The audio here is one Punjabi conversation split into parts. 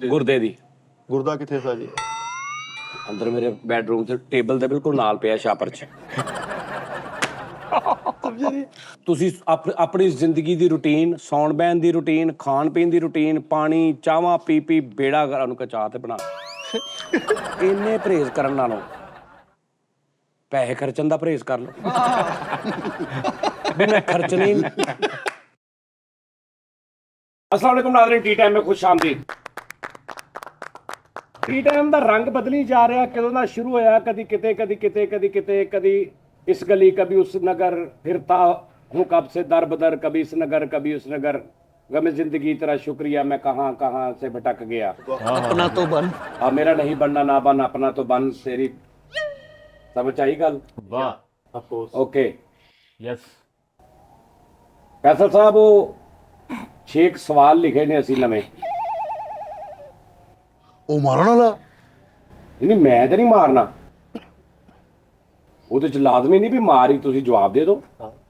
ਗੁਰਦੇ ਦੀ। ਗੁਰਦਾ ਕਿੱਥੇ ਸਾ ਜੀ? ਅੰਦਰ ਮੇਰੇ ਬੈਡਰੂਮ ਤੇ ਟੇਬਲ ਦੇ ਬਿਲਕੁਲ ਨਾਲ ਪਿਆ ਛਾਪਰ 'ਚ। ਤੁਸੀਂ ਆਪਣੀ ਜ਼ਿੰਦਗੀ ਦੀ ਰੂਟੀਨ, ਸੌਣ ਬਹਿਣ ਦੀ ਰੂਟੀਨ, ਖਾਣ ਪੀਣ ਦੀ ਰੂਟੀਨ, ਪਾਣੀ ਚਾਵਾਂ ਪੀ ਬੇੜਾ ਘਰਾਂ ਨੂੰ ਕਚਾ ਤੇ ਬਣਾ। ਇੰਨੇ ਪਰਹੇਜ਼ ਕਰਨ ਨਾਲੋਂ ਪੈਸੇ ਖਰਚਣ ਦਾ ਪਰਹੇਜ਼ ਕਰ ਲਓ। ਮੈਂ ਖਰਚਣੇ। अस्सलाम वालेकुम नाज़रीन, टी टाइम में खुश आमदीद। टी टाइम ਦਾ ਰੰਗ ਬਦਲੀ ਜਾ ਰਿਹਾ। ਕਦੋਂ ਦਾ ਸ਼ੁਰੂ ਹੋਇਆ, ਕਦੀ ਕਿਤੇ ਕਦੀ ਕਿਤੇ ਕਦੀ ਕਿਤੇ, ਕਦੀ इस गली कभी उस नगर, फिरता हूँ कब से दर बदर, कभी इस नगर कभी उस नगर, गमे जिंदगी तेरा शुक्रिया मैं कहाँ कहाँ से भटक गया। अपना तो बन, अब मेरा नहीं बनना ना बन, अपना तो बन। तेरी समझ आई गल? ਵਾਹ ਅਫਕੋਰਸ। ओके यस फैसल साहब, वो 6 सवाल लिखे ने ਅਸੀਂ ਨਵੇਂ। ਉਹ ਮਾਰਨ ਵਾਲਾ ਨਹੀਂ, ਮੈਂ ਤਾਂ ਨਹੀਂ ਮਾਰਨਾ। ਉਹਦੇ ਚ ਲਾਜ਼ਮੀ ਨਹੀਂ ਵੀ ਮਾਰ ਹੀ ਤੁਸੀਂ ਜਵਾਬ ਦੇ ਦਿਓ।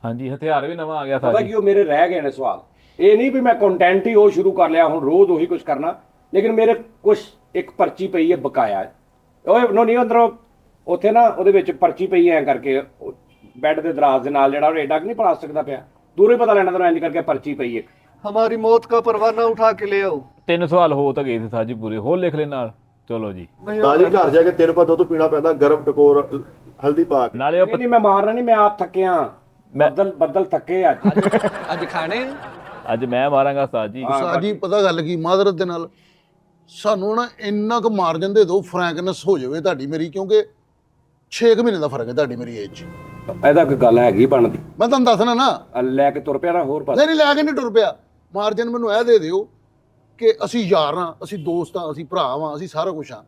हाँ जी, हथियार भी नवा आ गया था ਪਤਾ जी। ਕੀ, ਉਹ ਮੇਰੇ ਰਹਿ ਗਏ ਨੇ ਸਵਾਲ। ਇਹ ਨਹੀਂ ਵੀ ਮੈਂ ਕੰਟੈਂਟ ਹੀ ਉਹ ਸ਼ੁਰੂ ਕਰ ਲਿਆ ਹੁਣ ਰੋਜ਼ ਉਹੀ ਕੁਝ ਕਰਨਾ, ਲੇਕਿਨ ਮੇਰੇ ਕੁਝ ਇੱਕ ਪਰਚੀ ਪਈ ਹੈ ਬਕਾਇਆ। ਓਏ ਨਹੀਂ ਅੰਦਰੋਂ ਉੱਥੇ ਨਾ ਉਹਦੇ ਵਿੱਚ ਪਰਚੀ ਪਈ ਐ ਕਰਕੇ ਬੈੱਡ ਦੇ ਦਰਾਜ਼ ਦੇ ਨਾਲ, ਜਿਹੜਾ ਉਹ ਏਡਾ ਨਹੀਂ ਪਲਾਸਟਿਕ ਦਾ ਪਿਆ, ਦੂਰੋਂ ਹੀ ਪਤਾ ਲੈਣਾ ਤੈਨੂੰ ਇੰਜ ਕਰਕੇ ਪਰਚੀ ਪਈ ਹੈ। हमारी मौत का परवाना उठा के ले आओ। 3 सवाल हो तो गए थे साजी पूरे, हो लिख लेना। चलो जी, ਤਾਜੀ ਘਰ ਜਾ ਕੇ 3 ਪਾ ਦੁੱਧ ਪੀਣਾ ਪੈਂਦਾ, ਗਰਮ ਟਕੋਰ ਹਲਦੀ ਪਾ ਕੇ। नाले ਨਹੀਂ ਮੈਂ ਮਾਰਨਾ ਨਹੀਂ, ਮੈਂ ਆਪ ਥੱਕਿਆ। ਬੱਦਲ ਥੱਕੇ ਅੱਜ। आज खाने ਅੱਜ ਮੈਂ ਮਾਰਾਂਗਾ ਉਸਤਾਦ ਜੀ। ਸਾਜੀ ਪਤਾ ਗੱਲ ਕੀ, ਮਾਦਰਤ ਦੇ ਨਾਲ ਸਾਨੂੰ ਨਾ ਇੰਨਾ ਕੁ ਮਾਰਜਨ ਦੇ ਦਿਓ, ਫਰੈਂਕਨੈਸ ਹੋ ਜਾਵੇ ਤੁਹਾਡੀ ਮੇਰੀ, ਕਿਉਂਕਿ 6 ਮਹੀਨੇ ਦਾ ਫਰਕ ਹੈ ਤੁਹਾਡੀ ਮੇਰੀ ਏਜ 'ਚ। ਇਹਦਾ ਕੋਈ ਗੱਲ ਹੈਗੀ ਬਣਦੀ? ਮੈਂ ਤੁਹਾਨੂੰ ਦੱਸਣਾ ਨਾ, ਲੈ ਕੇ ਤੁਰ ਪਿਆ ਨਾ ਹੋਰ ਪਾਸੇ। ਨਹੀਂ ਲੈ ਕੇ ਨਹੀਂ ਟੁਰ ਪਿਆ। ਮਾਰਜਨ ਮੈਨੂੰ ਇਹ ਦੇ ਦਿਓ ਕਿ ਅਸੀਂ ਯਾਰ ਹਾਂ, ਅਸੀਂ ਦੋਸਤ ਹਾਂ, ਅਸੀਂ ਭਰਾ ਹਾਂ, ਅਸੀਂ ਸਾਰਾ ਕੁਝ ਹਾਂ।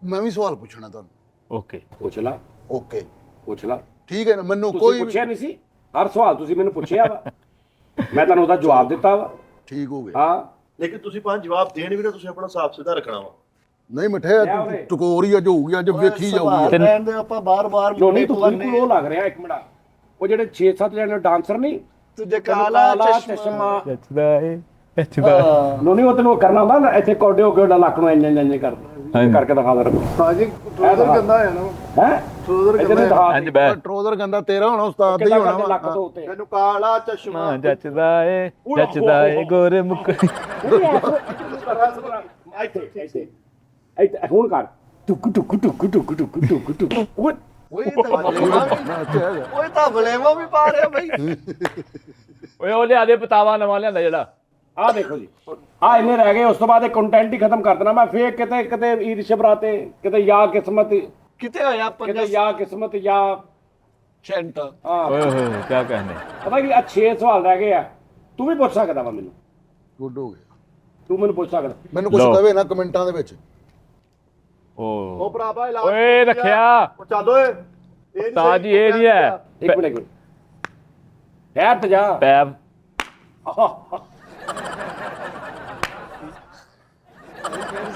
ਮੈਂ ਵੀ ਸਵਾਲ ਪੁੱਛਣਾ ਤੁਹਾਨੂੰ। ओके ਪੁੱਛ ਲਾ, ਓਕੇ ਪੁੱਛ ਲਾ। ਠੀਕ ਹੈ ਨਾ, ਮੈਨੂੰ ਤੁਸੀਂ ਕੋਈ ਪੁੱਛਿਆ ਨਹੀਂ ਸੀ? ਹਰ ਸਵਾਲ ਤੁਸੀਂ ਮੈਨੂੰ ਪੁੱਛਿਆ ਵਾ, ਮੈਂ ਤੁਹਾਨੂੰ ਉਹਦਾ ਜਵਾਬ ਦਿੱਤਾ ਵਾ। ਠੀਕ ਹੋ ਗਿਆ। ਹਾਂ, ਲੇਕਿਨ ਤੁਸੀਂ ਪੰਜ ਜਵਾਬ ਦੇਣ ਵੀ ਨਾ, ਤੁਸੀਂ ਆਪਣਾ ਸਾਫ ਸਿੱਧਾ ਰੱਖਣਾ ਵਾ। ਨਹੀਂ ਮਿੱਠੇ ਟਕੋਰੀ ਅੱਜ ਹੋਊਗੀ, ਅੱਜ ਵੇਖੀ ਜਾਊਗੀ। रहने दे, आपा बार-बार ਜੋ ਨਹੀਂ ਤੂੰ ਬਿਲਕੁਲ ਉਹ ਲੱਗ ਰਿਹਾ। ਇੱਕ ਮਿੰਟ, ਉਹ ਜਿਹੜੇ 6-7 ਜਣੇ ਡਾਂਸਰ ਨਹੀਂ, तुझे काला चश्मा ਜੱਚਦਾ ਏ, ਜੱਚਦਾ ਨਹੀਂ ਉਹ ਤੈਨੂੰ ਕਰਨਾ ਹੁੰਦਾ ਨਾ, ਇੱਥੇ ਕੋਡੇ ਹੋ ਕੇ ਉਹਦਾ ਲੱਕ ਨੂੰ ਇੰਜ ਕਰਕੇ ਦਿਖਾ ਦੇ। हाजी ट्राउजर गंदा है ना, ਹੈ ट्राउजर ਇੱਥੇ गंदा ਦਿਖਾ ਇੰਜ ਬੈ ਟਰੋਜ਼ਰ ਗੰਦਾ ਤੇਰਾ ਹੋਣਾ, ਉਸਤਾਦ ਦਾ ਹੀ ਕਿੱਦਾਂ ਹੋਣਾ ਕਰਦੇ ਲੱਕ ਵਾ। ਤੋਂ ਉੱਤੇ। ਮੈਨੂੰ ਕਾਲਾ ਚਸ਼ਮਾ ਮਾਂ ਜੱਚਦਾ ਏ ਗੋਰੇ ਮੁੱਕ। ਇੱਥੇ ਹੁਣ ਕਰ ਟੁਕ ਟੁਕ ਟੁਕ ਟੁਕ ਟੁਕ ਟੁਕ ਟੁਕ। वही तो बलेमा भी पा रहे भाई। ਓਏ ਉਹ ਲਿਆ ਦੇ ਪਤਾਵਾ ਨਵਾਂ ਲਿਆਂਦਾ ਜਿਹੜਾ। ਆਹ ਦੇਖੋ ਜੀ, ਆਹ ਇੰਨੇ ਰਹਿ ਗਏ। ਉਸ ਤੋਂ ਬਾਅਦ ਇਹ ਕੰਟੈਂਟ ਹੀ ਖਤਮ ਕਰ ਦੇਣਾ ਮੈਂ। ਫੇਰ ਕਿਤੇ ਈਦ ਸ਼ਬਰਾਤੇ, ਕਿਤੇ ਯਾ ਕਿਸਮਤ, कितने आया ਕਿਤੇ 50 ਯਾ ਕਿਸਮਤ ਯਾ। सेंटर ਹਾਂ, ਓਏ ਹੋਏ ਕੀ कहने। ਪਤਾ ਕੀ, ਆ 6 ਸਵਾਲ ਰਹਿ ਗਏ ਆ। ਤੂੰ ਵੀ ਪੁੱਛ ਸਕਦਾ ਵਾ ਮੈਨੂੰ, ਗੁੱਡ ਹੋ ਗਿਆ। ਤੂੰ ਮੈਨੂੰ ਪੁੱਛ ਸਕਦਾ। ਮੈਨੂੰ ਕੁਝ ਲਓ। ਕਹੇ ਨਾ ਕਮੈਂਟਾਂ ਦੇ ਵਿੱਚ। ਉਹ ਓ ਭਰਾਵਾ ਇਲਾਜ ਓਏ ਰੱਖਿਆ ਉਹ ਚੱਲ ਓਏ, ਇਹ ਨੀ ਉਸਤਾਦ ਸਹੀ ਜੀ ਇਹ ਨਹੀਂ ਹੈ ਇੱਕ ਮਿੰਟ ਠਹਿਰ ਤੇ ਜਾ। ਪੈਪ।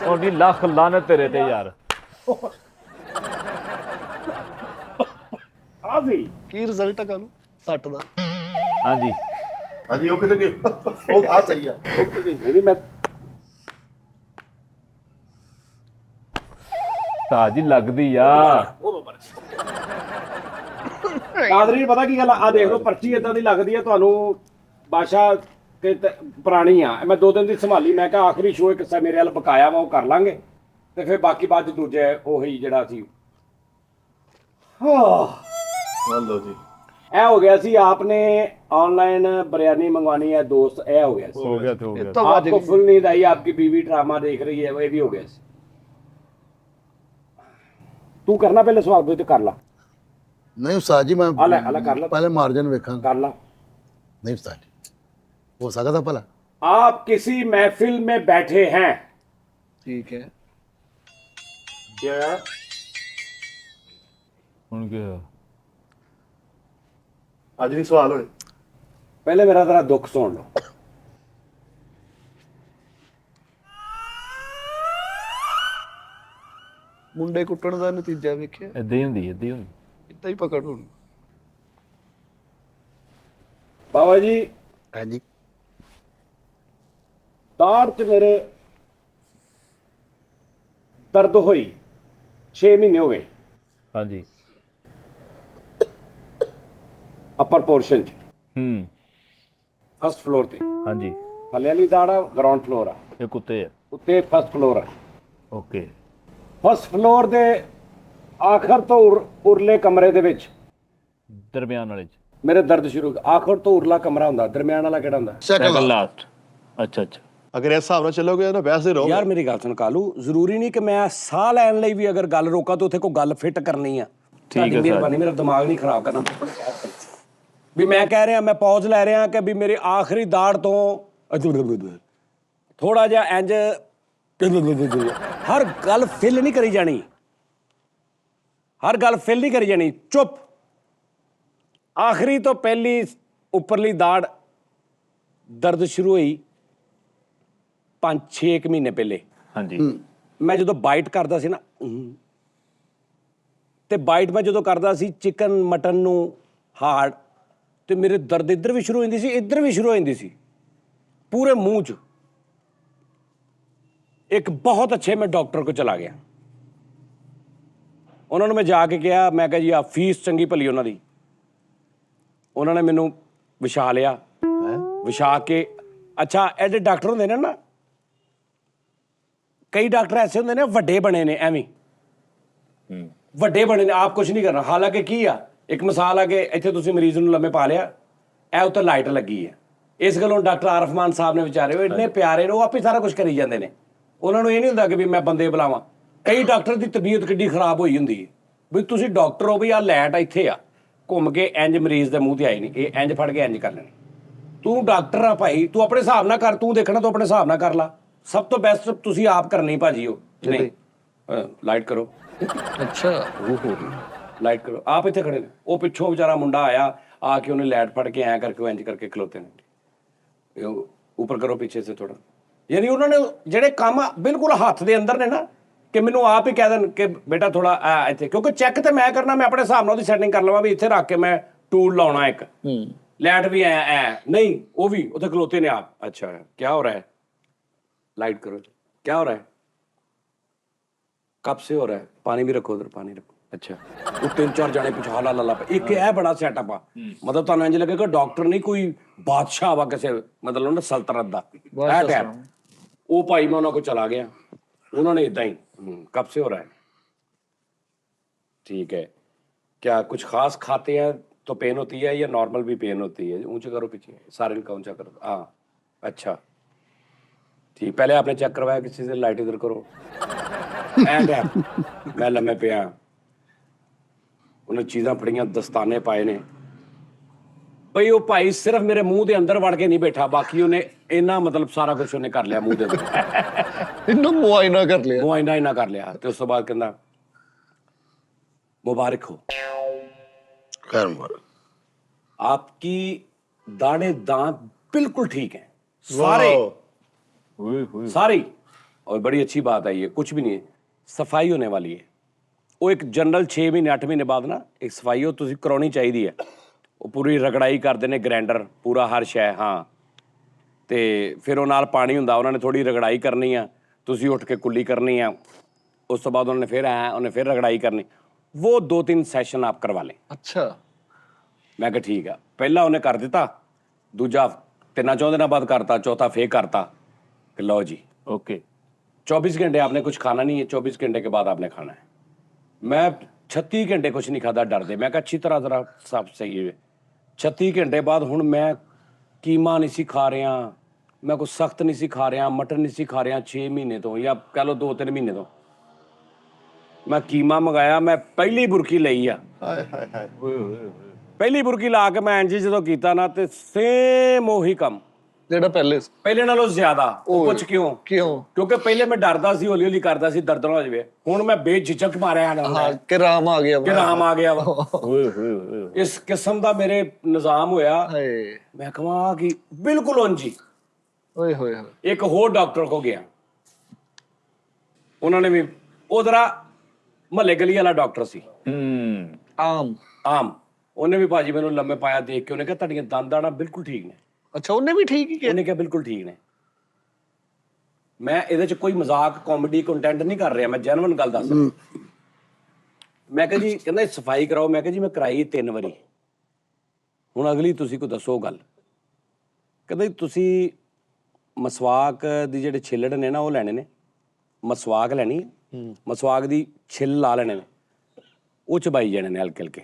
ਉਹਦੀ ਲੱਖ ਲਾਨਤ ਤੇਰੇ ਤੇ ਯਾਰ। ਆ ਸੀ की रिजल्ट का 60 ਦਾ। ਹਾਂਜੀ ਹਾਂਜੀ ਉਹ ਕਿਤੇ ਗਏ, ਉਹ ਆ ਸਹੀ ਆ, ਉਹ ਕਿਤੇ ਗਏ। ਇਹ ਵੀ ਮੈਂ ਤਾਜੀ ਲੱਗਦੀ ਆ। ਨਾਜ਼ਰੀਨ ਪਤਾ ਕੀ ਗੱਲ ਆ ਦੇਖ ਲਓ, ਪਰਚੀ ਇਦਾਂ ਦੀ ਲੱਗਦੀ ਹੈ ਤੁਹਾਨੂੰ। ਬਾਸ਼ਾ ਕਿ ਪੁਰਾਣੀ ਆ, ਮੈਂ 2 ਦਿਨ ਦੀ ਸੰਭਾਲੀ। ਮੈਂ ਕਿਹਾ ਆਖਰੀ ਸ਼ੋਅ ਇੱਕ ਹਿੱਸਾ ਮੇਰੇ ਵੱਲ ਬਕਾਇਆ ਵਾ, ਉਹ ਕਰ ਲਾਂਗੇ ਤੇ ਫਿਰ ਬਾਕੀ ਬਾਅਦ 'ਚ ਦੂਜੇ ਉਹੀ ਜਿਹੜਾ ਸੀ। ਲਓ ਜੀ, ਇਹ ਹੋ ਗਿਆ ਸੀ ਆਪਨੇ ऑनलाइन बिरयानी मंगवानी है दोस्त, ਇਹ ਹੋ ਗਿਆ ਸੀ। ਹੋ ਗਿਆ ਤੇ ਹੋ ਗਿਆ। तो आपको फुल नींद आई, आपकी बीवी ड्रामा देख रही है, वो ये भी हो गया। तू करना पहले सवाल पूछ, कर ला ਨਹੀਂ ਉਸਤਾਦ ਜੀ, ਮੈਂ अला कर ला ਪਹਿਲੇ ਮਾਰਜਨ ਵੇਖਾਂ। कर ला। ਨਹੀਂ ਉਸਤਾਦ ਜੀ, ਹੋ ਸਕਦਾ ਭਲਾ। आप किसी महफिल में बैठे हैं, ठीक है। ਕੀ ਆ? ਹੁਣ ਕੀ ਹੋਇਆ? ਅੱਜ ਨਹੀਂ ਸਵਾਲ ਹੋਏ। पहले मेरा जरा दुख सुन लो। ਮੁੰਡੇ ਕੁੱਟਣ ਦਾ ਨਤੀਜਾ ਵੇਖਿਆ, ਏਦਾਂ ਹੀ ਹੁੰਦੀ, ਏਦਾਂ ਹੀ ਹੁੰਦੀ। ਇੱਦਾਂ ਹੀ ਪਕੜ ਹੁਣ। बाबा जी ਹਾਂਜੀ तार च मेरे ਦਰਦ ਹੋਈ 6 ਮਹੀਨੇ ਹੋ ਗਏ ਹਾਂਜੀ ਅਪਰ ਪੋਰਸ਼ਨ 'ਚ ਹੂੰ ਫਸਟ ਫਲੋਰ ਤੇ ਹਾਂਜੀ ਥੱਲੇ ਵਾਲੀ ਦਾੜ ਆ ਗਰਾਊਂਡ ਫਲੋਰ ਆ ਇਹ ਕੁੱਤੇ ਆ ਉੱਤੇ ਫਸਟ ਫਲੋਰ ਆ ਓਕੇ ਫਸਟ ਫਲੋਰ ਦੇ ਆਖਰ ਤੋਂ ਉਰਲੇ ਕਮਰੇ ਦੇ ਵਿੱਚ ਦਰਮਿਆਨ ਵਾਲੇ ਚ ਮੇਰੇ ਦਰਦ ਸ਼ੁਰੂ ਆਖਰ ਤੋਂ ਉਰਲਾ ਕਮਰਾ ਹੁੰਦਾ ਦਰਮਿਆਨ ਵਾਲਾ ਕਿਹੜਾ ਹੁੰਦਾ ਸੈਕੰਡ ਲਾਸਟ ਅੱਛਾ ਅੱਛਾ ਅਗਰ ਇਸ ਹਿਸਾਬ ਨਾਲ ਚੱਲੋਗੇ ਨਾ ਵੈਸੇ ਰਹੋ ਯਾਰ ਮੇਰੀ ਗੱਲ ਸੁਣ ਕਾਲੂ ਜ਼ਰੂਰੀ ਨਹੀਂ ਕਿ ਮੈਂ ਸਾਹ ਲੈਣ ਲਈ ਵੀ ਅਗਰ ਗੱਲ ਰੋਕਾਂ ਤਾਂ ਉੱਥੇ ਕੋਈ ਗੱਲ ਫਿੱਟ ਕਰਨੀ ਆ ਤੁਹਾਡੀ ਹੈ ਮਿਹਰਬਾਨੀ ਮੇਰਾ ਦਿਮਾਗ ਨਹੀਂ ਖਰਾਬ ਕਰਨਾ ਵੀ ਮੈਂ ਕਹਿ ਰਿਹਾ ਮੈਂ ਪੌਜ਼ ਲੈ ਰਿਹਾ ਕਿ ਵੀ ਮੇਰੇ ਆਖਰੀ ਦਾੜ ਤੋਂ ਥੋੜਾ ਜਿਹਾ ਇੰਜ ਹਰ ਗੱਲ ਫਿਲ ਨਹੀਂ ਕਰੀ ਜਾਣੀ ਹਰ ਗੱਲ ਫਿਲ ਨਹੀਂ ਕਰੀ ਜਾਣੀ ਚੁੱਪ ਆਖਰੀ ਤੋਂ ਪਹਿਲੀ ਉੱਪਰਲੀ ਦਾੜ ਦਰਦ ਸ਼ੁਰੂ ਹੋਈ 5-6 ਮਹੀਨੇ ਪਹਿਲੇ ਹਾਂਜੀ ਮੈਂ ਜਦੋਂ ਬਾਈਟ ਕਰਦਾ ਸੀ ਨਾ ਤੇ ਬਾਈਟ ਮੈਂ ਜਦੋਂ ਕਰਦਾ ਸੀ ਚਿਕਨ ਮਟਨ ਨੂੰ ਹਾਰਡ ਤੇ ਮੇਰੇ ਦਰਦ ਇੱਧਰ ਵੀ ਸ਼ੁਰੂ ਹੋ ਜਾਂਦੀ ਸੀ ਇੱਧਰ ਵੀ ਸ਼ੁਰੂ ਹੋ ਜਾਂਦੀ ਸੀ ਪੂਰੇ ਮੂੰਹ 'ਚ ਇੱਕ ਬਹੁਤ ਅੱਛੇ ਮੈਂ ਡਾਕਟਰ ਕੋਲ ਚਲਾ ਗਿਆ ਉਹਨਾਂ ਨੂੰ ਮੈਂ ਜਾ ਕੇ ਕਿਹਾ ਮੈਂ ਕਿਹਾ ਜੀ ਆ ਫੀਸ ਚੰਗੀ ਭਲੀ ਉਹਨਾਂ ਦੀ ਉਹਨਾਂ ਨੇ ਮੈਨੂੰ ਵਿਛਾ ਲਿਆ ਵਿਛਾ ਕੇ ਅੱਛਾ ਐਡੇ ਡਾਕਟਰ ਹੁੰਦੇ ਨੇ ਨਾ ਕਈ ਡਾਕਟਰ ਐਸੇ ਹੁੰਦੇ ਨੇ ਵੱਡੇ ਬਣੇ ਨੇ ਐਵੇਂ ਵੱਡੇ ਬਣੇ ਨੇ ਆਪ ਕੁਝ ਨਹੀਂ ਕਰਨਾ ਹਾਲਾਂਕਿ ਕੀ ਆ ਇੱਕ ਮਿਸਾਲ ਆ ਕਿ ਇੱਥੇ ਤੁਸੀਂ ਮਰੀਜ਼ ਨੂੰ ਲੰਮੇ ਪਾ ਲਿਆ ਇਹ ਉੱਤੇ ਲਾਈਟ ਲੱਗੀ ਹੈ ਇਸ ਗੱਲੋਂ ਡਾਕਟਰ ਆਰਫ ਮਾਨ ਸਾਹਿਬ ਨੇ ਵਿਚਾਰੇ ਉਹ ਇੰਨੇ ਪਿਆਰੇ ਨੇ ਉਹ ਆਪੇ ਸਾਰਾ ਕੁਝ ਕਰੀ ਜਾਂਦੇ ਨੇ ਉਹਨਾਂ ਨੂੰ ਇਹ ਨਹੀਂ ਹੁੰਦਾ ਕਿ ਵੀ ਮੈਂ ਬੰਦੇ ਬੁਲਾਵਾਂ ਕਈ ਡਾਕਟਰ ਦੀ ਤਬੀਅਤ ਕਿੱਡੀ ਖਰਾਬ ਹੋਈ ਹੁੰਦੀ ਹੈ ਵੀ ਤੁਸੀਂ ਡਾਕਟਰ ਹੋ ਵੀ ਆ ਲਾਈਟ ਇੱਥੇ ਆ ਘੁੰਮ ਕੇ ਇੰਜ ਮਰੀਜ਼ ਦੇ ਮੂੰਹ ਤੇ ਆਈ ਨਹੀਂ ਇਹ ਇੰਜ ਫੜ ਕੇ ਇੰਜ ਕਰ ਲੈਣੀ ਤੂੰ ਡਾਕਟਰ ਆ ਭਾਈ ਤੂੰ ਆਪਣੇ ਹਿਸਾਬ ਨਾਲ ਕਰ ਤੂੰ ਦੇਖਣਾ ਤੂੰ ਆਪਣੇ ਹਿਸਾਬ ਨਾਲ ਕਰ ਲਾ ਸਭ ਤੋਂ ਬੈਸਟ ਤੁਸੀਂ ਆਪ ਕਰਨੀ ਭਾਜੀ ਉਹ ਨਹੀਂ ਲਾਈਟ ਕਰੋ ਅੱਛਾ ਲਾਈਟ ਕਰੋ ਆਪ ਇੱਥੇ ਖੜੇ ਨੇ ਉਹ ਪਿੱਛੋਂ ਵਿਚਾਰਾ ਮੁੰਡਾ ਆਇਆ ਆ ਕੇ ਉਹਨੇ ਲਾਈਟ ਫੜ ਕੇ ਐਂ ਕਰਕੇ ਇੰਜ ਕਰਕੇ ਖਲੋਤੇ ਨੇ ਉੱਪਰ ਕਰੋ ਪਿੱਛੇ ਸੇ ਥੋੜਾ ਯਾਨੀ ਉਹਨਾਂ ਨੇ ਜਿਹੜੇ ਕੰਮ ਬਿਲਕੁਲ ਹੱਥ ਦੇ ਅੰਦਰ ਨੇ ਨਾ ਕਿ ਮੈਨੂੰ ਆਪ ਹੀ ਕਹਿ ਦੇਣ ਕਿ ਬੇਟਾ ਥੋੜਾ ਇੱਥੇ ਕਿਉਂਕਿ ਚੈੱਕ ਤੇ ਮੈਂ ਕਰਨਾ ਮੈਂ ਆਪਣੇ ਹਿਸਾਬ ਨਾਲ ਉਹਦੀ ਸੈਟਿੰਗ ਕਰ ਲਵਾਂ ਵੀ ਇੱਥੇ ਰੱਖ ਕੇ ਮੈਂ ਟੂਲ ਲਾਉਣਾ ਇੱਕ ਲਾਈਟ ਵੀ ਐ ਨਹੀਂ ਉਹ ਵੀ ਉੱਥੇ ਖਲੋਤੇ ਨੇ ਆਪ ਅੱਛਾ ਕੀ ਹੋ ਰਿਹਾ ਹੈ लाइट करो क्या हो रहा है कब से हो रहा है पानी भी रखो उधर पानी रखो अच्छा वो 3-4 जाने पिछा ला ला एक है बड़ा सेटअप आ मतलब तुहानू इंज लगेगा डॉक्टर नहीं कोई बादशाह वा किसी मतलब ना सल्तनत दा ए टाइप वो भाई मैं उन्होंने को चला गया उन्होंने इदा ही कब से हो रहा है ठीक है क्या कुछ खास खाते हैं तो पेन होती है या नॉर्मल भी पेन होती है ऊंचे करो पीछे सारे इनका ऊंचा करो हाँ अच्छा ठीक पहले आपने चेक करवाया किसी से लाइट इधर करो मैं लम्बे पिया उन्हें चीज़ां फड़ियां दस्ताने पाए ने भाई वो भाई सिर्फ मेरे मुंह के अंदर वड़ के नहीं बैठा बाकी उन्हें इन्ना मतलब सारा कुछ उन्हें कर लिया मुंह के अंदर इन्नू मुआयना कर लिया मुआयना इन्ना कर लिया तो उस तो बाद कहना मुबारक हो ਖੈਰ ਮੁਬਾਰਕ आपकी दाढ़े दांत बिल्कुल ठीक हैं सारे सारी और बड़ी अच्छी बात है ये कुछ भी नहीं है सफाई होने वाली है वो एक जनरल 6 महीने 8 महीने बाद ना एक सफाई हो तुसी करानी चाहिए है वो पूरी रगड़ाई करते हैं ग्राइंडर पूरा हर शै हाँ तो फिर वो नाल पानी हुंदा उन्होंने थोड़ी रगड़ाई करनी है तुसी उठ के कुल्ली करनी है उस तो बाद उन्होंने फिर रगड़ाई करनी वो 2-3 सैशन आप करवा लें अच्छा मैं कहा ठीक है पहला उन्हें कर दिता दूजा 3-4 दिनों बाद करता चौथा फिर करता कि लो जी ओके 24 घंटे आपने कुछ खाना नहीं है 24 घंटे के बाद आपने खाना है मैं 36 घंटे कुछ नहीं खाता डर दे मैं कहा अच्छी तरह जरा सब सही है 36 घंटे बाद हुण मैं कीमा नहीं सी खा रहा मैं कुछ सख्त नहीं सी खा रहा मटन नहीं सी खा रहा 6 महीने तो या कह लो 2-3 महीने तो मैं कीमा मंगाया मैं पहली बुरकी लई आ ਹਾਏ ਹਾਏ ਹਾਏ पहली बुरकी ला के मैं इंज जो किया ना तो सेम ਉਹੀ ਕੰਮ ਜਿਹੜਾ ਪਹਿਲੇ ਸੀ। ਪਹਿਲੇ ਨਾਲੋਂ ਜ਼ਿਆਦਾ ਉਹ ਪੁੱਛ ਕਿਉਂ ਕਿਉਂਕਿ ਪਹਿਲੇ ਮੈਂ ਡਰਦਾ ਸੀ ਹੌਲੀ ਹੌਲੀ ਕਰਦਾ ਸੀ ਦਰਦ ਨਾ ਹੋ ਜਾਵੇ ਹੁਣ ਮੈਂ ਬੇਝਿਜਕ ਮਾਰਿਆ ਨਾ ਹਾਂ ਕਿ ਰਾਮ ਆ ਗਿਆ ਕਿ ਰਾਮ ਆ ਗਿਆ ਵਾ ਇਸ ਕਿਸਮ ਦਾ ਮੇਰੇ ਨਿਜ਼ਾਮ ਹੋਇਆ ਹਾਏ ਮੈਂ ਕਹਾਂ ਕਿ ਬਿਲਕੁਲ ਉਂਝੀ ਓਏ ਹੋਏ ਹੋਏ ਇੱਕ ਹੋਰ ਡਾਕਟਰ ਕੋ ਗਿਆ ਉਹਨਾਂ ਨੇ ਵੀ ਉਧਰਾ ਮਹੱਲੇ ਗਲੀ ਵਾਲਾ ਡਾਕਟਰ ਸੀ ਆਮ ਉਹਨੇ ਵੀ ਭਾਜੀ ਮੈਨੂੰ ਲੰਮੇ ਪਾਇਆ ਦੇਖ ਕੇ ਉਹਨੇ ਕਿਹਾ ਤੁਹਾਡੀਆਂ ਦੰਦਾਂ ਨਾ ਬਿਲਕੁਲ ਠੀਕ ਨੇ ਅੱਛਾ ਉਹਨੇ ਵੀ ਠੀਕ ਹੀ ਕਿਹਾ ਉਹਨੇ ਕਿਹਾ ਬਿਲਕੁਲ ਠੀਕ ਨੇ ਮੈਂ ਇਹਦੇ 'ਚ ਕੋਈ ਮਜ਼ਾਕ ਕਾਮੇਡੀ ਕੰਟੈਂਟ ਨਹੀਂ ਕਰ ਰਿਹਾ, ਮੈਂ ਜੈਨੂਇਨ ਗੱਲ ਦੱਸ ਰਿਹਾ। ਮੈਂ ਕਿਹਾ ਜੀ, ਕਹਿੰਦਾ ਸਫਾਈ ਕਰਾਓ। ਮੈਂ ਕਿਹਾ ਜੀ ਮੈਂ ਕਰਾਈ 3 ਵਾਰੀ, ਹੁਣ ਅਗਲੀ ਤੁਸੀਂ ਕੋਈ ਦੱਸੋ ਗੱਲ। ਕਹਿੰਦਾ ਜੀ ਤੁਸੀਂ ਮਸਵਾਕ ਦੀ ਜਿਹੜੇ ਛਿੱਲੜ ਨੇ ਨਾ ਉਹ ਲੈਣੇ ਨੇ, ਮਸਵਾਕ ਲੈਣੀ ਹੈ, ਮਸਵਾਕ ਦੀ ਛਿੱਲ ਲਾ ਲੈਣੇ ਨੇ, ਉਹ ਚਬਾਈ ਜਾਣੇ ਨੇ ਹਲਕੇ ਹਲਕੇ।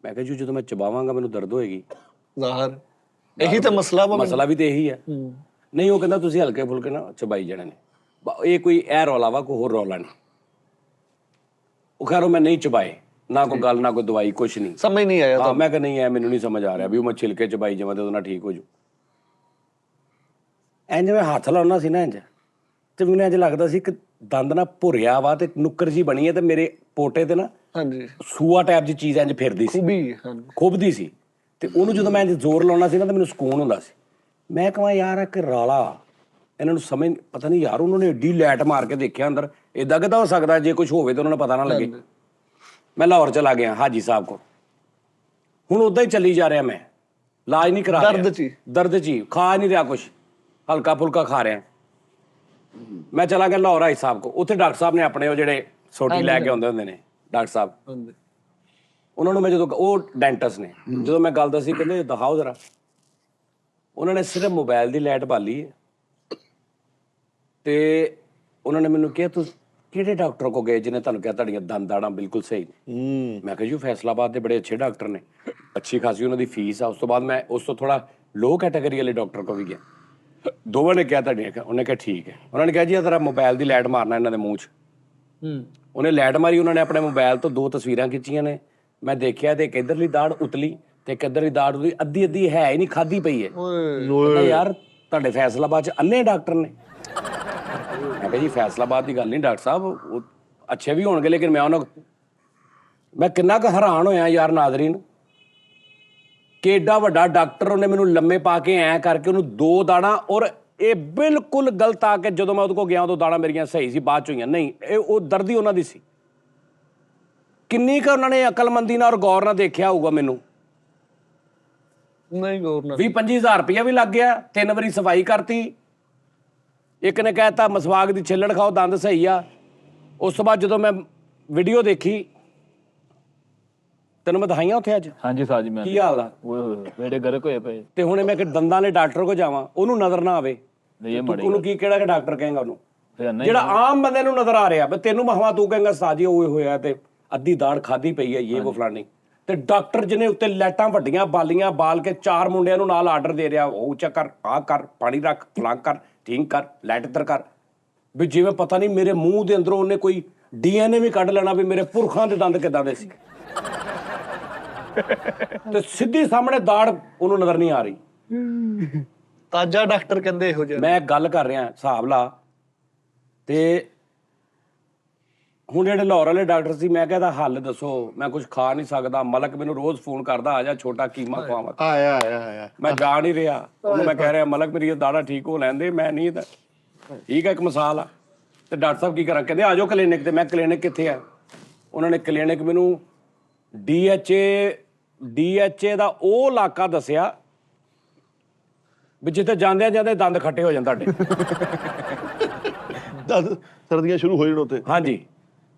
ਮੈਂ ਕਿਹਾ ਜੀ ਜਦੋਂ ਮੈਂ ਚਬਾਵਾਂਗਾ ਮੈਨੂੰ ਦਰਦ ਹੋਏਗੀ। ਜ਼ਾਹਰ ਇਹੀ ਤਾਂ ਮਸਲਾ ਵਾ। ਮਸਲਾ ਵੀ ਤੇ ਇਹੀ ਹੈ। ਨਹੀਂ, ਉਹ ਕਹਿੰਦਾ ਤੁਸੀਂ ਹਲਕੇ ਫੁਲਕੇ ਨਾ ਚਬਾਈ ਜਾਣੇ ਨੇ, ਇਹ ਕੋਈ ਇਹ ਰੌਲਾ ਵਾ, ਕੋਈ ਹੋਰ ਰੌਲਾ ਨਹੀਂ। ਉਹ ਖੈਰ ਮੈਂ ਨਹੀਂ ਚਬਾਏ, ਨਾ ਕੋਈ ਗੱਲ, ਨਾ ਕੋਈ ਦਵਾਈ, ਕੁਛ ਨਹੀਂ। ਸਮਝ ਨਹੀਂ ਆਇਆ ਹਾਂ, ਮੈਂ ਕਿਹਾ ਨਹੀਂ, ਐ ਮੈਨੂੰ ਨਹੀਂ ਸਮਝ ਆ ਰਿਹਾ ਵੀ ਉਹ ਮੈਂ ਛਿਲਕੇ ਚਬਾਈ ਜਾਵਾਂ ਤੇ ਉਹਦੇ ਨਾਲ ਠੀਕ ਹੋ ਜੂ। ਇੰਜ ਮੈਂ ਹੱਥ ਲਾਉਣਾ ਸੀ ਨਾ ਇੰਜ, ਤੇ ਮੈਨੂੰ ਇੰਜ ਲੱਗਦਾ ਸੀ ਕਿ ਦੰਦ ਨਾ ਭੁਰਿਆ ਵਾ ਤੇ ਨੁੱਕਰ ਜੀ ਬਣੀ ਹੈ ਤੇ ਮੇਰੇ ਪੋਟੇ ਤੇ ਨਾ ਹਾਂਜੀ ਸੂਆ ਟਾਈਪ ਦੀ ਚੀਜ਼ ਇੰਜ ਫਿਰਦੀ ਸੀ, ਖੂਬੀ। ਹਾਂਜੀ ਖੁੱਬਦੀ ਸੀ। ਤੇ ਉਹਨੂੰ ਜਦੋਂ ਮੈਂ ਇੰਜ ਜ਼ੋਰ ਲਾਉਣਾ ਸੀ ਨਾ ਤਾਂ ਮੈਨੂੰ ਸਕੂਨ ਹੁੰਦਾ ਸੀ। ਮੈਂ ਕਹਾਂ ਯਾਰ ਇੱਕ ਰਾਲਾ, ਇਹਨਾਂ ਨੂੰ ਸਮਝ ਪਤਾ ਨਹੀਂ ਯਾਰ, ਉਹਨਾਂ ਨੇ ਏਡੀ ਲਾਈਟ ਮਾਰ ਕੇ ਦੇਖਿਆ ਅੰਦਰ, ਇਦਾਂ ਕਿੱਦਾਂ ਹੋ ਸਕਦਾ ਜੇ ਕੁਝ ਹੋਵੇ ਤਾਂ ਉਹਨਾਂ ਨੂੰ ਪਤਾ ਨਾ ਲੱਗੇ। ਮੈਂ ਲਾਹੌਰ ਚਲਾ ਗਿਆ ਹਾਜੀ ਸਾਹਿਬ ਕੋਲ, ਹੁਣ ਉੱਦਾਂ ਹੀ ਚੱਲੀ ਜਾ ਰਿਹਾ, ਮੈਂ ਇਲਾਜ ਨਹੀਂ ਕਰਾ ਰਿਹਾ, ਦਰਦ 'ਚ ਹੀ ਖਾ ਨਹੀਂ ਰਿਹਾ ਕੁਛ, ਹਲਕਾ ਫੁਲਕਾ ਖਾ ਰਿਹਾ। ਮੈਂ ਚਲਾ ਗਿਆ ਲਾਹੌਰ ਹਾਜੀ ਸਾਹਿਬ ਕੋਲ, ਉੱਥੇ ਡਾਕਟਰ ਸਾਹਿਬ ਨੇ ਆਪਣੇ ਉਹ ਜਿਹੜੇ ਸੋਟੀ ਲੈ ਕੇ ਆਉਂਦੇ ਹੁੰਦੇ ਨੇ ਡਾਕਟਰ ਸਾਹਿਬ, ਉਹਨਾਂ ਨੂੰ ਮੈਂ ਜਦੋਂ, ਉਹ ਡੈਂਟਿਸਟ ਨੇ, ਜਦੋਂ ਮੈਂ ਗੱਲ ਦੱਸੀ ਕਹਿੰਦੇ ਦਿਖਾਓ ਜ਼ਰਾ। ਉਹਨਾਂ ਨੇ ਸਿਰਫ ਮੋਬਾਈਲ ਦੀ ਲਾਈਟ ਬਾਲੀ ਹੈ ਤੇ ਉਹਨਾਂ ਨੇ ਮੈਨੂੰ ਕਿਹਾ ਤੁਸੀਂ ਕਿਹੜੇ ਡਾਕਟਰ ਕੋ ਗਏ ਜਿਹਨੇ ਤੁਹਾਨੂੰ ਕਿਹਾ ਤੁਹਾਡੀਆਂ ਦੰਦਾਂ ਬਿਲਕੁਲ ਸਹੀ ਨੇ। ਮੈਂ ਕਿਹਾ ਜੀ ਫੈਸਲਾਬਾਦ ਦੇ ਬੜੇ ਅੱਛੇ ਡਾਕਟਰ ਨੇ, ਅੱਛੀ ਖਾਸੀ ਉਹਨਾਂ ਦੀ ਫੀਸ ਆ। ਉਸ ਤੋਂ ਬਾਅਦ ਮੈਂ ਉਸ ਤੋਂ ਥੋੜਾ ਲੋ ਕੈਟਾਗਰੀ ਵਾਲੇ ਡਾਕਟਰ ਕੋਲ ਵੀ ਗਿਆ, ਦੋਵਾਂ ਨੇ ਕਿਹਾ ਤੁਹਾਡੀਆਂ, ਉਹਨੇ ਕਿਹਾ ਠੀਕ ਹੈ। ਉਹਨਾਂ ਨੇ ਕਿਹਾ ਜੀ ਤੇਰਾ ਮੋਬਾਈਲ ਦੀ ਲਾਈਟ ਮਾਰਨਾ ਇਹਨਾਂ ਦੇ ਮੂੰਹ 'ਚ। ਉਹਨੇ ਲਾਈਟ ਮਾਰੀ, ਉਹਨਾਂ ਨੇ ਆਪਣੇ ਮੋਬਾਈਲ ਤੋਂ 2 ਤਸਵੀਰਾਂ ਖਿੱਚੀਆਂ ਨੇ। ਮੈਂ ਦੇਖਿਆ ਤੇ ਇੱਕ ਇੱਧਰਲੀ ਦਾੜ ਉਤਲੀ ਤੇ ਇੱਕ ਇੱਧਰਲੀ ਦਾੜ ਉਤਲੀ, ਅੱਧੀ ਅੱਧੀ ਹੈ ਹੀ ਨਹੀਂ, ਖਾਦੀ ਪਈ ਹੈ। ਯਾਰ ਤੁਹਾਡੇ ਫੈਸਲਾਬਾਦ 'ਚ ਅੰਨੇ ਡਾਕਟਰ ਨੇ। ਮੈਂ ਕਿਹਾ ਜੀ ਫੈਸਲਾਬਾਦ ਦੀ ਗੱਲ ਨਹੀਂ ਡਾਕਟਰ ਸਾਹਿਬ, ਉਹ ਅੱਛੇ ਵੀ ਹੋਣਗੇ, ਲੇਕਿਨ ਮੈਂ ਕਿੰਨਾ ਕੁ ਹੈਰਾਨ ਹੋਇਆ ਯਾਰ ਨਾਜ਼ਰੀਨ, ਕਿ ਏਡਾ ਵੱਡਾ ਡਾਕਟਰ ਉਹਨੇ ਮੈਨੂੰ ਲੰਮੇ ਪਾ ਕੇ ਐਂ ਕਰਕੇ ਉਹਨੂੰ 2 ਦਾੜਾਂ, ਔਰ ਇਹ ਬਿਲਕੁਲ ਗਲਤ ਆ ਕੇ ਜਦੋਂ ਮੈਂ ਉਹਦੇ ਕੋਲ ਗਿਆ ਉਦੋਂ ਦਾੜਾਂ ਮੇਰੀਆਂ ਸਹੀ ਸੀ, ਬਾਅਦ ਚ ਹੋਈਆਂ ਨਹੀਂ, ਇਹ ਉਹ ਦਰਦੀ ਉਹਨਾਂ ਦੀ ਸੀ। ਕਿੰਨੀ ਕੁ ਉਹਨਾਂ ਨੇ ਅਕਲਮੰਦੀ ਨਾਲ ਔਰ ਗੌਰ ਨਾਲ ਦੇਖਿਆ ਹੋਊਗਾ ਮੈਨੂੰ। ਨਹੀਂ ਗੌਰ ਨਾਲ 20-25 ਹਜ਼ਾਰ ਰੁਪਇਆ ਵੀ ਲੱਗ ਗਿਆ, 3 ਵਾਰੀ ਸਫਾਈ ਕਰਤੀ। ਇੱਕ ਨੇ ਕਹਿਤਾ ਮਸਵਾਕ ਦੀ ਛਿੱਲੜ ਖਾਓ ਦੰਦ ਸਹੀ ਆ। ਉਸ ਤੋਂ ਬਾਅਦ ਜਦੋਂ ਮੈਂ ਵੀਡੀਓ ਦੇਖੀ, ਤੈਨੂੰ ਮੈਂ ਦਿਖਾਈਆਂ ਉੱਥੇ ਅੱਜ। ਹਾਂਜੀ ਸਾਜ ਮੈਂ ਕੀ ਹਾਲ ਆ, ਓਏ ਹੋਏ ਬੇੜੇ ਗਰਕ ਹੋਏ ਪਏ। ਤੇ ਹੁਣ ਮੈਂ ਕਿ ਦੰਦਾਂ ਵਾਲੇ ਡਾਕਟਰ ਕੋਲ ਜਾਵਾਂ, ਉਹਨੂੰ ਨਜ਼ਰ ਨਾ ਆਵੇ, ਇਹ ਮੜੇ ਉਹਨੂੰ ਕੀ ਕਿਹੜਾ ਡਾਕਟਰ ਕਹੇਗਾ ਉਹਨੂੰ, ਫਿਰ ਨਹੀਂ ਜਿਹੜਾ ਆਮ ਬੰਦੇ ਨੂੰ ਨਜ਼ਰ ਆ ਰਿਹਾ। ਬਈ ਤੈਨੂੰ ਮਹਵਾ ਤੂੰ ਕਹੇਗਾ ਸਾਜੀ ਹੋਏ ਹੋਇਆ ਤੇ ਅੱਧੀ ਦਾੜ ਖਾਦੀ ਪਈ ਹੈ, ਇਹ ਉਹ ਫਲਾਣੀ। ਤੇ ਡਾਕਟਰ ਜਿਹਨੇ ਉੱਤੇ ਲਾਈਟਾਂ ਵੱਡੀਆਂ ਬਾਲੀਆਂ ਬਾਲ ਕੇ 4 ਮੁੰਡਿਆਂ ਨੂੰ ਨਾਲ ਆਰਡਰ ਦੇ ਰਿਹਾ, ਉਹ ਉੱਚਾ ਕਰ, ਆਹ ਕਰ, ਪਾਣੀ ਰੱਖ, ਫਲਾਂ ਕਰ, ਠੀਕ ਕਰ, ਲਾਈਟ ਇੱਧਰ ਕਰ, ਵੀ ਜਿਵੇਂ ਪਤਾ ਨਹੀਂ ਮੇਰੇ ਮੂੰਹ ਦੇ ਅੰਦਰੋਂ ਉਹਨੇ ਕੋਈ DNA ਵੀ ਕੱਢ ਲੈਣਾ ਵੀ ਮੇਰੇ ਪੁਰਖਾਂ ਦੇ ਦੰਦ ਕਿੱਦਾਂ ਦੇ ਸੀ। ਤੇ ਸਿੱਧੀ ਸਾਹਮਣੇ ਦਾੜ ਉਹਨੂੰ ਨਜ਼ਰ ਨਹੀਂ ਆ ਰਹੀ। ਤਾਜਾ ਡਾਕਟਰ ਕਹਿੰਦੇ ਇਹੋ ਜਿਹਾ। ਮੈਂ ਗੱਲ ਕਰ ਰਿਹਾ, ਹਿਸਾਬ ਲਾ। ਤੇ ਹੁਣ ਜਿਹੜੇ ਲਾਹੌਰ ਵਾਲੇ ਡਾਕਟਰ ਸੀ, ਮੈਂ ਕਿਹਾ ਹੱਲ ਦੱਸੋ, ਮੈਂ ਕੁਝ ਖਾ ਨਹੀਂ ਸਕਦਾ। ਮਲਕ ਮੈਨੂੰ ਰੋਜ਼ ਫੋਨ ਕਰਦਾ, ਆ ਜਾ ਛੋਟਾ ਕੀਮਾ ਖਵਾਵਾਂ। ਆਇਆ ਮੈਂ ਜਾ ਨਹੀਂ ਰਿਹਾ, ਉਹਨੂੰ ਮੈਂ ਕਹਿ ਰਿਹਾ ਮਲਕ ਮੇਰੀ ਦਾੜਾ ਠੀਕ ਹੋ ਲੈਂਦੇ, ਮੈਂ ਨਹੀਂ ਤਾਂ ਠੀਕ ਹੈ, ਇੱਕ ਮਿਸਾਲ ਆ। ਤੇ ਡਾਕਟਰ ਸਾਹਿਬ ਕੀ ਕਰਾਂ, ਕਹਿੰਦੇ ਆ ਜਾਓ ਕਲੀਨਿਕ ਤੇ। ਮੈਂ ਕਲੀਨਿਕ ਕਿੱਥੇ ਆ? ਉਹਨਾਂ ਨੇ ਕਲੀਨਿਕ ਮੈਨੂੰ DHA ਦਾ ਉਹ ਇਲਾਕਾ ਦੱਸਿਆ ਵੀ ਜਿੱਥੇ ਜਾਂਦਿਆਂ ਜਾਂਦੇ ਦੰਦ ਖੱਟੇ ਹੋ ਜਾਣ ਤੁਹਾਡੇ। ਸਰਦੀਆਂ ਸ਼ੁਰੂ ਹੋ ਜਾਣ ਉੱਥੇ। ਹਾਂਜੀ।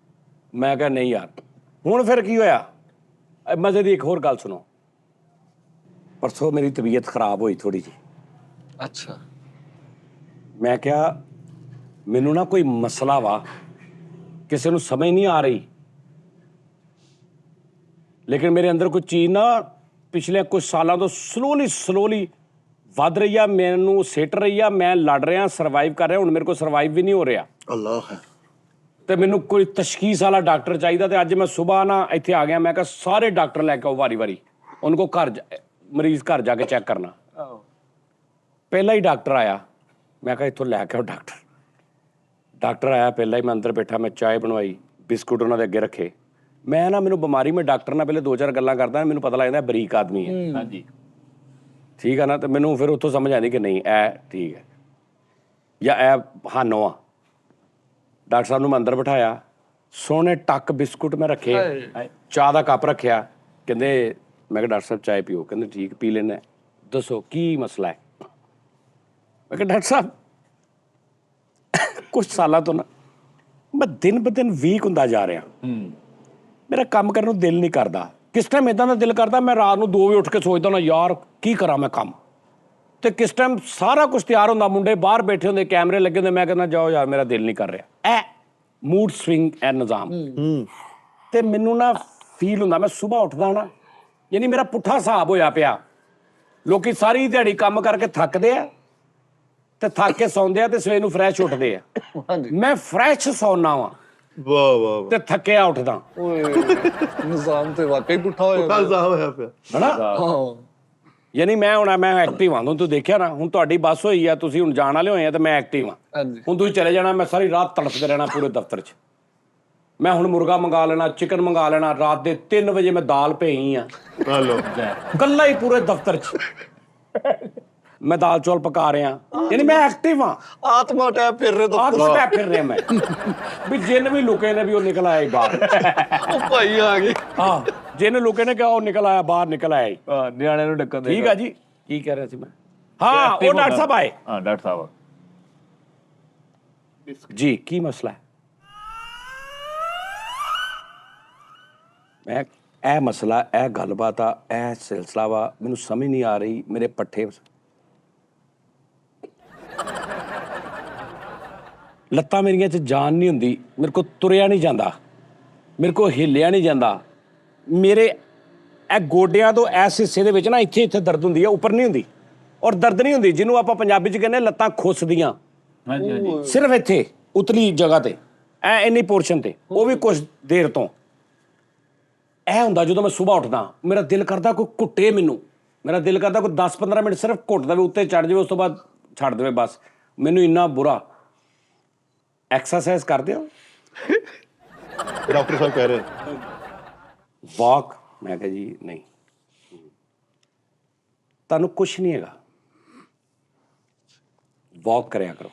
ਮੈਂ ਕਿਹਾ ਨਹੀਂ ਯਾਰ। ਹੁਣ ਫਿਰ ਕੀ ਹੋਇਆ, ਮਜ਼ੇ ਦੀ ਇੱਕ ਹੋਰ ਗੱਲ ਸੁਣੋ। ਪਰਸੋਂ ਮੇਰੀ ਤਬੀਅਤ ਖਰਾਬ ਹੋਈ ਥੋੜੀ ਜਿਹੀ। ਅੱਛਾ। ਮੈਂ ਕਿਹਾ ਮੈਨੂੰ ਨਾ ਕੋਈ ਮਸਲਾ ਵਾ, ਕਿਸੇ ਨੂੰ ਸਮਝ ਨਹੀਂ ਆ ਰਹੀ, ਲੇਕਿਨ ਮੇਰੇ ਅੰਦਰ ਕੋਈ ਚੀਜ਼ ਨਾ ਪਿਛਲੇ ਕੁਝ ਸਾਲਾਂ ਤੋਂ ਸਲੋਲੀ ਵੱਧ ਰਹੀ ਆ, ਮੈਨੂੰ ਸਿੱਟ ਰਹੀ ਆ। ਮੈਂ ਲੜ ਰਿਹਾ, ਸਰਵਾਈਵ ਕਰ ਰਿਹਾ। ਹੁਣ ਮੇਰੇ ਕੋਲ ਸਰਵਾਈਵ ਵੀ ਨਹੀਂ ਹੋ ਰਿਹਾ। ਅੱਲਾਹ ਹੈ। ਤੇ ਮੈਨੂੰ ਕੋਈ ਤਸ਼ਖੀਸ ਵਾਲਾ ਡਾਕਟਰ ਚਾਹੀਦਾ। ਤੇ ਅੱਜ ਮੈਂ ਸਵੇਰ ਨਾ ਇੱਥੇ ਆ ਗਿਆ। ਮੈਂ ਕਿਹਾ ਸਾਰੇ ਡਾਕਟਰ ਲੈ ਕੇ ਆਓ ਵਾਰੀ ਉਹਨਾਂ ਕੋ ਘਰ ਮਰੀਜ਼ ਘਰ ਜਾ ਕੇ ਚੈੱਕ ਕਰਨਾ। ਪਹਿਲਾ ਹੀ ਡਾਕਟਰ ਆਇਆ, ਮੈਂ ਕਿਹਾ ਇੱਥੋਂ ਲੈ ਕੇ ਆਓ ਡਾਕਟਰ ਆਇਆ ਪਹਿਲਾਂ ਹੀ। ਮੈਂ ਅੰਦਰ ਬੈਠਾ, ਮੈਂ ਚਾਹ ਬਣਵਾਈ, ਬਿਸਕੁਟ ਉਹਨਾਂ ਦੇ ਅੱਗੇ ਰੱਖੇ। ਮੈਂ ਨਾ, ਮੈਨੂੰ ਬਿਮਾਰੀ, ਮੈਂ ਡਾਕਟਰ ਨਾਲ ਪਹਿਲੇ 2-4 ਗੱਲਾਂ ਕਰਦਾ, ਮੈਨੂੰ ਪਤਾ ਲੱਗਦਾ ਬਰੀਕ ਆਦਮੀ ਹੈ। ਹਾਂਜੀ ਠੀਕ ਆ ਨਾ। ਤੇ ਮੈਨੂੰ ਫਿਰ ਉੱਥੋਂ ਸਮਝ ਆਉਂਦੀ ਕਿ ਨਹੀਂ ਇਹ ਠੀਕ ਹੈ ਜਾਂ ਇਹ ਹਾਨੋ ਆ। ਡਾਕਟਰ ਸਾਹਿਬ ਨੂੰ ਮੈਂ ਅੰਦਰ ਬਿਠਾਇਆ, ਸੋਹਣੇ ਟੱਕ ਬਿਸਕੁਟ ਮੈਂ ਰੱਖੇ, ਚਾਹ ਦਾ ਕੱਪ ਰੱਖਿਆ। ਕਹਿੰਦੇ, ਮੈਂ ਕਿਹਾ ਡਾਕਟਰ ਸਾਹਿਬ ਚਾਹ ਪੀਓ। ਕਹਿੰਦੇ ਠੀਕ, ਪੀ ਲੈਣਾ, ਦੱਸੋ ਕੀ ਮਸਲਾ ਹੈ। ਮੈਂ ਕਿਹਾ ਡਾਕਟਰ ਸਾਹਿਬ ਕੁਝ ਸਾਲਾਂ ਤੋਂ ਨਾ ਮੈਂ ਦਿਨ ਬ ਦਿਨ ਵੀਕ ਹੁੰਦਾ ਜਾ ਰਿਹਾ। ਮੇਰਾ ਕੰਮ ਕਰਨ ਨੂੰ ਦਿਲ ਨਹੀਂ ਕਰਦਾ। ਕਿਸ ਟਾਈਮ ਇਦਾਂ ਦਾ ਦਿਲ ਕਰਦਾ ਮੈਂ ਰਾਤ ਨੂੰ 2 ਵਜੇ ਉੱਠ ਕੇ ਸੋਚਦਾ ਨਾ ਯਾਰ ਕੀ ਕਰਾਂ ਮੈਂ ਕੰਮ, ਤੇ ਕਿਸ ਟਾਈਮ ਸਾਰਾ ਕੁਝ ਤਿਆਰ ਹੁੰਦਾ, ਮੁੰਡੇ ਬਾਹਰ ਬੈਠੇ ਹੁੰਦੇ, ਕੈਮਰੇ ਲੱਗੇ ਹੁੰਦੇ, ਮੈਂ ਕਹਿੰਦਾ ਜਾਓ ਯਾਰ ਮੇਰਾ ਦਿਲ ਨਹੀਂ ਕਰ ਰਿਹਾ। ਇਹ ਮੂਡ ਸਵਿੰਗ ਇਹ ਨਿਜ਼ਾਮ। ਤੇ ਮੈਨੂੰ ਨਾ ਫੀਲ ਹੁੰਦਾ ਮੈਂ ਸਵੇਰ ਉੱਠਦਾ ਨਾ, ਯਾਨੀ ਮੇਰਾ ਪੁੱਠਾ ਹਿਸਾਬ ਹੋਇਆ ਪਿਆ। ਲੋਕੀ ਸਾਰੀ ਦਿਹਾੜੀ ਕੰਮ ਕਰਕੇ ਥੱਕਦੇ ਆ ਤੇ ਥੱਕ ਕੇ ਸੌਂਦੇ ਆ ਤੇ ਸਵੇਰ ਨੂੰ ਫਰੈਸ਼ ਉੱਠਦੇ ਆ। ਮੈਂ ਫਰੈਸ਼ ਸੌਣਾ ਵਾਂ ਵਾਹ ਵਾਹ ਤੇ ਥੱਕਿਆ ਉੱਠਦਾ, ਓਏ ਨਿਜ਼ਾਮ ਤੇ ਵਾਕਈ ਪੁੱਠਾ ਹੋਇਆ ਵਾਹ ਜਾ ਹੋਇਆ ਪਿਆ। ਹਨਾ। ਹਾਂ ਯਾਨੀ ਮੈਂ ਐਕਟਿਵ ਹਾਂ। ਤੂੰ ਦੇਖਿਆ ਨਾ, ਹੁਣ ਤੁਹਾਡੀ ਬੱਸ ਹੋਈ ਆ, ਤੁਸੀਂ ਹੁਣ ਜਾਣ ਵਾਲੇ ਹੋਏ ਆ ਤੇ ਮੈਂ ਐਕਟਿਵ ਹਾਂ। ਹਾਂਜੀ ਹੁਣ ਤੁਸੀਂ ਚਲੇ ਜਾਣਾ, ਮੈਂ ਸਾਰੀ ਰਾਤ ਤੜਫਦੇ ਰਹਿਣਾ ਪੂਰੇ ਦਫ਼ਤਰ 'ਚ। ਮੈਂ ਹੁਣ ਮੁਰਗਾ ਮੰਗਾ ਲੈਣਾ, ਚਿਕਨ ਮੰਗਾ ਲੈਣਾ, ਰਾਤ ਦੇ 3 ਵਜੇ ਮੈਂ ਦਾਲ ਭੇਈ ਆ ਹਲੋ ਕੱਲਾ ਹੀ ਪੂਰੇ ਦਫ਼ਤਰ 'ਚ ਮੈਂ ਦਾਲ ਚੌਲ ਪਕਾ ਰਿਹਾ। ਯਾਨੀ ਮੈਂ ਐਕਟਿਵ ਹਾਂ। ਆਤਮਾ ਟੈਪ ਫਿਰ ਰਹੇ ਆਹ ਤਾਂ ਟੈਪ ਫਿਰ ਰਿਹਾ ਮੈਂ ਵੀ ਜਿੰਨ ਵੀ ਲੁਕੇ ਨੇ ਵੀ ਉਹ ਨਿਕਲ ਆਏ ਬਾਹਰ। ਉਹ ਭਾਈ ਆ ਗਏ। ਹਾਂ, ਜਿੰਨ ਲੁਕੇ ਨੇ ਕਿਹਾ ਉਹ ਨਿਕਲ ਆਇਆ ਬਾਹਰ, ਨਿਕਲ ਆਇਆ। ਨਿਆਣਿਆਂ ਨੂੰ ਡੱਕਣ ਦੇ। ਠੀਕ ਆ ਜੀ, ਕੀ ਕਹਿ ਰਿਹਾ ਸੀ ਮੈਂ? ਹਾਂ, ਉਹ ਡਾਕਟਰ ਸਾਹਿਬ ਆਏ ਹਾਂ ਡਾਕਟਰ ਸਾਹਿਬ ਜੀ। ਕੀ ਮਸਲਾ ਹੈ? ਮੈਂ ਇਹ ਮਸਲਾ, ਇਹ ਗੱਲਬਾਤ ਆ, ਇਹ ਸਿਲਸਿਲਾ ਵਾ, ਮੈਨੂੰ ਸਮਝ ਨਹੀਂ ਆ ਰਹੀ। ਮੇਰੇ ਪੱਠੇ ਲੱਤਾਂ ਮੇਰੀਆਂ 'ਚ ਜਾਨ ਨਹੀਂ ਹੁੰਦੀ, ਮੇਰੇ ਕੋਲ ਤੁਰਿਆ ਨਹੀਂ ਜਾਂਦਾ, ਮੇਰੇ ਕੋਲ ਹਿੱਲਿਆ ਨਹੀਂ ਜਾਂਦਾ। ਮੇਰੇ ਇਹ ਗੋਡਿਆਂ ਤੋਂ ਇਸ ਹਿੱਸੇ ਦੇ ਵਿੱਚ ਨਾ ਇੱਥੇ ਦਰਦ ਹੁੰਦੀ ਆ, ਉੱਪਰ ਨਹੀਂ ਹੁੰਦੀ। ਔਰ ਦਰਦ ਨਹੀਂ ਹੁੰਦੀ ਜਿਹਨੂੰ ਆਪਾਂ ਪੰਜਾਬੀ 'ਚ ਕਹਿੰਦੇ ਲੱਤਾਂ ਖੁੱਸਦੀਆਂ। ਹਾਂਜੀ ਹਾਂਜੀ ਸਿਰਫ ਇੱਥੇ ਉਤਲੀ ਜਗ੍ਹਾ ਤੇ, ਇੰਨੀ ਪੋਰਸ਼ਨ ਤੇ, ਉਹ ਵੀ ਕੁਝ ਦੇਰ ਤੋਂ। ਇਹ ਹੁੰਦਾ ਜਦੋਂ ਮੈਂ ਸਵੇਰ ਉੱਠਦਾ, ਮੇਰਾ ਦਿਲ ਕਰਦਾ ਕੋਈ ਘੁੱਟੇ ਮੈਨੂੰ, ਮੇਰਾ ਦਿਲ ਕਰਦਾ ਕੋਈ 10-15 ਮਿੰਟ ਸਿਰਫ ਘੁੱਟ ਦੇਵੇ, ਉੱਤੇ ਚੜ ਜਾਵੇ, ਉਸ ਤੋਂ ਬਾਅਦ ਛੱਡ ਦੇਵੇ ਬਸ। ਮੈਨੂੰ ਇੰਨਾ ਬੁਰਾ। ਐਕਸਰਸਾਈਜ਼ ਕਰਦੇ ਹੋ? ਡਾਕਟਰ ਸਾਹਿਬ ਕਹਿ ਰਹੇ ਵਾਕ? ਮੈਂ ਕਿਹਾ ਜੀ ਨਹੀਂ, ਤੁਹਾਨੂੰ ਕੁਛ ਨਹੀਂ ਹੈਗਾ, ਵਾਕ ਕਰਿਆ ਕਰੋ।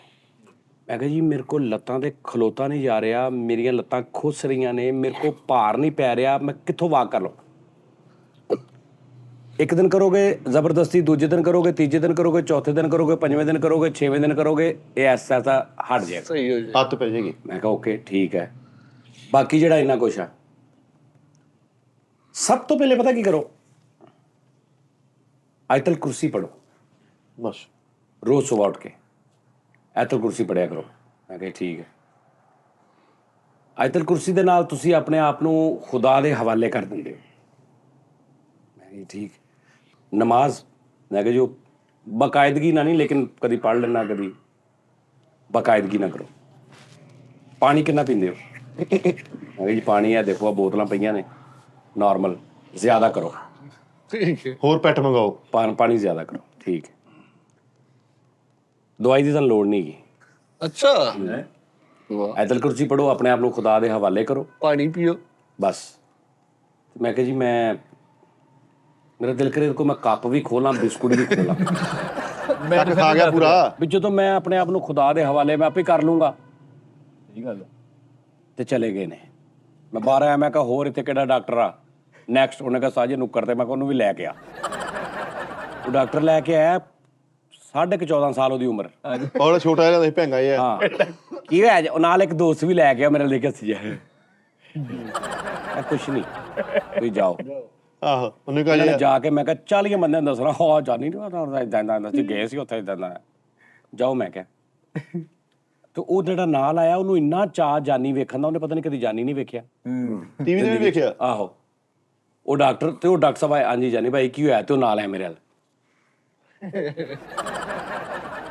ਮੈਂ ਕਿਹਾ ਜੀ ਮੇਰੇ ਕੋਲ ਲੱਤਾਂ ਤੇ ਖਲੋਤਾ ਨਹੀਂ ਜਾ ਰਿਹਾ, ਮੇਰੀਆਂ ਲੱਤਾਂ ਖੁੱਸ ਰਹੀਆਂ ਨੇ, ਮੇਰੇ ਕੋਲ ਭਾਰ ਨਹੀਂ ਪੈ ਰਿਹਾ, ਮੈਂ ਕਿੱਥੋਂ ਵਾਕ ਕਰ ਲਵਾਂ? ਇੱਕ ਦਿਨ ਕਰੋਗੇ ਜ਼ਬਰਦਸਤੀ, ਦੂਜੇ ਦਿਨ ਕਰੋਗੇ, ਤੀਜੇ ਦਿਨ ਕਰੋਗੇ, ਚੌਥੇ ਦਿਨ ਕਰੋਗੇ, 5ਵੇਂ ਦਿਨ ਕਰੋਗੇ, 6ਵੇਂ ਦਿਨ ਕਰੋਗੇ, ਇਹ ਐਸਾ ਹਟ ਜਾਏਗਾ। ਸਹੀ ਹੋ ਜੀ। ਹੱਥ ਪੈ ਜਾਏਗੀ। ਮੈਂ ਕਿਹਾ ਓਕੇ ਠੀਕ ਹੈ। ਬਾਕੀ ਜਿਹੜਾ ਇੰਨਾ ਕੁਛ ਆ, ਸਭ ਤੋਂ ਪਹਿਲੇ ਪਤਾ ਕੀ ਕਰੋ? ਆਇਤਲ ਕੁਰਸੀ ਪੜੋ ਬਸ ਰੋਜ਼ ਸੁਬਹ ਉੱਠ ਕੇ, ਆਇਤਲ ਕੁਰਸੀ ਪੜਿਆ ਕਰੋ। ਮੈਂ ਕਿਹਾ ਠੀਕ ਹੈ। ਆਇਤਲ ਕੁਰਸੀ ਦੇ ਨਾਲ ਤੁਸੀਂ ਆਪਣੇ ਆਪ ਨੂੰ ਖੁਦਾ ਦੇ ਹਵਾਲੇ ਕਰ ਦਿੰਦੇ ਹੋ। ਮੈਂ ਕਿਹਾ ਠੀਕ। ਨਮਾਜ਼ ਮੈਂ ਕਿਹਾ ਜੋ ਬਾਕਾਇਦਗੀ ਨਾਲ ਨਹੀਂ, ਲੇਕਿਨ ਕਦੀ ਪੜ੍ਹ ਲੈਣਾ, ਕਦੀ ਬਾਕਾਇਦਗੀ ਨਾ ਕਰੋ। ਪਾਣੀ ਕਿੰਨਾ ਪੀਂਦੇ ਹੋ? ਮੈਂ ਕਿਹਾ ਜੀ ਪਾਣੀ ਆ ਦੇਖੋ, ਆ ਬੋਤਲਾਂ ਪਈਆਂ ਨੇ ਨਾਰਮਲ, ਜ਼ਿਆਦਾ ਕਰੋ। ਠੀਕ ਹੈ। ਹੋਰ ਪੈਟ ਮੰਗਾਓ। ਪਾਣੀ ਜ਼ਿਆਦਾ ਕਰੋ। ਠੀਕ ਹੈ। ਦਵਾਈ ਦੀ ਤਾਂ ਲੋੜ ਨਹੀਂ ਗੀ। ਅੱਛਾ ਵਾਹ। ਆਇਤਲ ਕੁਰਸੀ ਪੜੋ, ਆਪਣੇ ਆਪ ਨੂੰ ਖੁਦਾ ਦੇ ਹਵਾਲੇ ਕਰੋ, ਪਾਣੀ ਪੀਓ। ਬਸ। ਮੈਂ ਕਿਹਾ ਜੀ ਮੇਰਾ ਦਿਲ ਕਰੇ ਕੋਈ ਮੈਂ ਕੱਪ ਵੀ ਖੋਲਾਂ, ਬਿਸਕੁਟ ਵੀ ਖੋਲਾਂ। ਮੈਂ ਖਾ ਗਿਆ ਪੂਰਾ। ਵੀ ਜਦੋਂ ਮੈਂ ਆਪਣੇ ਆਪ ਨੂੰ ਖੁਦਾ ਦੇ ਹਵਾਲੇ ਮੈਂ ਆਪੇ ਕਰ ਲੂੰਗਾ। ਸਹੀ ਗੱਲ ਤੇ ਚਲੇ ਗਏ ਨੇ। ਮੈਂ ਬਾਹਰ ਆਇਆ, ਮੈਂ ਕਿਹਾ ਹੋਰ ਇੱਥੇ ਕਿਹੜਾ ਡਾਕਟਰ ਆ ਨੈਕਸਟ? ਉਹਨੇ ਕਿਹਾ ਸਾਜੇ ਨੁੱਕਰ ਤੇ। ਮੈਂ ਕਿਹਾ ਉਹਨੂੰ ਵੀ ਲੈ ਕੇ ਆ। ਉਹ ਡਾਕਟਰ ਲੈ ਕੇ ਆਇਆ, 14.5 ਸਾਲ ਉਹਦੀ ਉਮਰ। ਔਰ ਛੋਟਾ ਜਿਹਾ ਨਹੀਂ ਭੈਂਗਾ ਇਹ। ਹਾਂ ਕੀ ਹੋਇਆ? ਉਹ ਨਾਲ ਇੱਕ ਦੋਸਤ ਵੀ ਲੈ ਗਿਆ ਮੇਰੇ ਲਈ, ਕਿ ਸੀ ਕੁਛ ਨਹੀਂ, ਤੁਸੀਂ ਜਾਓ। ਆਹੋ ਉਹਨੇ ਕਹਾ ਜੀ ਜਾ ਕੇ ਮੈਂ ਕਿਹਾ 40 ਬੰਦੇ ਨੂੰ ਦੱਸਣਾ, ਹਾਂ ਜਾਨੀ ਨਹੀਂ ਗਏ ਸੀ ਉੱਥੇ ਇਦਾਂ ਦਾ, ਜਾਓ। ਮੈਂ ਕਿਹਾ ਤੇ ਉਹ ਜਿਹੜਾ ਨਾਲ ਆਇਆ, ਉਹਨੂੰ ਇੰਨਾ ਚਾਅ ਜਾਨੀ ਵੇਖਣ ਦਾ, ਉਹਨੇ ਪਤਾ ਨਹੀਂ ਕਦੀ ਜਾਨੀ ਨਹੀਂ ਵੇਖਿਆ। ਟੀਵੀ ਤੇ ਵੀ ਵੇਖਿਆ। ਆਹੋ ਉਹ ਡਾਕਟਰ ਸਾਹਿਬ ਆਏ, ਹਾਂਜੀ ਜਾਨੀ ਭਾਈ ਕੀ ਹੋਇਆ? ਤੇ ਉਹ ਨਾਲ ਆਇਆ ਮੇਰੇ ਨਾਲ।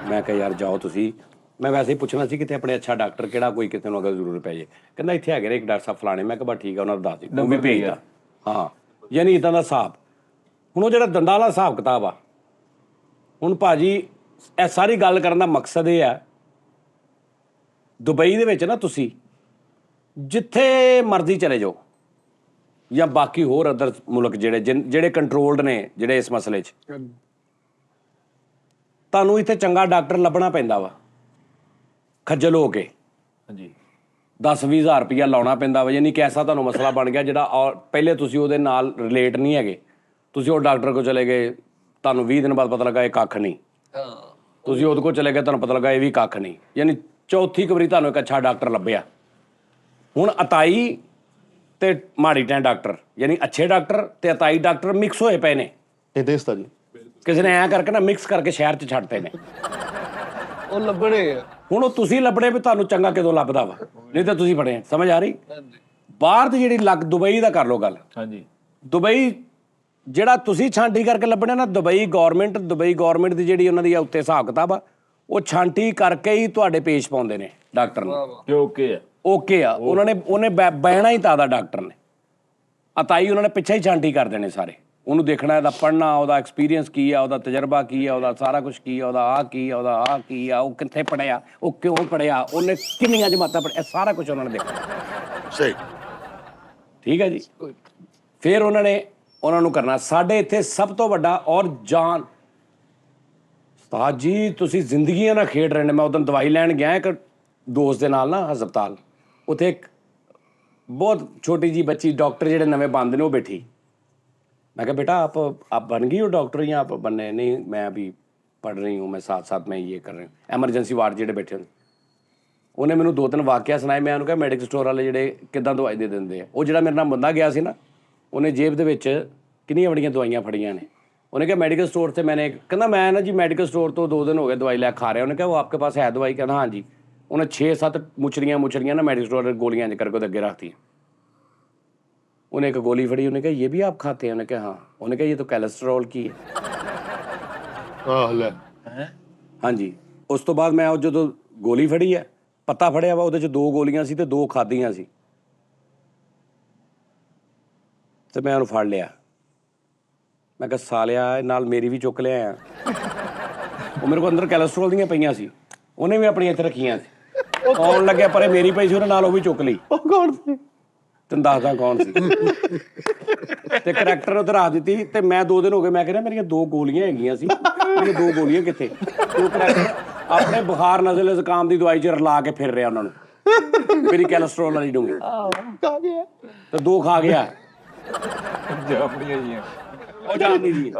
ਮੈਂ ਕਿਹਾ ਯਾਰ ਜਾਓ ਤੁਸੀਂ। ਮੈਂ ਵੈਸੇ ਹੀ ਪੁੱਛਣਾ ਸੀ ਕਿਤੇ ਆਪਣੇ ਅੱਛਾ ਡਾਕਟਰ ਕਿਹੜਾ, ਕੋਈ ਕਿਸੇ ਨੂੰ ਅਗਰ ਜ਼ਰੂਰਤ ਪੈ ਜੇ। ਕਹਿੰਦਾ ਇੱਥੇ ਹੈਗੇ ਨੇ ਇੱਕ ਡਾਕਟਰ ਸਾਹਿਬ ਫਲਾਣੇ। ਮੈਂ ਕਿਹਾ ਬਸ ਠੀਕ ਆ, ਉਹਨਾਂ ਨੂੰ ਦੱਸ ਦਿਓ, ਉਹ ਵੀ ਭੇਜਦਾ। ਹਾਂ ਯਾਨੀ ਇੱਦਾਂ ਦਾ ਹਿਸਾਬ। ਹੁਣ ਉਹ ਜਿਹੜਾ ਦੰਦਾਂ ਵਾਲਾ ਹਿਸਾਬ ਕਿਤਾਬ ਆ, ਹੁਣ ਭਾਜੀ ਇਹ ਸਾਰੀ ਗੱਲ ਕਰਨ ਦਾ ਮਕਸਦ ਇਹ ਆ, ਦੁਬਈ ਦੇ ਵਿੱਚ ਨਾ ਤੁਸੀਂ ਜਿੱਥੇ ਮਰਜ਼ੀ ਚਲੇ ਜਾਓ, ਜਾਂ ਬਾਕੀ ਹੋਰ ਅਦਰ ਮੁਲਕ ਜਿਹੜੇ ਕੰਟਰੋਲਡ ਨੇ, ਜਿਹੜੇ ਇਸ ਮਸਲੇ 'ਚ, ਤੁਹਾਨੂੰ ਇੱਥੇ ਚੰਗਾ ਡਾਕਟਰ ਲੱਭਣਾ ਪੈਂਦਾ ਵਾ ਖੱਜਲ ਹੋ ਕੇ। ਹਾਂਜੀ 10-20 ਹਜ਼ਾਰ ਰੁਪਈਆ ਲਾਉਣਾ ਪੈਂਦਾ ਵਾ। ਯਾਨੀ ਕਿ ਐਸਾ ਤੁਹਾਨੂੰ ਮਸਲਾ ਬਣ ਗਿਆ ਜਿਹੜਾ ਪਹਿਲੇ ਤੁਸੀਂ ਉਹਦੇ ਨਾਲ ਰਿਲੇਟ ਨਹੀਂ ਹੈਗੇ। ਤੁਸੀਂ ਉਹ ਡਾਕਟਰ ਕੋਲ ਚਲੇ ਗਏ, ਤੁਹਾਨੂੰ 20 ਦਿਨ ਬਾਅਦ ਪਤਾ ਲੱਗਾ ਇਹ ਕੱਖ ਨਹੀਂ। ਤੁਸੀਂ ਉਹਦੇ ਕੋਲ ਚਲੇ ਗਏ, ਤੁਹਾਨੂੰ ਪਤਾ ਲੱਗਾ ਇਹ ਵੀ ਕੱਖ ਨਹੀਂ। ਯਾਨੀ ਚੌਥੀ ਕੁ ਵਾਰੀ ਤੁਹਾਨੂੰ ਇੱਕ ਅੱਛਾ ਡਾਕਟਰ ਲੱਭਿਆ। ਹੁਣ ਅਤਾਈ ਤੇ ਮਾੜੀ ਟੈਂ ਡਾਕਟਰ, ਯਾਨੀ ਅੱਛੇ ਡਾਕਟਰ ਤੇ ਅਤਾਈ ਡਾਕਟਰ ਮਿਕਸ ਹੋਏ ਪਏ ਨੇ। ਇਹ ਦੇਸ਼ ਦਾ ਜੀ ਕਿਸੇ ਨੇ ਐਂ ਕਰਕੇ ਨਾ ਮਿਕਸ ਕਰਕੇ ਸ਼ਹਿਰ 'ਚ ਛੱਡਤੇ ਨੇ। ਉਹ ਲੱਭਣੇ ਆ। ਹੁਣ ਉਹ ਤੁਸੀਂ ਲੱਭਣੇ ਵੀ ਤੁਹਾਨੂੰ ਚੰਗਾ ਕਿਦੋਂ ਲੱਭਦਾ ਵਾ, ਨਹੀਂ ਤਾਂ ਤੁਸੀਂ ਬਣੇ। ਸਮਝ ਆ ਰਹੀ? ਬਾਹਰ ਦੀ ਜਿਹੜੀ ਦੁਬਈ ਦਾ ਕਰ ਲਓ ਗੱਲ। ਹਾਂਜੀ ਦੁਬਈ ਜਿਹੜਾ ਤੁਸੀਂ ਛਾਂਟੀ ਕਰਕੇ ਲੱਭਣਾ ਨਾ, ਦੁਬਈ ਗੌਰਨਮੈਂਟ ਦੀ ਜਿਹੜੀ ਉਹਨਾਂ ਦੀ ਉੱਤੇ ਹਿਸਾਬ ਕਿਤਾਬ ਆ, ਉਹ ਛਾਂਟੀ ਕਰਕੇ ਹੀ ਤੁਹਾਡੇ ਪੇਸ਼ ਪਾਉਂਦੇ ਨੇ ਡਾਕਟਰ ਨੂੰ। ਕਿ ਓਕੇ ਆ ਓਕੇ ਆ, ਉਹਨੇ ਬਹਿਣਾ ਹੀ ਤਾਦਾ ਡਾਕਟਰ ਨੇ। ਅਤਾਈ ਉਹਨਾਂ ਨੇ ਪਿੱਛੇ ਹੀ ਛਾਂਟੀ ਕਰ ਦੇਣੇ ਸਾਰੇ। ਉਹਨੂੰ ਦੇਖਣਾ ਇਹਦਾ ਪੜ੍ਹਨਾ, ਉਹਦਾ ਐਕਸਪੀਰੀਅੰਸ ਕੀ ਆ, ਉਹਦਾ ਤਜਰਬਾ ਕੀ ਆ, ਉਹਦਾ ਸਾਰਾ ਕੁਝ ਕੀ ਆ, ਉਹਦਾ ਆਹ ਕੀ ਆ, ਉਹਦਾ ਆਹ ਕੀ ਆ, ਉਹ ਕਿੱਥੇ ਪੜ੍ਹਿਆ, ਉਹ ਕਿਉਂ ਪੜ੍ਹਿਆ, ਉਹਨੇ ਕਿੰਨੀਆਂ ਜਮਾਤਾਂ ਪੜ੍ਹਿਆ, ਸਾਰਾ ਕੁਝ ਉਹਨਾਂ ਨੇ ਦੇਖਣਾ। ਸਹੀ। ਠੀਕ ਹੈ ਜੀ। ਫਿਰ ਉਹਨਾਂ ਨੂੰ ਕਰਨਾ। ਸਾਡੇ ਇੱਥੇ ਸਭ ਤੋਂ ਵੱਡਾ ਔਰ ਜਾਨ ਉਸਤਾਦ ਜੀ, ਤੁਸੀਂ ਜ਼ਿੰਦਗੀਆਂ ਨਾਲ ਖੇਡ ਰਹੇ ਨੇ। ਮੈਂ ਉਦੋਂ ਦਵਾਈ ਲੈਣ ਗਿਆ ਇੱਕ ਦੋਸਤ ਦੇ ਨਾਲ ਨਾ ਹਸਪਤਾਲ, ਉੱਥੇ ਇੱਕ ਬਹੁਤ ਛੋਟੀ ਜੀ ਬੱਚੀ, ਡਾਕਟਰ ਜਿਹੜੇ ਨਵੇਂ ਬੰਦ ਨੇ, ਉਹ ਬੈਠੀ। मैं कहा बेटा आप बन गई हो डॉक्टर या आप बनने? नहीं, मैं अभी पढ़ रही हूँ, मैं साथ साथ मैं ये कर रही हूँ। ਐਮਰਜੈਂਸੀ ਵਾਰਡ ਜਿਹੜੇ ਬੈਠੇ ਹੁੰਦੇ, ਉਹਨੇ ਮੈਨੂੰ 2-3 ਵਾਕਿਆ ਸੁਣਾਏ। ਮੈਂ ਉਹਨੂੰ ਕਿਹਾ ਮੈਡੀਕਲ ਸਟੋਰ ਵਾਲੇ ਜਿਹੜੇ ਕਿੱਦਾਂ ਦਵਾਈ ਦੇ ਦਿੰਦੇ ਆ। ਉਹ ਜਿਹੜਾ ਮੇਰੇ ਨਾਲ ਬੰਦਾ ਗਿਆ ਸੀ ਨਾ, ਉਹਨੇ ਜੇਬ ਦੇ ਵਿੱਚ ਕਿੰਨੀਆਂ ਬੜੀਆਂ ਦਵਾਈਆਂ ਫੜੀਆਂ ਨੇ। ਉਹਨੇ ਕਿਹਾ ਮੈਡੀਕਲ ਸਟੋਰ ਤੇ ਮੈਨੇ, ਕਹਿੰਦਾ ਮੈਂ ਨਾ ਜੀ ਮੈਡੀਕਲ ਸਟੋਰ ਤੋਂ 2 ਦਿਨ ਹੋ ਗਏ ਦਵਾਈ ਲੈ ਖਾ ਰਿਹਾ। ਉਹਨੇ ਕਿਹਾ ਉਹ ਆਪਕੇ ਪਾਸ ਹੈ ਦਵਾਈ? ਕਹਿੰਦਾ हाँ जी। ਉਹਨੇ 6-7 ਮੁਚੜੀਆਂ ਨਾ ਮੈਡੀਕਲ ਸਟੋਰ ਗੋਲੀਆਂ ਕਰਕੇ ਉਹਦੇ ਅੱਗੇ ਰੱਖਤੀ। उन्हें एक गोली फड़ी, उन्हें कहा ये भी आप खाते हैं? उन्हें कहा हाँ। उन्हें कहा ये तो कोलेस्ट्रॉल की है। हाँ जी। उस तो बाद मैं जो गोली फड़ी है, पत्ता फड़िया वा, ਉਹਦੇ 'ਚ 2 ਗੋਲੀਆਂ ਸੀ ਤੇ 2 ਖਾਧੀਆਂ ਸੀ। ਤੇ ਮੈਂ ਉਹਨੂੰ ਫੜ ਲਿਆ। ਮੈਂ ਕਿਹਾ ਸਾਲਿਆ ਨਾਲ ਮੇਰੀ ਵੀ ਚੁੱਕ ਲਿਆ। ਉਹ ਮੇਰੇ ਕੋਲ ਅੰਦਰ ਕੋਲੇਸਟ੍ਰੋਲ ਦੀਆਂ ਪਈਆਂ ਸੀ, ਉਹਨੇ ਵੀ ਆਪਣੀ ਇੱਥੇ ਰੱਖੀਆਂ ਸੀ। ਆਉਣ ਲੱਗਿਆ ਪਰੇ ਮੇਰੀ ਪਈ ਸੀ, ਉਹਨੇ ਨਾਲ ਉਹ ਵੀ ਚੁੱਕ ਲਈ। ਉਹ ਕੌਣ ਸੀ? ਤੈਨੂੰ ਦੱਸਦਾ ਕੌਣ ਸੀ। ਤੇ ਕਰੈਕਟਰ ਉੱਤੇ ਰੱਖ ਦਿੱਤੀ। ਤੇ ਮੈਂ 2 ਦਿਨ ਹੋ ਗਏ, ਮੈਂ ਕਹਿੰਦਾ ਮੇਰੀਆਂ 2 ਗੋਲੀਆਂ ਹੈਗੀਆਂ ਸੀ, ਮੇਰੀਆਂ 2 ਗੋਲੀਆਂ ਕਿੱਥੇ? ਉਹ ਕਰੈਕਟਰ ਆਪਣੇ ਬੁਖਾਰ ਨਜ਼ਲੇ ਜ਼ੁਕਾਮ ਦੀ ਦਵਾਈ 'ਚ ਰਲਾ ਕੇ ਫਿਰ ਰਿਹਾ ਉਹਨਾਂ ਨੂੰ, ਮੇਰੀ ਕੋਲੇਸਟ੍ਰੋਲ ਵਾਲੀ ਡੂੰਗੀ। ਕਾ ਗਿਆ ਤੇ 2 ਖਾ ਗਿਆ। ਆਪਣੀਆਂ ਜੀਆਂ ਉਹ ਜਾਣਦੀ ਜੀ।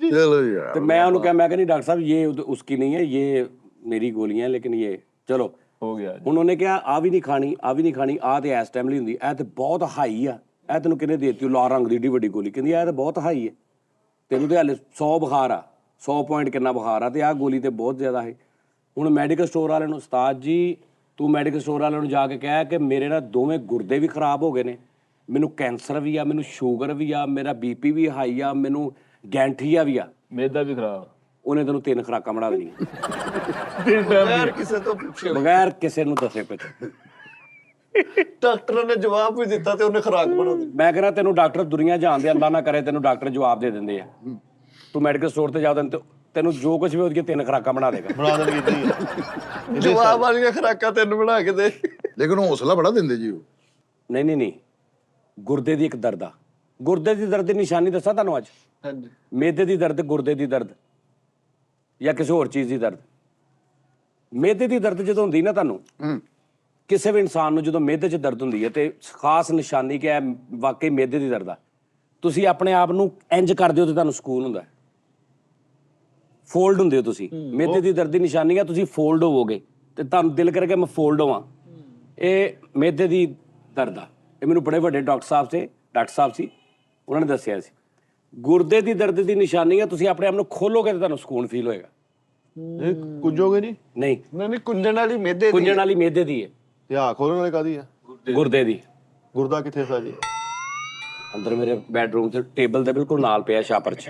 ਚਲੋ ਯਾਰ। ਤੇ ਮੈਂ ਉਹਨੂੰ ਕਿਹਾ, ਮੈਂ ਕਹਿੰਦੀ ਡਾਕਟਰ ਸਾਹਿਬ ये उसकी नहीं है, ये मेरी गोलियां हैं, लेकिन ये चलो ਹੋ ਗਿਆ। ਹੁਣ ਉਹਨੇ ਕਿਹਾ ਆ ਵੀ ਨਹੀਂ ਖਾਣੀ, ਆ ਵੀ ਨਹੀਂ ਖਾਣੀ, ਆ ਤੇ ਇਸ ਟਾਈਮ ਲਈ ਹੁੰਦੀ, ਇਹ ਤੇ ਬਹੁਤ ਹਾਈ ਆ, ਇਹ ਤੈਨੂੰ ਕਿਹਨੇ ਦੇਤੀ? ਲਾਲ ਰੰਗ ਦੀ ਏਡੀ ਵੱਡੀ ਗੋਲੀ। ਕਹਿੰਦੀ ਇਹ ਤੇ ਬਹੁਤ ਹਾਈ ਹੈ, ਤੈਨੂੰ ਤੇ ਹਾਲੇ 100 ਬੁਖਾਰ ਆ, 100 ਪੁਆਇੰਟ ਕਿੰਨਾ ਬੁਖਾਰ ਆ, ਤੇ ਆਹ ਗੋਲੀ ਤੇ ਬਹੁਤ ਜ਼ਿਆਦਾ ਹੈ। ਹੁਣ ਮੈਡੀਕਲ ਸਟੋਰ ਵਾਲਿਆਂ ਨੂੰ, ਉਸਤਾਦ ਜੀ ਤੂੰ ਮੈਡੀਕਲ ਸਟੋਰ ਵਾਲਿਆਂ ਨੂੰ ਜਾ ਕੇ ਕਹਿ ਕਿ ਮੇਰੇ ਨਾਲ ਦੋਵੇਂ ਗੁਰਦੇ ਵੀ ਖਰਾਬ ਹੋ ਗਏ ਨੇ, ਮੈਨੂੰ ਕੈਂਸਰ ਵੀ ਆ, ਮੈਨੂੰ ਸ਼ੂਗਰ ਵੀ ਆ, ਮੇਰਾ BP ਵੀ ਹਾਈ ਆ, ਮੈਨੂੰ ਗੈਂਠੀਆ ਵੀ ਆ, ਮੇਦਾ ਵੀ ਖਰਾਬ। ਉਹਨੇ ਤੈਨੂੰ 3 ਖੁਰਾਕਾਂ ਬਣਾ ਦੇਣੀਆਂ ਬਗੈਰ ਕਿਸੇ ਤੋਂ ਪੁੱਛੇ। ਬਗੈਰ ਕਿਸੇ ਨੂੰ ਦੱਸੇ ਕੁਝ। ਡਾਕਟਰ ਨੇ ਜਵਾਬ ਵੀ ਦਿੱਤਾ ਤੇ ਉਹਨੇ ਖੁਰਾਕ ਬਣਾ ਦਿੱਤੀ। ਮੈਂ ਕਹਿੰਦਾ ਤੈਨੂੰ ਡਾਕਟਰ ਦੁਨੀਆ ਜਾਣਦੇ, ਅੱਲਾ ਨਾ ਕਰੇ ਤੈਨੂੰ ਡਾਕਟਰ ਜਵਾਬ ਦੇ ਦਿੰਦੇ ਆ। ਤੂੰ ਮੈਡੀਕਲ ਸਟੋਰ ਤੇ ਜਾ, ਤੈਨੂੰ ਜੋ ਕੁਝ ਵੀ ਉਹਦੀਆਂ 3 ਖੁਰਾਕਾਂ ਬਣਾ ਦੇਗਾ। ਬਣਾ ਦੇਣਗੇ ਜੀ। ਜਵਾਬ ਵਾਲੀਆਂ ਖੁਰਾਕਾਂ ਤੈਨੂੰ ਬਣਾ ਕੇ ਦੇ। ਲੇਕਿਨ ਹੌਸਲਾ ਬੜਾ ਦਿੰਦੇ ਜੀ ਉਹ। ਨਹੀਂ ਗੁਰਦੇ ਦੀ ਇੱਕ ਦਰਦ ਆ। ਗੁਰਦੇ ਦੀ ਦਰਦ ਦੀ ਨਿਸ਼ਾਨੀ ਦੱਸਾਂ ਤੁਹਾਨੂੰ ਅੱਜ? ਹਾਂਜੀ। ਮੇਦੇ ਦੀ ਦਰਦ, ਗੁਰਦੇ ਦੀ ਦਰਦ ਜਾਂ ਕਿਸੇ ਹੋਰ ਚੀਜ਼ ਦੀ ਦਰਦ। ਮੇਦੇ ਦੀ ਦਰਦ ਜਦੋਂ ਹੁੰਦੀ ਨਾ ਤੁਹਾਨੂੰ, ਕਿਸੇ ਵੀ ਇਨਸਾਨ ਨੂੰ ਜਦੋਂ ਮੇਦੇ 'ਚ ਦਰਦ ਹੁੰਦੀ ਹੈ ਤੇ ਖਾਸ ਨਿਸ਼ਾਨੀ ਕਿ ਇਹ ਵਾਕਈ ਮੇਦੇ ਦੀ ਦਰਦ ਆ। ਤੁਸੀਂ ਆਪਣੇ ਆਪ ਨੂੰ ਇੰਜ ਕਰਦੇ ਹੋ ਤੇ ਤੁਹਾਨੂੰ ਸਕੂਨ ਹੁੰਦਾ, ਫੋਲਡ ਹੁੰਦੇ ਹੋ ਤੁਸੀਂ। ਮੇਦੇ ਦੀ ਦਰਦ ਦੀ ਨਿਸ਼ਾਨੀ ਆ ਤੁਸੀਂ ਫੋਲਡ ਹੋਵੋਗੇ ਤੇ ਤੁਹਾਨੂੰ ਦਿਲ ਕਰਕੇ ਮੈਂ ਫੋਲਡ ਹੋਵਾਂ। ਇਹ ਮੇਦੇ ਦੀ ਦਰਦ ਆ। ਇਹ ਮੈਨੂੰ ਬੜੇ ਵੱਡੇ ਡਾਕਟਰ ਸਾਹਿਬ ਸੀ, ਉਹਨਾਂ ਨੇ ਦੱਸਿਆ ਸੀ। ਗੁਰਦੇ ਦੀ ਦਰਦ ਦੀ ਨਿਸ਼ਾਨੀ ਆ ਤੁਸੀਂ ਆਪਣੇ ਆਪ ਨੂੰ ਖੋਲੋਗੇ ਤੇ ਤੁਹਾਨੂੰ ਸਕੂਨ ਫੀਲ ਹੋਏਗਾ। ਇਹ ਕੁੰਜੋਗੇ ਨਹੀਂ? ਨਹੀਂ, ਨਹੀਂ ਕੁੰਜਣ ਵਾਲੀ ਮੇਦੇ ਦੀ। ਕੁੰਜਣ ਵਾਲੀ ਮੇਦੇ ਦੀ ਹੈ। ਤੇ ਆ ਖੋਲਣ ਵਾਲੇ ਕਾਦੀ ਆ? ਗੁਰਦੇ ਦੀ। ਗੁਰਦਾ ਕਿੱਥੇ ਸਾ ਜੀ? ਅੰਦਰ ਮੇਰੇ ਬੈਡਰੂਮ ਤੇ ਟੇਬਲ ਦੇ ਬਿਲਕੁਲ ਨਾਲ ਪਿਆ ਸ਼ਾਪਰ 'ਚ।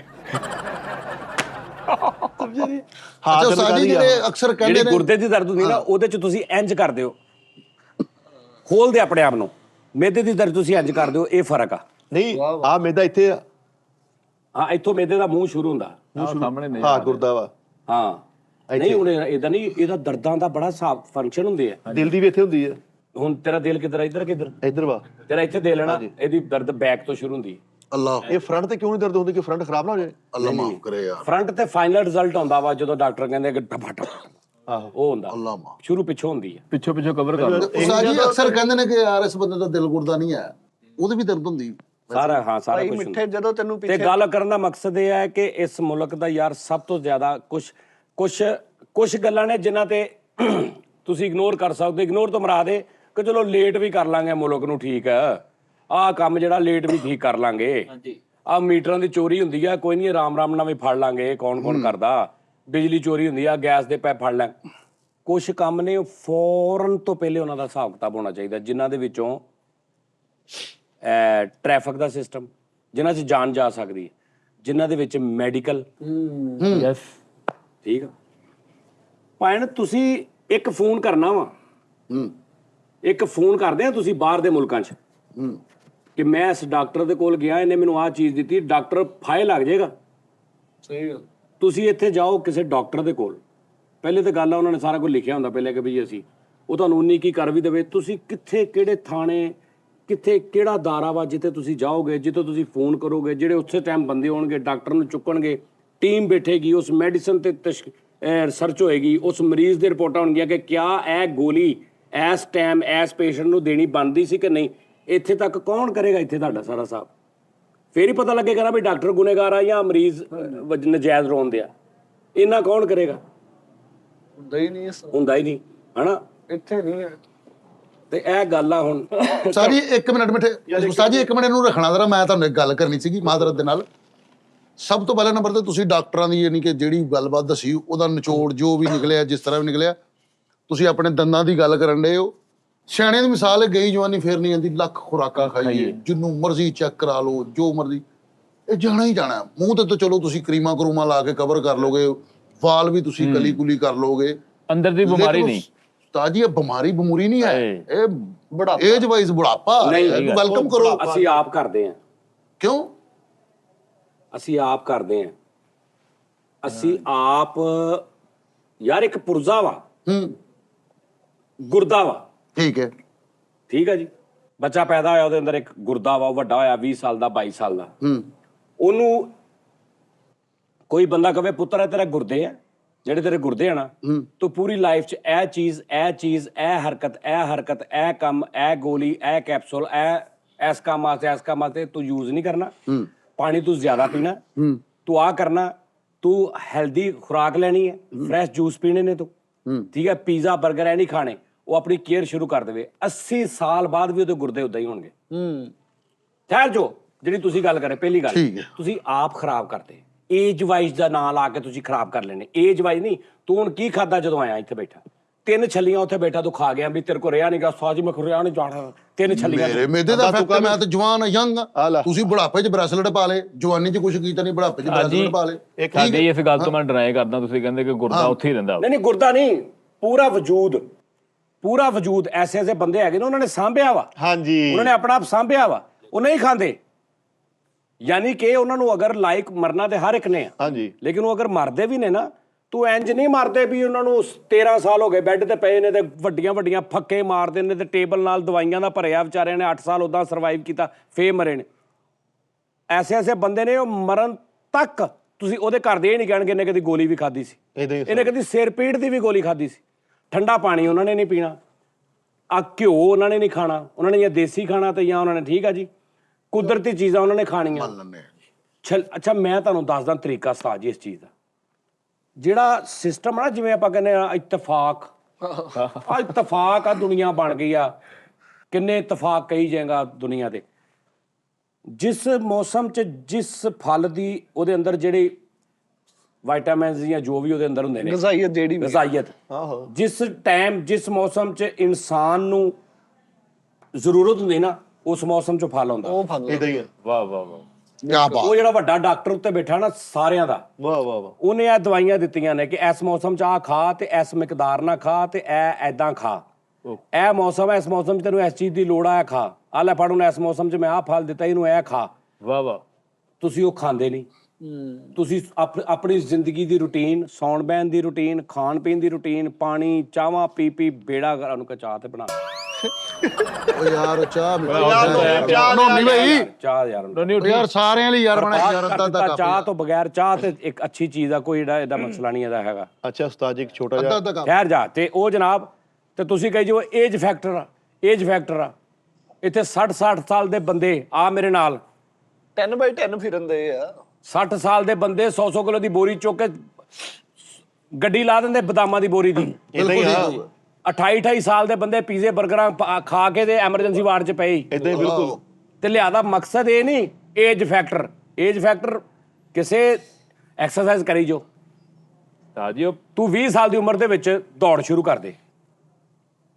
ਹਾਂ ਅੱਛਾ ਸਾਜੀ ਜਿਹੜੇ ਅਕਸਰ ਕਹਿੰਦੇ ਜਿਹੜੀ ਨੇ ਗੁਰਦੇ ਦੀ ਦਰਦ ਹੁੰਦੀ ਨਾ, ਉਹਦੇ 'ਚ ਤੁਸੀਂ ਇੰਜ ਕਰਦੇ ਹੋ, ਖੋਲਦੇ ਆਪਣੇ ਆਪ ਨੂੰ। ਮੇਦੇ ਦੀ ਦਰਦ ਤੁਸੀਂ ਇੰਜ ਕਰਦੇ ਹੋ, ਇਹ ਫਰਕ ਆ। ਨਹੀਂ ਆ ਮੇਦਾ ਇੱਥੇ ਆ। ਹਾਂ, ਇੱਥੋਂ ਮੇਦੇ ਦਾ ਮੂੰਹ ਸ਼ੁਰੂ ਹੁੰਦਾ। ਸਾਹਮਣੇ ਨਹੀਂ ਹਾਂ ਗੁਰਦਾ ਵਾ। ਹਾਂ ਨਹੀਂ, ਹੁਣ ਇਹਦਾ ਨਹੀਂ, ਇਹਦਾ ਦਰਦਾਂ ਦਾ ਬੜਾ ਸਾਫ ਫੰਕਸ਼ਨ ਹੁੰਦੇ ਆ। ਦਿਲ ਦੀ ਵੀ ਇੱਥੇ ਹੁੰਦੀ ਆ। ਹੁਣ ਤੇਰਾ ਦਿਲ ਕਿੱਧਰ ਆ? ਇੱਧਰ ਕਿੱਧਰ? ਇੱਧਰ ਵਾ। ਤੇਰਾ ਇੱਥੇ ਦੇ ਲੈਣਾ। ਇਹਦੀ ਦਰਦ ਬੈਕ ਤੋਂ ਸ਼ੁਰੂ ਹੁੰਦੀ। ਅੱਲਾਹ ਇਹ ਫਰੰਟ ਤੇ ਕਿਉਂ ਨਹੀਂ ਦਰਦ ਹੁੰਦੀ ਕਿ ਫਰੰਟ ਖਰਾਬ ਨਾ ਹੋ ਜਾਏ? ਅੱਲਾਹ ਮਾਫ ਕਰੇ ਯਾਰ। ਫਰੰਟ ਤੇ ਫਾਈਨਲ ਰਿਜ਼ਲਟ ਆਉਂਦਾ ਵਾ ਜਦੋਂ ਡਾਕਟਰ ਕਹਿੰਦੇ ਕਿ ਟਪਾਟਾ, ਆਹੋ ਉਹ ਹੁੰਦਾ। ਅੱਲਾਹ ਮਾਫ। ਸ਼ੁਰੂ ਪਿੱਛੋਂ ਹੁੰਦੀ ਹੈ। ਪਿੱਛੋਂ ਕਵਰ ਕਰ ਲਓ। ਸਾਜੀ ਅਕਸਰ ਕਹਿੰਦੇ ਨੇ ਕਿ ਯਾਰ ਇਸ ਬੰਦੇ ਦਾ ਦਿਲ ਗੁਰਦਾ ਨਹੀਂ ਹੈ, ਉਹਦੇ ਵੀ ਦਰਦ ਹੁੰਦੀ। ਸਾਰਾ ਸਾਰਾ ਭਾਈ ਕੁਝ ਮਿੱਠੇ ਹੁੰਦਾ। ਜਦੋਂ ਤੈਨੂੰ ਤੇ ਪਿੱਛੇ ਗੱਲ ਕਰਨ ਦਾ ਮਕਸਦ ਇਹ ਹੈ ਕਿ ਇਸ ਮੁਲਕ ਦਾ ਯਾਰ ਸਭ ਤੋਂ ਜ਼ਿਆਦਾ ਕੁਝ ਗੱਲਾਂ ਨੇ ਜਿਨ੍ਹਾਂ ਤੇ ਤੁਸੀਂ ਇਗਨੋਰ ਕਰ ਸਕਦੇ, ਇਗਨੋਰ ਤੋਂ ਮਰਾ ਦੇ ਕਿ ਚਲੋ ਲੇਟ ਵੀ ਕਰ ਲਾਂਗੇ ਮੁਲਕ ਨੂੰ, ਠੀਕ ਹੈ ਆਹ ਕੰਮ ਜਿਹੜਾ ਲੇਟ ਵੀ ਠੀਕ ਕਰ ਲਾਂਗੇ, ਆਹ ਮੀਟਰਾਂ ਦੀ ਚੋਰੀ ਹੁੰਦੀ ਆ ਕੋਈ ਨਹੀਂ ਆਰਾਮ ਨਾਲ ਵੀ ਫੜ ਲਾਂਗੇ, ਕੌਣ ਕਰਦਾ, ਬਿਜਲੀ ਚੋਰੀ ਹੁੰਦੀ ਆ ਗੈਸ ਦੇ ਪੈਪ ਫੜ ਲਾਂ, ਕੁਛ ਕੰਮ ਨੇ ਫੌਰਨ ਤੋਂ ਪਹਿਲੇ ਉਹਨਾਂ ਦਾ ਹਿਸਾਬ ਕਿਤਾਬ ਹੋਣਾ ਚਾਹੀਦਾ, ਜਿਨ੍ਹਾਂ ਦੇ ਵਿੱਚੋਂ ਟ੍ਰੈਫਿਕ ਦਾ ਸਿਸਟਮ, ਜਿਨ੍ਹਾਂ 'ਚ ਜਾਨ ਜਾ ਸਕਦੀ ਹੈ, ਜਿਨ੍ਹਾਂ ਦੇ ਵਿੱਚ ਮੈਡੀਕਲ, ਯੈਸ ਠੀਕ ਆ ਭੈਣ ਤੁਸੀਂ ਇੱਕ ਫੋਨ ਕਰਨਾ ਵਾ, ਇੱਕ ਫੋਨ ਕਰਦੇ ਆ ਤੁਸੀਂ ਬਾਹਰ ਦੇ ਮੁਲਕਾਂ 'ਚ ਕਿ ਮੈਂ ਇਸ ਡਾਕਟਰ ਦੇ ਕੋਲ ਗਿਆ, ਇਹਨੇ ਮੈਨੂੰ ਆਹ ਚੀਜ਼ ਦਿੱਤੀ, ਡਾਕਟਰ ਫਾਇਲ ਲੱਗ ਜਾਏਗਾ। ਸਹੀ ਗੱਲ। ਤੁਸੀਂ ਇੱਥੇ ਜਾਓ ਕਿਸੇ ਡਾਕਟਰ ਦੇ ਕੋਲ, ਪਹਿਲੇ ਤਾਂ ਗੱਲ ਆ ਉਹਨਾਂ ਨੇ ਸਾਰਾ ਕੁਝ ਲਿਖਿਆ ਹੁੰਦਾ ਪਹਿਲੇ ਕਿ ਵੀ ਅਸੀਂ, ਉਹ ਤੁਹਾਨੂੰ ਉਨੀ ਕੀ ਕਰ ਵੀ ਦੇਵੇ, ਤੁਸੀਂ ਕਿੱਥੇ ਕਿਹੜੇ ਥਾਣੇ, ਕਿੱਥੇ ਕਿਹੜਾ ਦਾਰਾ ਵਾ ਜਿੱਥੇ ਤੁਸੀਂ ਜਾਓਗੇ, ਜਿੱਥੇ ਤੁਸੀਂ ਫੋਨ ਕਰੋਗੇ, ਜਿਹੜੇ ਉਸੇ ਟਾਈਮ ਬੰਦੇ ਹੋਣਗੇ ਡਾਕਟਰ ਨੂੰ ਚੁੱਕਣਗੇ, ਟੀਮ ਬੈਠੇਗੀ, ਉਸ ਮੈਡੀਸਨ ਤੇ ਰਿਸਰਚ ਹੋਏਗੀ, ਉਸ ਮਰੀਜ਼ ਦੀ ਰਿਪੋਰਟਾਂ ਹੋਣਗੀਆਂ ਕਿ ਕਿਆ ਇਹ ਗੋਲੀ ਇਸ ਟਾਈਮ ਇਸ ਪੇਸ਼ੈਂਟ ਨੂੰ ਦੇਣੀ ਬਣਦੀ ਸੀ ਕਿ ਨਹੀਂ। ਇੱਥੇ ਤੱਕ ਕੌਣ ਕਰੇਗਾ ਇੱਥੇ ਤੁਹਾਡਾ ਸਾਰਾ ਹਿਸਾਬ? ਫੇਰ ਹੀ ਪਤਾ ਲੱਗੇਗਾ ਨਾ ਵੀ ਡਾਕਟਰ ਗੁਨੇਗਾਰ ਆ ਜਾਂ ਮਰੀਜ਼ ਨਜਾਇਜ਼ ਰੋਂਦੇ ਆ, ਇੰਨਾ ਕੌਣ ਕਰੇਗਾ? ਹੁੰਦਾ ਹੀ ਨਹੀਂ ਹੁੰਦਾ ਹੀ ਨਹੀਂ, ਹਨਾ ਇੱਥੇ ਨਹੀਂ ਹੈ। ਤੇ ਇਹ ਗੱਲ ਆ ਹੁਣ ਸਾਰੀ 1 ਮਿੰਟ ਮਿੱਠੇ ਉਸਤਾਦ ਜੀ 1 ਮਿੰਟ ਇਹਨੂੰ ਰੱਖਣਾ ਜ਼ਰਾ, ਮੈਂ ਤੁਹਾਨੂੰ ਇੱਕ ਗੱਲ ਕਰਨੀ ਸੀਗੀ ਮਾਜ਼ਰਤ ਦੇ ਨਾਲ। ਸਭ ਤੋਂ ਪਹਿਲੇ ਨੰਬਰ ਤੇ ਤੁਸੀਂ ਡਾਕਟਰਾਂ ਦੀ ਯਾਨੀ ਕਿ ਜਿਹੜੀ ਗੱਲਬਾਤ ਦੱਸੀ ਉਹਦਾ ਨਿਚੋੜ ਜੋ ਵੀ ਨਿਕਲਿਆ, ਜਿਸ ਤਰ੍ਹਾਂ ਵੀ ਨਿਕਲਿਆ, ਤੁਸੀਂ ਆਪਣੇ ਦੰਦਾਂ ਦੀ ਗੱਲ ਕਰਨ ਡਏ ਹੋ। ਸਿਆਣਿਆਂ ਦੀ ਮਿਸਾਲ ਹੈ, ਗਈ ਜਵਾਨੀ ਫੇਰ ਨਹੀਂ ਆਉਂਦੀ, ਲੱਖ ਖੁਰਾਕਾਂ ਖਾਈਏ, ਜਿੰਨੂੰ ਮਰਜ਼ੀ ਚੈੱਕ ਕਰਾ ਲਓ, ਜੋ ਮਰਜ਼ੀ, ਇਹ ਜਾਣਾ ਹੀ ਜਾਣਾ। ਮੂੰਹ ਤੇ ਤਾਂ ਚਲੋ ਤੁਸੀਂ ਕਰੀਮਾਂ ਕਰੂਮਾਂ ਲਾ ਕੇ ਕਵਰ ਕਰ ਲੋਗੇ, ਵਾਲ ਵੀ ਤੁਸੀਂ ਕਲੀ ਕੁਲੀ ਕਰ ਲੋਗੇ, ਅੰਦਰ ਦੀ ਬਿਮਾਰੀ ਨਹੀਂ ਉਸਤਾਦ ਜੀ ਇਹ ਬਿਮਾਰੀ ਨਹੀਂ ਹੈ, ਇਹ ਬੁਢਾਪਾ, ਏਜ ਵਾਈਜ਼ ਬੁਢਾਪਾ, ਵੈਲਕਮ ਕਰੋ। ਅਸੀਂ ਆਪ ਕਰਦੇ ਹਾਂ। ਕਿਉਂ? ਅਸੀਂ ਆਪ ਕਰਦੇ ਹਾਂ, ਅਸੀਂ ਆਪ ਯਾਰ, ਇੱਕ ਪੁਰਜ਼ਾ ਵਾ, ਗੁਰਦਾ ਵਾ, ਠੀਕ ਹੈ, ਠੀਕ ਆ ਜੀ, ਬੱਚਾ ਪੈਦਾ ਹੋਇਆ ਉਹਦੇ ਅੰਦਰ ਇੱਕ ਗੁਰਦਾ ਵਾ, ਉਹ ਵੱਡਾ ਹੋਇਆ 20 ਸਾਲ ਦਾ 22 ਸਾਲ ਦਾ, ਉਹਨੂੰ ਕੋਈ ਬੰਦਾ ਕਵੇ ਪੁੱਤਰ ਹੈ ਤੇਰੇ ਗੁਰਦੇ ਆ, ਜਿਹੜੇ ਤੇਰੇ ਗੁਰਦੇ ਆ ਨਾ, ਤੂੰ ਪੂਰੀ ਲਾਈਫ 'ਚ ਇਹ ਚੀਜ਼ ਇਹ ਹਰਕਤ ਇਹ ਕੰਮ, ਇਹ ਗੋਲੀ, ਇਹ ਕੈਪਸੂਲ, ਇਸ ਕੰਮ ਵਾਸਤੇ ਤੂੰ ਯੂਜ਼ ਨਹੀਂ ਕਰਨਾ, ਪਾਣੀ ਤੂੰ ਜ਼ਿਆਦਾ ਪੀਣਾ, ਤੂੰ ਆਹ ਕਰਨਾ, ਤੂੰ ਹੈਲਦੀ ਖੁਰਾਕ ਲੈਣੀ ਹੈ, ਫਰੈਸ਼ ਜੂਸ ਪੀਣੇ ਨੇ ਤੂੰ, ਠੀਕ ਹੈ, ਪੀਜ਼ਾ ਬਰਗਰ ਇਹ ਨਹੀਂ ਖਾਣੇ। ਉਹ ਆਪਣੀ ਕੇਅਰ ਸ਼ੁਰੂ ਕਰ ਦੇਵੇ, 80 ਸਾਲ ਬਾਅਦ ਵੀ ਉਹਦੇ ਗੁਰਦੇ ਉਦਾਂ ਹੀ ਹੋਣਗੇ। ਠਹਿਰ ਜੋ, ਜਿਹੜੀ ਤੁਸੀਂ ਗੱਲ ਕਰੇ ਪਹਿਲੀ ਗੱਲ, ਤੁਸੀਂ ਆਪ ਖਰਾਬ ਕਰਦੇ, ਏਜ ਵਾਈਜ਼ ਦਾ ਨਾਂ ਲਾ ਕੇ ਤੁਸੀਂ ਖਰਾਬ ਕਰ ਲੈਣੇ, ਏਜ ਵਾਈਜ਼ ਨਹੀਂ। ਤੂੰ ਹੁਣ ਕੀ ਖਾਦਾ ਜਦੋਂ ਆਇਆ ਇੱਥੇ ਬੈਠਾ? 3 ਛੱਲੀਆਂ ਉੱਥੇ ਬੈਠਾ ਤੂੰ ਖਾ ਗਿਆ, ਵੀ ਤੇਰੇ ਕੋਲ ਰਿਹਾ ਨਹੀਂਗਾ ਸਾਜੀ, ਮੈਂ ਰਿਹਾ ਨਹੀਂ ਜਾਣਾ, 3 ਛੱਲੀਆਂ ਮੇਰੇ ਮੇਦੇ ਦਾ ਫੈਕਟ, ਮੈਂ ਤਾਂ ਜਵਾਨ ਯੰਗ ਆ, ਤੁਸੀਂ ਬੁਢਾਪੇ 'ਚ ਬ੍ਰੈਸਲੇਟ ਪਾ ਲੇ, ਜਵਾਨੀ 'ਚ ਕੁਝ ਕੀਤਾ ਨਹੀਂ, ਬੁਢਾਪੇ 'ਚ ਬ੍ਰੈਸਲੇਟ ਪਾ ਲੇ। ਸਾਡੀ ਇਸ ਗੱਲ ਤੋਂ ਮੈਂ ਡਰਾਈ ਕਰਦਾ, ਤੁਸੀਂ ਕਹਿੰਦੇ ਕਿ ਗੁਰਦਾ ਉੱਥੇ ਹੀ ਰਹਿੰਦਾ। ਨਹੀਂ ਗੁਰਦਾ ਨਹੀਂ, ਪੂਰਾ ਵਜੂਦ ਐਸੇ ਬੰਦੇ ਹੈਗੇ ਨੇ, ਉਹਨਾਂ ਨੇ ਸਾਂਭਿਆ ਵਾ, ਹਾਂਜੀ, ਉਹਨਾਂ ਨੇ ਆਪਣਾ ਆਪ ਸਾਂਭਿਆ ਵਾ, ਉਹ ਨਹੀਂ ਖਾਂਦੇ। ਯਾਨੀ ਕਿ ਉਹਨਾਂ ਨੂੰ ਅਗਰ ਲਾਈਕ ਮਰਨਾ ਤੇ ਹਰ ਇੱਕ ਨੇ, ਹਾਂਜੀ, ਲੇਕਿਨ ਉਹ ਅਗਰ ਮਰਦੇ ਵੀ ਨੇ ਨਾ, ਤੂੰ ਇੰਜ ਨਹੀਂ ਮਰਦੇ ਵੀ ਉਹਨਾਂ ਨੂੰ 13 ਸਾਲ ਹੋ ਗਏ ਬੈੱਡ ਤੇ ਪਏ ਨੇ ਤੇ ਵੱਡੀਆਂ ਫੱਕੇ ਮਾਰਦੇ ਨੇ ਤੇ ਟੇਬਲ ਨਾਲ ਦਵਾਈਆਂ ਦਾ ਭਰਿਆ, ਵਿਚਾਰਿਆਂ ਨੇ 8 ਸਾਲ ਉਦਾਂ ਸਰਵਾਈਵ ਕੀਤਾ, ਫੇਰ ਮਰੇ ਨੇ। ਐਸੇ ਬੰਦੇ ਨੇ, ਉਹ ਮਰਨ ਤੱਕ ਤੁਸੀਂ ਉਹਦੇ ਘਰ ਦੇ ਇਹ ਨਹੀਂ ਕਹਿਣਗੇ ਇਹਨੇ ਕਦੀ ਗੋਲੀ ਵੀ ਖਾਧੀ ਸੀ, ਇਹਨੇ ਕਦੀ ਸਿਰ ਪੀੜ ਦੀ ਵੀ ਗੋਲੀ ਖਾਧੀ ਸੀ। ਠੰਡਾ ਪਾਣੀ ਉਹਨਾਂ ਨੇ ਨਹੀਂ ਪੀਣਾ, ਆ ਘਿਓ ਉਹਨਾਂ ਨੇ ਨਹੀਂ ਖਾਣਾ, ਉਹਨਾਂ ਨੇ ਜਾਂ ਦੇਸੀ ਖਾਣਾ ਤੇ ਜਾਂ ਉਹਨਾਂ ਨੇ, ਠੀਕ ਆ ਜੀ, ਕੁਦਰਤੀ ਚੀਜ਼ਾਂ ਉਹਨਾਂ ਨੇ ਖਾਣੀਆਂ। ਅੱਛਾ ਮੈਂ ਤੁਹਾਨੂੰ ਦੱਸਦਾ ਤਰੀਕਾ ਸਾਜ ਜੀ ਇਸ ਚੀਜ਼ ਦਾ, ਜਿਹੜਾ ਸਿਸਟਮ ਆ ਨਾ, ਜਿਵੇਂ ਆਪਾਂ ਕਹਿੰਦੇ ਆ ਇਤਫਾਕ ਆ ਦੁਨੀਆ ਬਣ ਗਈ ਆ, ਕਿੰਨੇ ਇਤਫਾਕ ਕਹੀ ਜਾਏਗਾ ਦੁਨੀਆ ਦੇ। ਜਿਸ ਮੌਸਮ 'ਚ ਜਿਸ ਫਲ ਦੀ ਉਹਦੇ ਅੰਦਰ ਜਿਹੜੇ ਵਿਟਾਮਿਨਸ ਜਾਂ ਜੋ ਵੀ ਉਹਦੇ ਅੰਦਰ ਹੁੰਦੇ ਨੇ, ਗ਼ਜ਼ਾਈਅਤ, ਜਿਸ ਟਾਈਮ ਜਿਸ ਮੌਸਮ 'ਚ ਇਨਸਾਨ ਨੂੰ ਜ਼ਰੂਰਤ ਹੁੰਦੀ ਨਾ, ਉਸ ਮੌਸਮ 'ਚ ਫਲ ਹੁੰਦਾ। ਉਹ ਫਲ ਇਦਾਂ ਹੀ ਹੈ। ਵਾਹ ਵਾਹ ਵਾਹ, ਉਹ ਜਿਹੜਾ ਵੱਡਾ ਡਾਕਟਰ ਉੱਤੇ ਬੈਠਾ ਨਾ ਸਾਰਿਆਂ ਦਾ, ਉਹਨੇ ਇਹ ਦਵਾਈਆਂ ਦਿੱਤੀਆਂ ਨੇ ਕਿ ਇਸ ਮੌਸਮ 'ਚ ਆਹ ਖਾ ਤੇ ਇਸ ਮਿਕਦਾਰ ਨਾਲ ਖਾ ਤੇ ਇਹ ਐਦਾਂ ਖਾ, ਇਹ ਮੌਸਮ ਹੈ, ਇਸ ਮੌਸਮ 'ਚ ਤੈਨੂੰ ਇਸ ਚੀਜ਼ ਦੀ ਲੋੜ ਆ, ਖਾ, ਆਹ ਲੈ ਫੜ, ਹੁਣ ਇਸ ਮੌਸਮ 'ਚ ਮੈਂ ਆਹ ਫਲ ਦਿੱਤਾ, ਇਹਨੂੰ ਇਹ ਖਾ। ਵਾਹ ਵਾਹ, ਤੁਸੀਂ ਉਹ ਖਾਂਦੇ ਨਹੀਂ। ਤੁਸੀਂ ਆਪਣੀ ਜ਼ਿੰਦਗੀ ਦੀ ਰੂਟੀਨ, ਸੌਣ ਬਹਿਣ ਦੀ ਰੂਟੀਨ, ਖਾਣ ਪੀਣ ਦੀ ਰੂਟੀਨ, ਪਾਣੀ ਚਾਹਾਂ ਪੀ ਬੇੜਾ ਘਰਾਂ ਨੂੰ ਚਾਹ ਤੇ ਬਣਾ ਓ ਯਾਰ ਚਾਹ ਨੋਨੀ ਭਾਈ, ਚਾਹ ਯਾਰ ਸਾਰਿਆਂ ਲਈ ਯਾਰ ਬਣਾ ਯਾਰ, ਚਾਹ ਤੋਂ ਬਗੈਰ, ਚਾਹ ਤੇ ਇੱਕ ਅੱਛੀ ਚੀਜ਼ ਆ, ਕੋਈ ਇਹਦਾ ਮਸਲਾ ਨਹੀਂ ਇਹਦਾ ਹੈਗਾ। ਅੱਛਾ ਉਸਤਾਦ ਜੀ, ਇੱਕ ਛੋਟਾ ਜਿਹਾ ਠਹਿਰ ਜਾ, ਤੇ ਉਹ ਜਨਾਬ, ਤੇ ਤੁਸੀਂ ਕਹੀ ਜੋ ਏਜ ਫੈਕਟਰ ਆ, ਇੱਥੇ 60 ਸਾਲ ਦੇ ਬੰਦੇ ਆ ਮੇਰੇ ਨਾਲ 10x10 ਫਿਰਨ ਦੇ ਆ, 60 ਸਾਲ ਦੇ ਬੰਦੇ 100 ਕਿਲੋ ਦੀ ਬੋਰੀ ਚੁੱਕ ਕੇ ਗੱਡੀ ਲਾ ਦਿੰਦੇ ਬਦਾਮਾਂ ਦੀ ਬੋਰੀ ਦੀ, 28 ਸਾਲ ਦੇ ਬੰਦੇ ਪੀਜ਼ੇ 버ਗਰਾਂ ਖਾ ਕੇ ਤੇ ਐਮਰਜੈਂਸੀ ਵਾਰਡ 'ਚ ਪਏ ਇਦਾਂ ਹੀ ਬਿਲਕੁਲ। ਤੇ ਲਿਆਦਾ ਮਕਸਦ ਇਹ ਨਹੀਂ ਏਜ ਫੈਕਟਰ ਕਿਸੇ ਐਕਸਰਸਾਈਜ਼ ਕਰੀ ਜੋ ਉਸਤਾਦ ਜੀ ਉਹ ਤੂੰ 20 ਸਾਲ ਦੀ ਉਮਰ ਦੇ ਵਿੱਚ ਦੌੜ ਸ਼ੁਰੂ ਕਰ ਦੇ।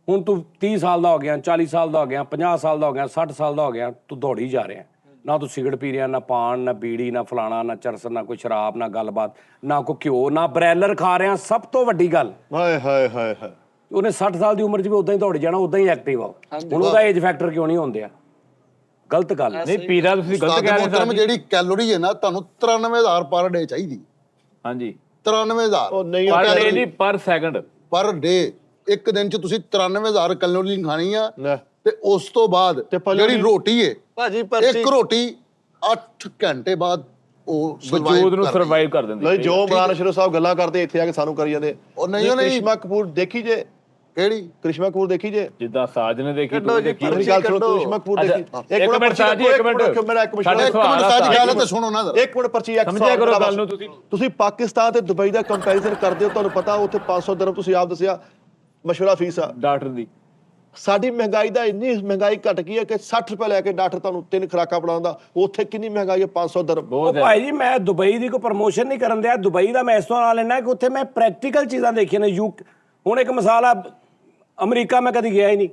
ਹੁਣ ਤੂੰ 30 ਸਾਲ ਦਾ ਹੋ ਗਿਆ, 40 ਸਾਲ ਦਾ ਹੋ ਗਿਆ, 50 ਸਾਲ ਦਾ ਹੋ ਗਿਆ, 60 ਸਾਲ ਦਾ ਹੋ ਗਿਆ, ਤੂੰ ਦੌੜੀ ਜਾ ਰਿਹਾ। ਨਾ ਤੂੰ ਸਿਗਰਟ ਪੀ ਰਿਹਾ, ਨਾ ਪਾਨ, ਨਾ ਬੀੜੀ, ਨਾ ਫਲਾਣਾ, ਨਾ ਚਰਸ, ਨਾ ਕੋਈ ਸ਼ਰਾਬ, ਨਾ ਗੱਲਬਾਤ, ਨਾ ਕੋਈ ਘਿਓ, ਨਾ ਬਰੈਲਰ ਖਾ ਰਿਹਾ। ਸਭ ਤੋਂ ਵੱਡੀ ਗੱਲ ਹਾਏ ਹਾਏ ਹਾਏ ਹਾਏ। ਉਹਨੇ 60 ਸਾਲ ਦੀ ਉਮਰ 'ਚ ਵੀ ਉਦਾਂ ਹੀ ਦੌੜ ਜਾਣਾ, ਉਦਾਂ ਹੀ ਐਕਟਿਵ ਆ। ਹੁਣ ਉਹਦਾ ਏਜ ਫੈਕਟਰ ਕਿਉਂ ਨਹੀਂ ਹੁੰਦੇ ਆ? ਗਲਤ ਗੱਲ। ਨਹੀਂ ਪੀਜ਼ਾ ਤੁਸੀਂ ਗਲਤ ਕਹਿ ਰਹੇ ਮੁਹਤਰਮ ਹੋ। ਜਿਹੜੀ ਕੈਲੋਰੀ ਹੈ ਨਾ ਤੁਹਾਨੂੰ 93,000 ਪਰ ਡੇ ਚਾਹੀਦੀ। ਹਾਂਜੀ 93,000 ਉਹ ਨਹੀਂ ਪਰ ਡੇ ਨਹੀਂ ਪਰ ਸੈਕਿੰਡ। ਪਰ ਡੇ। ਇੱਕ ਦਿਨ ਚ ਤੁਸੀਂ 93,000 ਕੈਲੋਰੀ ਖਾਣੀ ਆ ਲੈ। ਤੇ ਉਸ ਤੋਂ ਬਾਅਦ ਜਿਹੜੀ ਰੋਟੀ ਹੈ ਭਾਜੀ ਪਰਚੀ ਇੱਕ ਰੋਟੀ 8 ਘੰਟੇ ਬਾਅਦ ਉਹ ਵਜੂਦ ਨੂੰ ਸਰਵਾਈਵ ਕਰ ਦਿੰਦੀ। ਨਹੀਂ ਜੋ ਇਮਰਾਨ ਅਸ਼ਰਫ ਸਾਹਿਬ ਗੱਲਾਂ ਕਰਦੇ ਇੱਥੇ ਆ ਕੇ ਸਾਨੂੰ ਕਰੀ ਜਾਂਦੇ। ਉਹ ਨਹੀਂ ਉਹ ਨਹੀਂ ਕ੍ਰਿਸ਼ਮਾ ਕਪੂਰ ਦੇਖੀ ਜੇ? ਕਿਹੜੀ ਕ੍ਰਿਸ਼ਮਾ ਕਪੂਰ ਦੇਖੀ ਜੇ? ਜਿੱਦਾਂ ਸਾਜ ਨੇ ਦੇਖੀ ਕੱਢੋ ਤੂੰ ਜੀ, ਦੇਖੀ। ਮੇਰੀ ਗੱਲ ਸੁਣੋ, ਕ੍ਰਿਸ਼ਮਾ ਕਪੂਰ ਦੇਖੀ? ਇੱਕ ਮਿੰਟ ਸਾਜ ਜੀ, ਇੱਕ ਮਿੰਟ। ਮੇਰਾ ਇੱਕ ਸਾਡੇ ਮਿੰਟ ਸਵਾਲ ਆ ਸਾਡੀ ਗੱਲ ਸਾਜ। ਤੇ ਸੁਣੋ ਨਾ ਜ਼ਰਾ। ਇੱਕ ਮਿੰਟ ਪਰਚੀ ਇੱਕ ਸਮਝਿਆ ਕਰੋ ਗੱਲ ਨੂੰ ਤੁਸੀਂ। ਤੁਸੀਂ ਪਾਕਿਸਤਾਨ ਤੇ ਦੁਬਈ ਦਾ ਕੰਪੈਰੀਜ਼ਨ ਕਰਦੇ ਹੋ, ਤੁਹਾਨੂੰ ਪਤਾ ਉੱਥੇ 500 ਦਿਰਹਮ ਤੁਸੀਂ ਆਪ ਦੱਸਿਆ ਮਸ਼ਵਰਾ ਫੀਸ ਆ। ਡਾਕਟਰ ਦੀ ਸਾਡੀ ਮਹਿੰਗਾਈ ਦਾ ਇੰਨੀ ਮਹਿੰਗਾਈ ਘਟ ਗਈ ਹੈ ਕਿ 60 ਰੁਪਏ ਲੈ ਕੇ ਡਾਕਟਰ ਤੁਹਾਨੂੰ 3 ਖੁਰਾਕਾਂ ਬਣਾਉਂਦਾ। ਉੱਥੇ ਕਿੰਨੀ ਮਹਿੰਗਾਈ ਹੈ? 500 ਦਿਰਹਮ। ਉਹ ਭਾਈ ਜੀ ਮੈਂ ਦੁਬਈ ਦੀ ਕੋਈ ਪ੍ਰਮੋਸ਼ਨ ਨਹੀਂ ਕਰਨ ਦਿਆ। ਦੁਬਈ ਦਾ ਮੈਂ ਇਸ ਤੋਂ ਨਾਲ ਲੈਣਾ ਕਿ ਉੱਥੇ ਮੈਂ ਪ੍ਰੈਕਟੀਕਲ ਚੀਜ਼ਾਂ ਦੇਖੀਆਂ ਨੇ। ਹੁਣ ਇੱਕ ਮਿਸਾਲ ਆ, ਅਮਰੀਕਾ ਮੈਂ ਕਦੀ ਗਿਆ ਹੀ ਨਹੀਂ।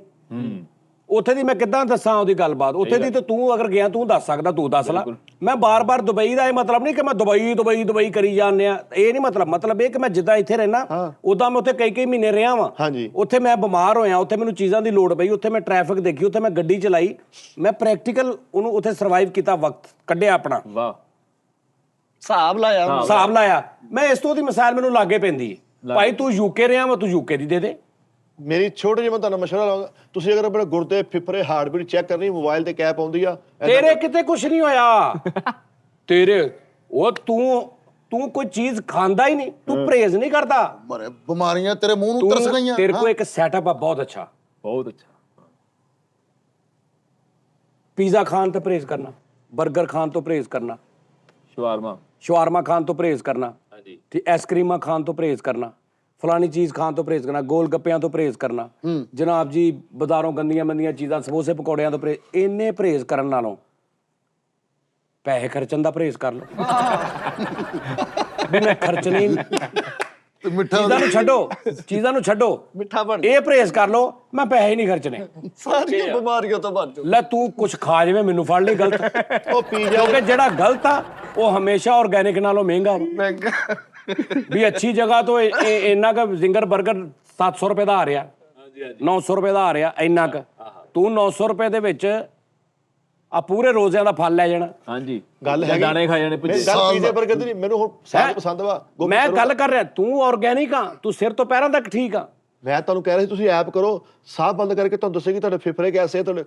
ਉੱਥੇ ਦੀ ਮੈਂ ਕਿੱਦਾਂ ਦੱਸਾਂ ਉਹਦੀ ਗੱਲਬਾਤ? ਉੱਥੇ ਦੀ ਤੇ ਤੂੰ ਅਗਰ ਗਿਆ ਤੂੰ ਦੱਸ ਸਕਦਾ, ਤੂੰ ਦੱਸ ਲੈ। ਮੈਂ ਬਾਰ-ਬਾਰ ਦੁਬਈ ਦਾ ਇਹ ਮਤਲਬ ਨਹੀਂ ਕਿ ਮੈਂ ਦੁਬਈ ਕਰੀ ਜਾਂਦੇ ਆ, ਇਹ ਨਹੀਂ ਮਤਲਬ ਇਹ ਕਿ ਮੈਂ ਜਿੱਦਾਂ ਇੱਥੇ ਰਹਿਣਾ ਉਦਾਂ ਮੈਂ ਉੱਥੇ ਕਈ ਮਹੀਨੇ ਰਿਹਾ ਵਾਂ। ਹਾਂਜੀ। ਉੱਥੇ ਮੈਂ ਬਿਮਾਰ ਹੋਇਆ, ਉੱਥੇ ਮੈਨੂੰ ਚੀਜ਼ਾਂ ਦੀ ਲੋੜ ਪਈ, ਉੱਥੇ ਮੈਂ ਟ੍ਰੈਫਿਕ ਦੇਖੀ, ਉੱਥੇ ਮੈਂ ਗੱਡੀ ਚਲਾਈ, ਮੈਂ ਪ੍ਰੈਕਟੀਕਲ ਉਹਨੂੰ ਉੱਥੇ ਸਰਵਾਈਵ ਕੀਤਾ, ਵਕਤ ਕੱਢਿਆ ਆਪਣਾ, ਵਾਹ ਹਿਸਾਬ ਲਾਇਆ। ਮੈਂ ਇਸ ਤੋਂ ਦੀ ਮਿਸਾਲ ਮੈਨੂੰ ਲਾਗੇ ਪੈਂਦੀ ਹੈ। ਭਾਈ ਤੂੰ ਯੂਕੇ ਰਿਹਾ ਵਾ, ਤੂੰ ਯੂਕੇ ਦੀ ਦੇ ਦੇ। ਮੇਰੀ ਛੋਟੇ ਜਿਹੇ ਮੈਂ ਤੁਹਾਨੂੰ ਮਸ਼ਵਰਾ ਲਾਉਂਗਾ, ਤੁਸੀਂ ਅਗਰ ਆਪਣੇ ਗੁਰਦੇ ਫਿਫਰੇ ਹਾਰਟਬੀਟ ਚੈੱਕ ਕਰਨੀ, ਮੋਬਾਈਲ ਤੇ ਕੈਪ ਆਉਂਦੀ ਆ। ਤੇਰੇ ਕਿਤੇ ਕੁਝ ਨਹੀਂ ਹੋਇਆ। ਤੇਰੇ ਉਹ ਤੂੰ ਕੋਈ ਚੀਜ਼ ਖਾਂਦਾ ਹੀ ਨਹੀਂ, ਤੂੰ ਪਰਹੇਜ਼ ਨਹੀਂ ਕਰਦਾ। ਮਰੇ ਬਿਮਾਰੀਆਂ ਤੇਰੇ ਮੂੰਹ ਨੂੰ ਤਰਸ ਗਈਆਂ। ਤੇਰੇ ਕੋਲ ਇੱਕ ਸੈਟਅਪ ਆ ਬਹੁਤ ਅੱਛਾ। ਬਹੁਤ ਅੱਛਾ। ਪੀਜ਼ਾ ਖਾਣ ਤੋਂ ਪਰਹੇਜ਼ ਕਰਨਾ, 버ਗਰ ਖਾਣ ਤੋਂ ਪਰਹੇਜ਼ ਕਰਨਾ, ਸ਼ਵਾਰਮਾ ਖਾਣ ਤੋਂ ਪਰਹੇਜ਼ ਕਰਨਾ, ਤੇ ਆਈਸਕ੍ਰੀਮਾਂ ਖਾਣ ਤੋਂ ਪਰਹੇਜ਼ ਕਰਨਾ, ਫਲਾਨੀ ਚੀਜ਼ ਖਾਣ ਤੋਂ ਪਰਹੇਜ਼ ਕਰਨਾ, ਗੋਲ ਗੱਪਿਆਂ ਤੋਂ ਪਰਹੇਜ਼ ਕਰਨਾ, ਜਨਾਬ ਜੀ ਬਾਜ਼ਾਰੋਂ ਗੰਦੀਆਂ ਮੰਦੀਆਂ ਚੀਜ਼ਾਂ, ਸਮੋਸੇ ਪਕੌੜਿਆਂ ਤੋਂ ਪਰਹੇਜ਼। ਇੰਨੇ ਪਰਹੇਜ਼ ਕਰਨ ਨਾਲੋਂ ਪੈਸੇ ਖਰਚਣ ਦਾ ਪਰਹੇਜ਼ ਕਰ ਲਓ। ਮੈਂ ਖਰਚਣੇ ਮਿੱਠਾ ਚੀਜ਼ਾਂ ਨੂੰ ਛੱਡੋ, ਮਿੱਠਾ ਬਣ ਇਹ ਪਰਹੇਜ਼ ਕਰ ਲਓ, ਮੈਂ ਪੈਸੇ ਹੀ ਨਹੀਂ ਖਰਚਣੇ। ਸਾਰੀਆਂ ਬਿਮਾਰੀਆਂ ਤੋਂ ਬਚ ਜਾਓ। ਲੈ ਤੂੰ ਕੁਝ ਖਾ ਜਾਵੇਂ ਮੈਨੂੰ ਫੜ ਲਈ, ਗਲਤ। ਉਹ ਪੀਜ਼ਾ ਕਿਉਂਕਿ ਜਿਹੜਾ ਗਲਤ ਆ ਉਹ ਹਮੇਸ਼ਾ ਆਰਗੈਨਿਕ ਨਾਲੋਂ ਮਹਿੰਗਾ ਵਾ। ਵੀ ਅੱਛੀ ਜਗ੍ਹਾ ਤੋਂ ਇੰਨਾ ਕੁ ਜ਼ਿੰਗਰ 버ਗਰ 700 ਰੁਪਏ ਦਾ ਆ ਰਿਹਾ, 900 ਰੁਪਏ ਦਾ ਆ ਰਿਹਾ, ਇੰਨਾ ਕੁ ਤੂੰ 900 ਰੁਪਏ ਦੇ ਵਿੱਚ ਆ ਪੂਰੇ ਰੋਜ਼ਿਆਂ ਦਾ ਫਲ ਲੈ ਜਾਣਾ। ਹਾਂਜੀ ਗੱਲ ਹੈ, ਦਾਣੇ ਖਾ ਜਾਣੇ ਭੁੱਜੇ। ਗੱਲ ਪੀਜ਼ੇ 버ਗਰ ਦੀ ਨਹੀਂ, ਮੈਨੂੰ ਹੁਣ ਸਾਗ ਪਸੰਦ ਵਾ। ਮੈਂ ਗੱਲ ਕਰ ਰਿਹਾ, ਤੂੰ ਆਰਗੈਨਿਕ ਆ, ਤੂੰ ਸਿਰ ਤੋਂ ਪੈਰਾਂ ਤੱਕ ਠੀਕ ਆ। ਮੈਂ ਤੁਹਾਨੂੰ ਕਹਿ ਰਿਹਾ ਸੀ ਤੁਸੀਂ ਐਪ ਕਰੋ, ਸਾਹ ਬੰਦ ਕਰਕੇ ਤੁਹਾਨੂੰ ਦੱਸੇਗੀ ਤੁਹਾਡੇ ਫਿਫਰੇ ਕੈਸੇ, ਤੁਹਾਡੇ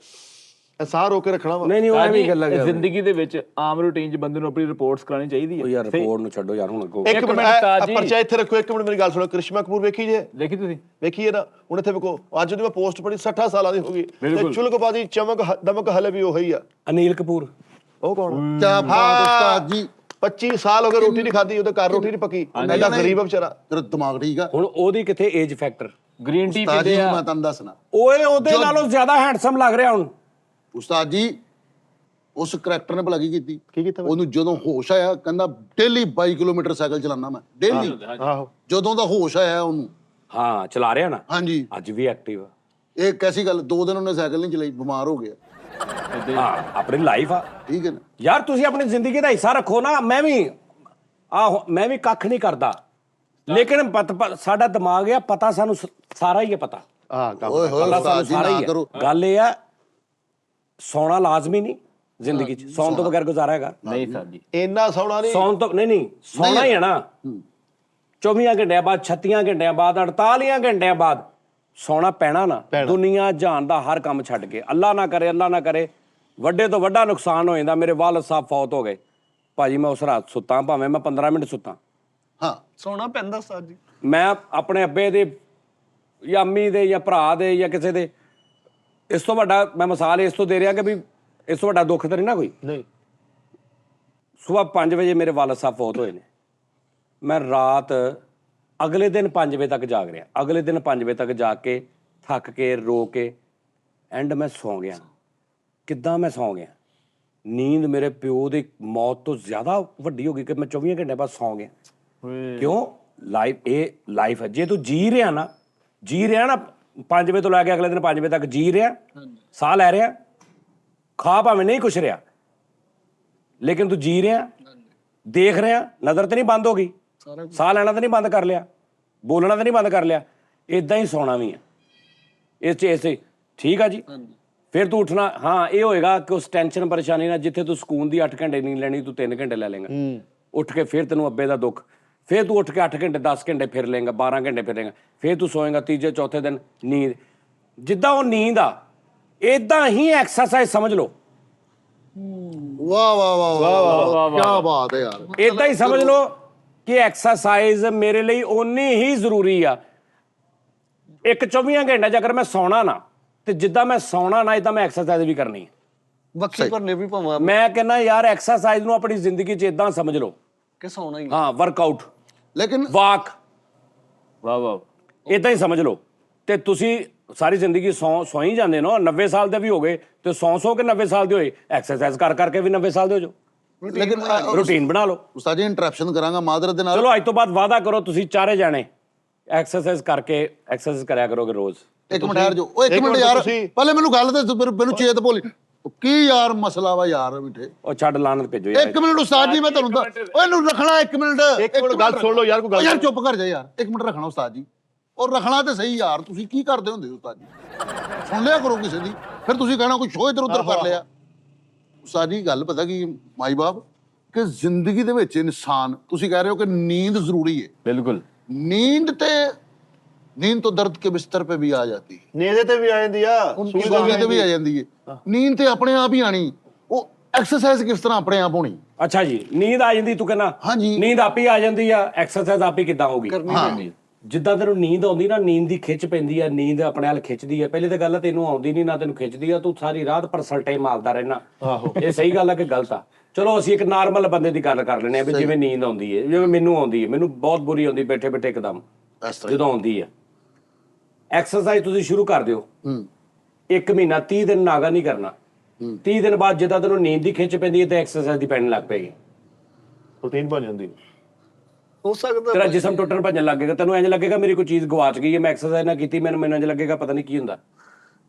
ਸਾਹ ਰੋਕ ਕੇ ਰੱਖਣਾ ਵਾ। ਨਹੀਂ ਉਹ ਐਵੇਂ ਹੀ ਗੱਲਾਂ ਜ਼ਿੰਦਗੀ ਦੇ ਵਿੱਚ ਆਮ ਰੂਟੀਨ 'ਚ ਬੰਦੇ ਨੂੰ ਆਪਣੀ ਰਿਪੋਰਟਸ ਕਰਾਉਣੀ ਚਾਹੀਦੀ ਹੈ। ਯਾਰ ਰਿਪੋਰਟ ਨੂੰ ਛੱਡੋ ਯਾਰ, ਹੁਣ ਅੱਗੋਂ ਇੱਕ ਮਿੰਟ ਮਿੰਟ ਉਸਤਾਦ ਜੀ। ਪਰਚਾ ਇੱਥੇ ਰੱਖੋ, ਇੱਕ ਮਿੰਟ ਮੇਰੀ ਗੱਲ ਸੁਣੋ। ਕ੍ਰਿਸ਼ਮਾ ਕਪੂਰ ਵੇਖੀ ਜੇ? ਦੇਖੀ ਤੁਸੀਂ? ਵੇਖੀਏ ਨਾ। ਹੁਣ ਇੱਥੇ ਵੇਖੋ, ਅੱਜ ਦੀ ਮੈਂ ਪੋਸਟ ਪੜੀ, 60 ਸਾਲਾਂ ਦੀ ਹੋ ਗਈ ਤੇ ਚੁਲਕਬਾਜ਼ੀ ਚਮਕ ਦਮਕ ਹਲੇ ਵੀ ਉਹੀ ਆ। ਅਨੀਲ ਕਪੂਰ ਉਹ ਕੌਣ? ਕਿਆ ਬਾਤ ਉਸਤਾਦ ਜੀ। 25 ਸਾਲ ਹੋ ਗਏ ਰੋਟੀ ਨਹੀਂ ਖਾਧੀ, ਉਹਦੇ ਘਰ ਰੋਟੀ ਨਹੀਂ ਪੱਕੀ, ਐਡਾ ਗਰੀਬ ਆ ਵਿਚਾਰਾ। ਤੇਰਾ ਦਿਮਾਗ ਠੀਕ ਆ? ਹੁਣ ਉਹਦੀ ਕਿੱਥੇ ਏਜ ਫੈਕਟਰ? ਗ੍ਰੀਨ ਟੀ ਉਸਤਾਦ ਜੀ ਪੀਂਦੇ ਆ। ਮੈਂ ਤੁਹਾਨੂੰ ਦੱਸਣਾ, ਓਏ ਉਹਦੇ ਨਾਲੋਂ ਜ਼ਿਆਦਾ ਹੈਂਡਸਮ ਲੱਗ ਰਿਹਾ ਹੁਣ। ਉਸਤਾਦ ਜੀ ਉਸ ਕਰੈਕਟਰ ਨੇ ਭਲਾ ਕੀ ਕੀਤੀ? ਕੀ ਕੀਤਾ? ਉਹਨੂੰ ਜਦੋਂ ਹੋਸ਼ ਆਇਆ ਕਹਿੰਦਾ ਡੇਲੀ 22 ਕਿਲੋਮੀਟਰ ਸਾਈਕਲ ਚਲਾਉਣਾ ਮੈਂ ਡੇਲੀ। ਆਹੋ ਜਦੋਂ ਦਾ ਹੋਸ਼ ਆਇਆ ਉਹਨੂੰ। ਹਾਂ ਚਲਾ ਰਿਹਾ ਨਾ, ਹਾਂਜੀ ਅੱਜ ਵੀ ਐਕਟਿਵ ਆ। ਇਹ ਕੈਸੀ ਗੱਲ? 2 ਦਿਨ ਉਹਨੇ ਸਾਈਕਲ ਨਹੀਂ ਚਲਾਈ, ਬਿਮਾਰ ਹੋ ਗਿਆ। ਹਾਂ ਆਪਣੀ ਲਾਈਫ ਆ ਠੀਕ ਹੈ ਨਾ? ਯਾਰ। ਤੁਸੀਂ ਆਪਣੀ ਜ਼ਿੰਦਗੀ ਦਾ ਹਿੱਸਾ ਰੱਖੋ ਨਾ। ਮੈਂ ਵੀ ਕੱਖ ਨਹੀਂ ਕਰਦਾ, ਲੇਕਿਨ ਸਾਡਾ ਦਿਮਾਗ ਆ, ਪਤਾ ਸਾਨੂੰ ਸਾਰਾ ਹੀ ਹੈ ਪਤਾ। ਓਏ ਹੋਏ ਪਤਾ ਉਸਤਾਦ ਸਾਨੂੰ ਜੀ ਸਾਰਾ ਨਾ ਹੀ ਕਰੋ। ਹੈ। ਗੱਲ ਇਹ ਆ, ਸੌਣਾ ਲਾਜ਼ਮੀ ਨਹੀਂ ਜ਼ਿੰਦਗੀ 'ਚ। ਸੌਣ ਤੋਂ ਬਗੈਰ ਗੁਜ਼ਾਰਾ ਹੈਗਾ? ਨਹੀਂ ਸਰ ਜੀ। ਇੰਨਾ ਸੋਹਣਾ ਨਹੀਂ। ਸੌਣ ਤੋਂ ਨਹੀਂ ਸੌਣਾ ਹੀ ਹੈ ਨਾ। 24 ਘੰਟਿਆਂ ਬਾਅਦ, 36 ਘੰਟਿਆਂ ਬਾਅਦ, 48 ਘੰਟਿਆਂ ਬਾਅਦ ਸੌਣਾ ਪੈਣਾ ਨਾ। ਦੁਨੀਆ ਜਹਾਨ ਦਾ ਹਰ ਕੰਮ ਛੱਡ ਕੇ, ਅੱਲਾ ਨਾ ਕਰੇ ਵੱਡੇ ਤੋਂ ਵੱਡਾ ਨੁਕਸਾਨ ਹੋ ਜਾਂਦਾ। ਮੇਰੇ ਵਾਲਦ ਸਾਹਿਬ ਫੌਤ ਹੋ ਗਏ ਭਾਜੀ, ਮੈਂ ਉਸ ਰਾਤ ਸੁੱਤਾ, ਭਾਵੇਂ ਮੈਂ 15 ਮਿੰਟ ਸੁੱਤਾ, ਹਾਂ ਸੋਨਾ ਪੈਂਦਾ ਉਸਤਾਦ ਜੀ। ਮੈਂ ਆਪਣੇ ਅੱਬੇ ਦੇ ਜਾਂ ਅੰਮੀ ਦੇ ਜਾਂ ਭਰਾ ਦੇ ਜਾਂ ਕਿਸੇ ਦੇ, ਇਸ ਤੋਂ ਵੱਡਾ ਮੈਂ ਮਿਸਾਲ ਇਸ ਤੋਂ ਦੇ ਰਿਹਾ ਕਿ ਵੀ ਇਸ ਤੋਂ ਵੱਡਾ ਦੁੱਖ ਤਾਂ ਨਹੀਂ ਨਾ ਕੋਈ। ਨਹੀਂ। ਸੁਬਾਹ 5 ਵਜੇ ਮੇਰੇ ਵਾਲਦ ਸਾਹਿਬ ਫੌਤ ਹੋਏ ਨੇ। ਮੈਂ ਰਾਤ ਅਗਲੇ ਦਿਨ 5 ਵਜੇ ਤੱਕ ਜਾਗ ਰਿਹਾ। ਅਗਲੇ ਦਿਨ 5 ਵਜੇ ਤੱਕ ਜਾਗ ਕੇ ਥੱਕ ਕੇ ਰੋ ਕੇ ਐਂਡ ਮੈਂ ਸੌਂ ਗਿਆ। ਕਿੱਦਾਂ ਮੈਂ ਸੌਂ ਗਿਆ? ਨੀਂਦ ਮੇਰੇ ਪਿਓ ਦੀ ਮੌਤ ਤੋਂ ਜ਼ਿਆਦਾ ਵੱਡੀ ਹੋ ਗਈ ਕਿ ਮੈਂ 24 ਘੰਟੇ ਬਾਅਦ ਸੌਂ ਗਿਆ। ਕਿਉਂ? ਲਾਈਫ ਹੈ। ਜੇ ਤੂੰ ਜੀ ਰਿਹਾ ਨਾ 5 ਵਜੇ ਤੋਂ ਲੈ ਕੇ ਅਗਲੇ ਦਿਨ 5 ਵਜੇ ਤੱਕ ਜੀ ਰਿਹਾ, ਸਾਹ ਲੈ ਰਿਹਾ, ਖਾ ਭਾਵੇਂ ਨਹੀਂ ਕੁਛ ਰਿਹਾ, ਲੇਕਿਨ ਤੂੰ ਜੀ ਰਿਹਾ, ਦੇਖ ਰਿਹਾ, ਨਜ਼ਰ ਤੇ ਨਹੀਂ ਬੰਦ ਹੋ ਗਈ, ਸਾਹ ਲੈਣਾ ਤਾਂ ਨਹੀਂ ਬੰਦ ਕਰ ਲਿਆ, ਬੋਲਣਾ ਤਾਂ ਨਹੀਂ ਬੰਦ ਕਰ ਲਿਆ, ਇਦਾਂ ਹੀ ਸੌਣਾ ਵੀ ਹੈ। ਇਸ 'ਚ ਇਸੇ ਠੀਕ ਆ ਜੀ। ਫਿਰ ਤੂੰ ਉੱਠਣਾ, ਹਾਂ ਇਹ ਹੋਏਗਾ ਕਿ ਉਸ ਟੈਨਸ਼ਨ ਪਰੇਸ਼ਾਨੀ ਨਾਲ ਜਿੱਥੇ ਤੂੰ ਸਕੂਨ ਦੀ 8 ਘੰਟੇ ਨੀਂਦ ਲੈਣੀ ਤੂੰ 3 ਘੰਟੇ ਲੈ ਲੇਗਾ। ਉੱਠ ਕੇ ਫਿਰ ਤੈਨੂੰ ਅੱਬੇ ਦਾ ਦੁੱਖ, ਫਿਰ ਤੂੰ ਉੱਠ ਕੇ 8 ਘੰਟੇ 10 ਘੰਟੇ ਫਿਰ ਲੇਗਾ, 12 ਘੰਟੇ ਫਿਰ ਲੇਗਾ, ਫਿਰ ਤੂੰ ਸੋਏਗਾ ਤੀਜੇ ਚੌਥੇ ਦਿਨ ਨੀਂਦ। ਜਿੱਦਾਂ ਉਹ ਨੀਂਦ ਆ ਇਦਾਂ ਹੀ ਐਕਸਰਸਾਈਜ਼ ਸਮਝ ਲਓ। ਵਾਹ ਵਾਹ ਵਾਹ ਵਾਹ ਵਾਹ, ਕੀ ਬਾਤ ਹੈ ਯਾਰ। ਇਦਾਂ ਹੀ ਸਮਝ ਲਓ ਕਿ ਐਕਸਰਸਾਈਜ਼ ਮੇਰੇ ਲਈ ਓਨੀ ਹੀ ਜ਼ਰੂਰੀ ਆ। ਇੱਕ 24 ਘੰਟੇ 'ਚ ਅਗਰ ਮੈਂ ਸੌਣਾ ਨਾ ਤੇ ਜਿੱਦਾਂ ਮੈਂ ਸੌਣਾ ਨਾ ਇਦਾਂ ਮੈਂ ਐਕਸਰਸਾਈਜ਼ ਵੀ ਕਰਨੀ ਹੈ। ਬੱਖੀ ਭਰਨੇ ਵੀ ਭਾਵਾਂ ਮੈਂ ਕਹਿੰਦਾ ਯਾਰ ਐਕਸਰਸਾਈਜ਼ ਨੂੰ ਆਪਣੀ ਜ਼ਿੰਦਗੀ 'ਚ ਇਦਾਂ ਸਮਝ ਲਓ। ਕਿ ਸੌਣਾ ਹੀ। ਹਾਂ, ਵਰਕਆਊਟ, ਲੇਕਿਨ ਵਾਕ, ਵਾਹ ਇਦਾਂ ਹੀ ਸਮਝ ਲਓ। ਤੇ ਤੁਸੀਂ ਸਾਰੀ ਜ਼ਿੰਦਗੀ ਸੌਂ ਹੀ ਜਾਂਦੇ ਨਾ। 90 ਸਾਲ ਦੇ ਵੀ ਹੋ ਗਏ ਤੇ ਸੌ ਕੇ 90 ਸਾਲ ਦੇ ਹੋਏ, ਐਕਸਰਸਾਈਜ਼ ਕਰ ਕਰਕੇ ਵੀ 90 ਸਾਲ ਦੇ ਹੋ ਜਾਓ। ਲੇਕਿਨ ਰੂਟੀਨ ਬਣਾ ਲਓ। ਉਸਤਾਦ ਜੀ ਇੰਟਰਪਸ਼ਨ ਕਰਾਂਗਾ ਮਾਦਰਤ ਦੇ ਨਾਲ। ਚਲੋ ਅੱਜ ਤੋਂ ਬਾਅਦ ਵਾਅਦਾ ਕਰੋ ਤੁਸੀਂ ਚਾਰੇ ਜਾਣੇ ਐਕਸਰਸਾਈਜ਼ ਕਰਿਆ ਕਰੋਗੇ ਰੋਜ਼। ਇੱਕ ਮਿੰਟ ਠਹਿਰ ਜਾਓ। ਇੱਕ ਮਿੰਟ ਯਾਰ, ਪਹਿਲੇ ਮੈਨੂੰ ਗੱਲ ਤੇ ਮੈਨੂੰ ਚੇਤ ਭੁੱਲ ਕੀ ਯਾਰ ਮਸਲਾ ਵਾ ਯਾਰ ਮਿੱਠੇ। ਉਹ ਛੱਡ ਲਾਨਤ ਭੇਜੋ ਯਾਰ। ਇੱਕ ਮਿੰਟ ਉਸਤਾਦ ਜੀ, ਮੈਂ ਤੁਹਾਨੂੰ ਓਏ ਇਹਨੂੰ ਰੱਖਣਾ ਇੱਕ ਮਿੰਟ ਗੱਲ ਸੁਣ ਲਓ ਯਾਰ, ਕੋਈ ਗੱਲ ਯਾਰ ਚੁੱਪ ਕਰ ਜਾ ਯਾਰ, ਇੱਕ ਮਿੰਟ ਰੱਖਣਾ ਉਸਤਾਦ ਜੀ। ਔਰ ਰੱਖਣਾ ਤੇ ਸਹੀ ਯਾਰ, ਤੁਸੀਂ ਕੀ ਕਰਦੇ ਹੁੰਦੇ ਉਸਤਾਦ ਜੀ? ਸੁਣ ਲਿਆ ਕਰੋ ਕਿਸੇ ਦੀ, ਫਿਰ ਤੁਸੀਂ ਕਹਿਣਾ ਕੋਈ ਸ਼ੋਅ ਇੱਧਰ ਉੱਧਰ ਕਰ ਲਿਆ। ਉਸਤਾਦ ਜੀ ਗੱਲ ਪਤਾ ਕੀ ਮਾਈ ਬਾਪ, ਕਿ ਜ਼ਿੰਦਗੀ ਦੇ ਵਿੱਚ ਇਨਸਾਨ, ਤੁਸੀਂ ਕਹਿ ਰਹੇ ਹੋ ਕਿ ਨੀਂਦ ਜ਼ਰੂਰੀ ਹੈ। ਬਿਲਕੁਲ। नींद तो दर्द के बिस्तर पे भी आ जाती है, ਨੀਂਦ ਤੇ ਵੀ ਆ ਜਾਂਦੀ ਆ, उनकी सूई ते भी आ जाती है। नींद ते अपने आप ही आनी, वो एक्सरसाइज किस तरह अपने आप होनी। ਅੱਛਾ ਜੀ, ਨੀਂਦ ਆ ਜਾਂਦੀ ਤੂੰ ਕਹਿੰਦਾ? ਹਾਂਜੀ। ਨੀਂਦ ਆਪੇ ਆ ਜਾਂਦੀ ਆ, ਐਕਸਰਸਾਈਜ਼ ਆਪੇ ਕਿੱਦਾਂ ਹੋਗੀ? हाँ ਜਿੱਦਾਂ ਤੈਨੂੰ ਨੀਂਦ ਆਉਂਦੀ ਨਾ, ਨੀਂਦ ਦੀ ਖਿੱਚ ਪੈਂਦੀ ਆ, ਨੀਂਦ ਆਪਣੇ ਵੱਲ ਖਿੱਚਦੀ ਆ। ਪਹਿਲੇ ਤਾਂ ਗੱਲ ਆ ਤੈਨੂੰ ਆਉਂਦੀ ਨਹੀਂ ਨਾ ਤੈਨੂੰ ਖਿੱਚਦੀ ਆ, ਤੂੰ ਸਾਰੀ ਰਾਤ ਪਰਸਲਟੇ ਮਾਰਦਾ ਰਹਿਣਾ। ਇਹ ਸਹੀ ਗੱਲ ਆ ਕਿ ਗਲਤ ਆ? ਚਲੋ ਅਸੀਂ ਇੱਕ ਨਾਰਮਲ ਬੰਦੇ ਦੀ ਗੱਲ ਕਰ ਲੈਂਦੇ ਆ ਵੀ ਜਿਵੇਂ ਨੀਂਦ ਆਉਂਦੀ ਹੈ, ਜਿਵੇਂ ਮੈਨੂੰ ਆਉਂਦੀ ਹੈ, ਮੈਨੂੰ ਬਹੁਤ ਬੁਰੀ ਆਉਂਦੀ ਬੈਠੇ ਬੈਠੇ ਇੱਕਦਮ ਜਦੋਂ ਆਉਂਦੀ ਆ। ਐਕਸਰਸਾਈਜ਼ ਤੁਸੀਂ ਸ਼ੁਰੂ ਕਰ ਦਿਓ, 1 ਮਹੀਨਾ 30 ਦਿਨ ਨਾਗਾ ਨਹੀਂ ਕਰਨਾ। 30 ਦਿਨ ਬਾਅਦ ਜਿੱਦਾਂ ਤੈਨੂੰ ਨੀਂਦ ਦੀ ਖਿੱਚ ਪੈਂਦੀ ਹੈ ਤੇ ਐਕਸਰਸਾਈਜ਼ ਦੀ ਪੈਣ ਲੱਗ ਪਏਗੀ। ਰੂਟੀਨ ਬਣ ਜਾਂਦੀ। ਹੋ ਸਕਦਾ ਤੇਰਾ ਜਿਸਮ ਟੁੱਟਣ ਭੱਜਣ ਲੱਗੇਗਾ, ਤੈਨੂੰ ਇੰਜ ਲੱਗੇਗਾ ਮੇਰੀ ਕੋਈ ਚੀਜ਼ ਗਵਾਚ ਗਈ ਹੈ, ਮੈਂ ਐਕਸਰਸਾਈਜ਼ ਨਾ ਕੀਤੀ, ਮੈਨੂੰ ਇੰਜ ਲੱਗੇਗਾ ਪਤਾ ਨਹੀਂ ਕੀ ਹੁੰਦਾ।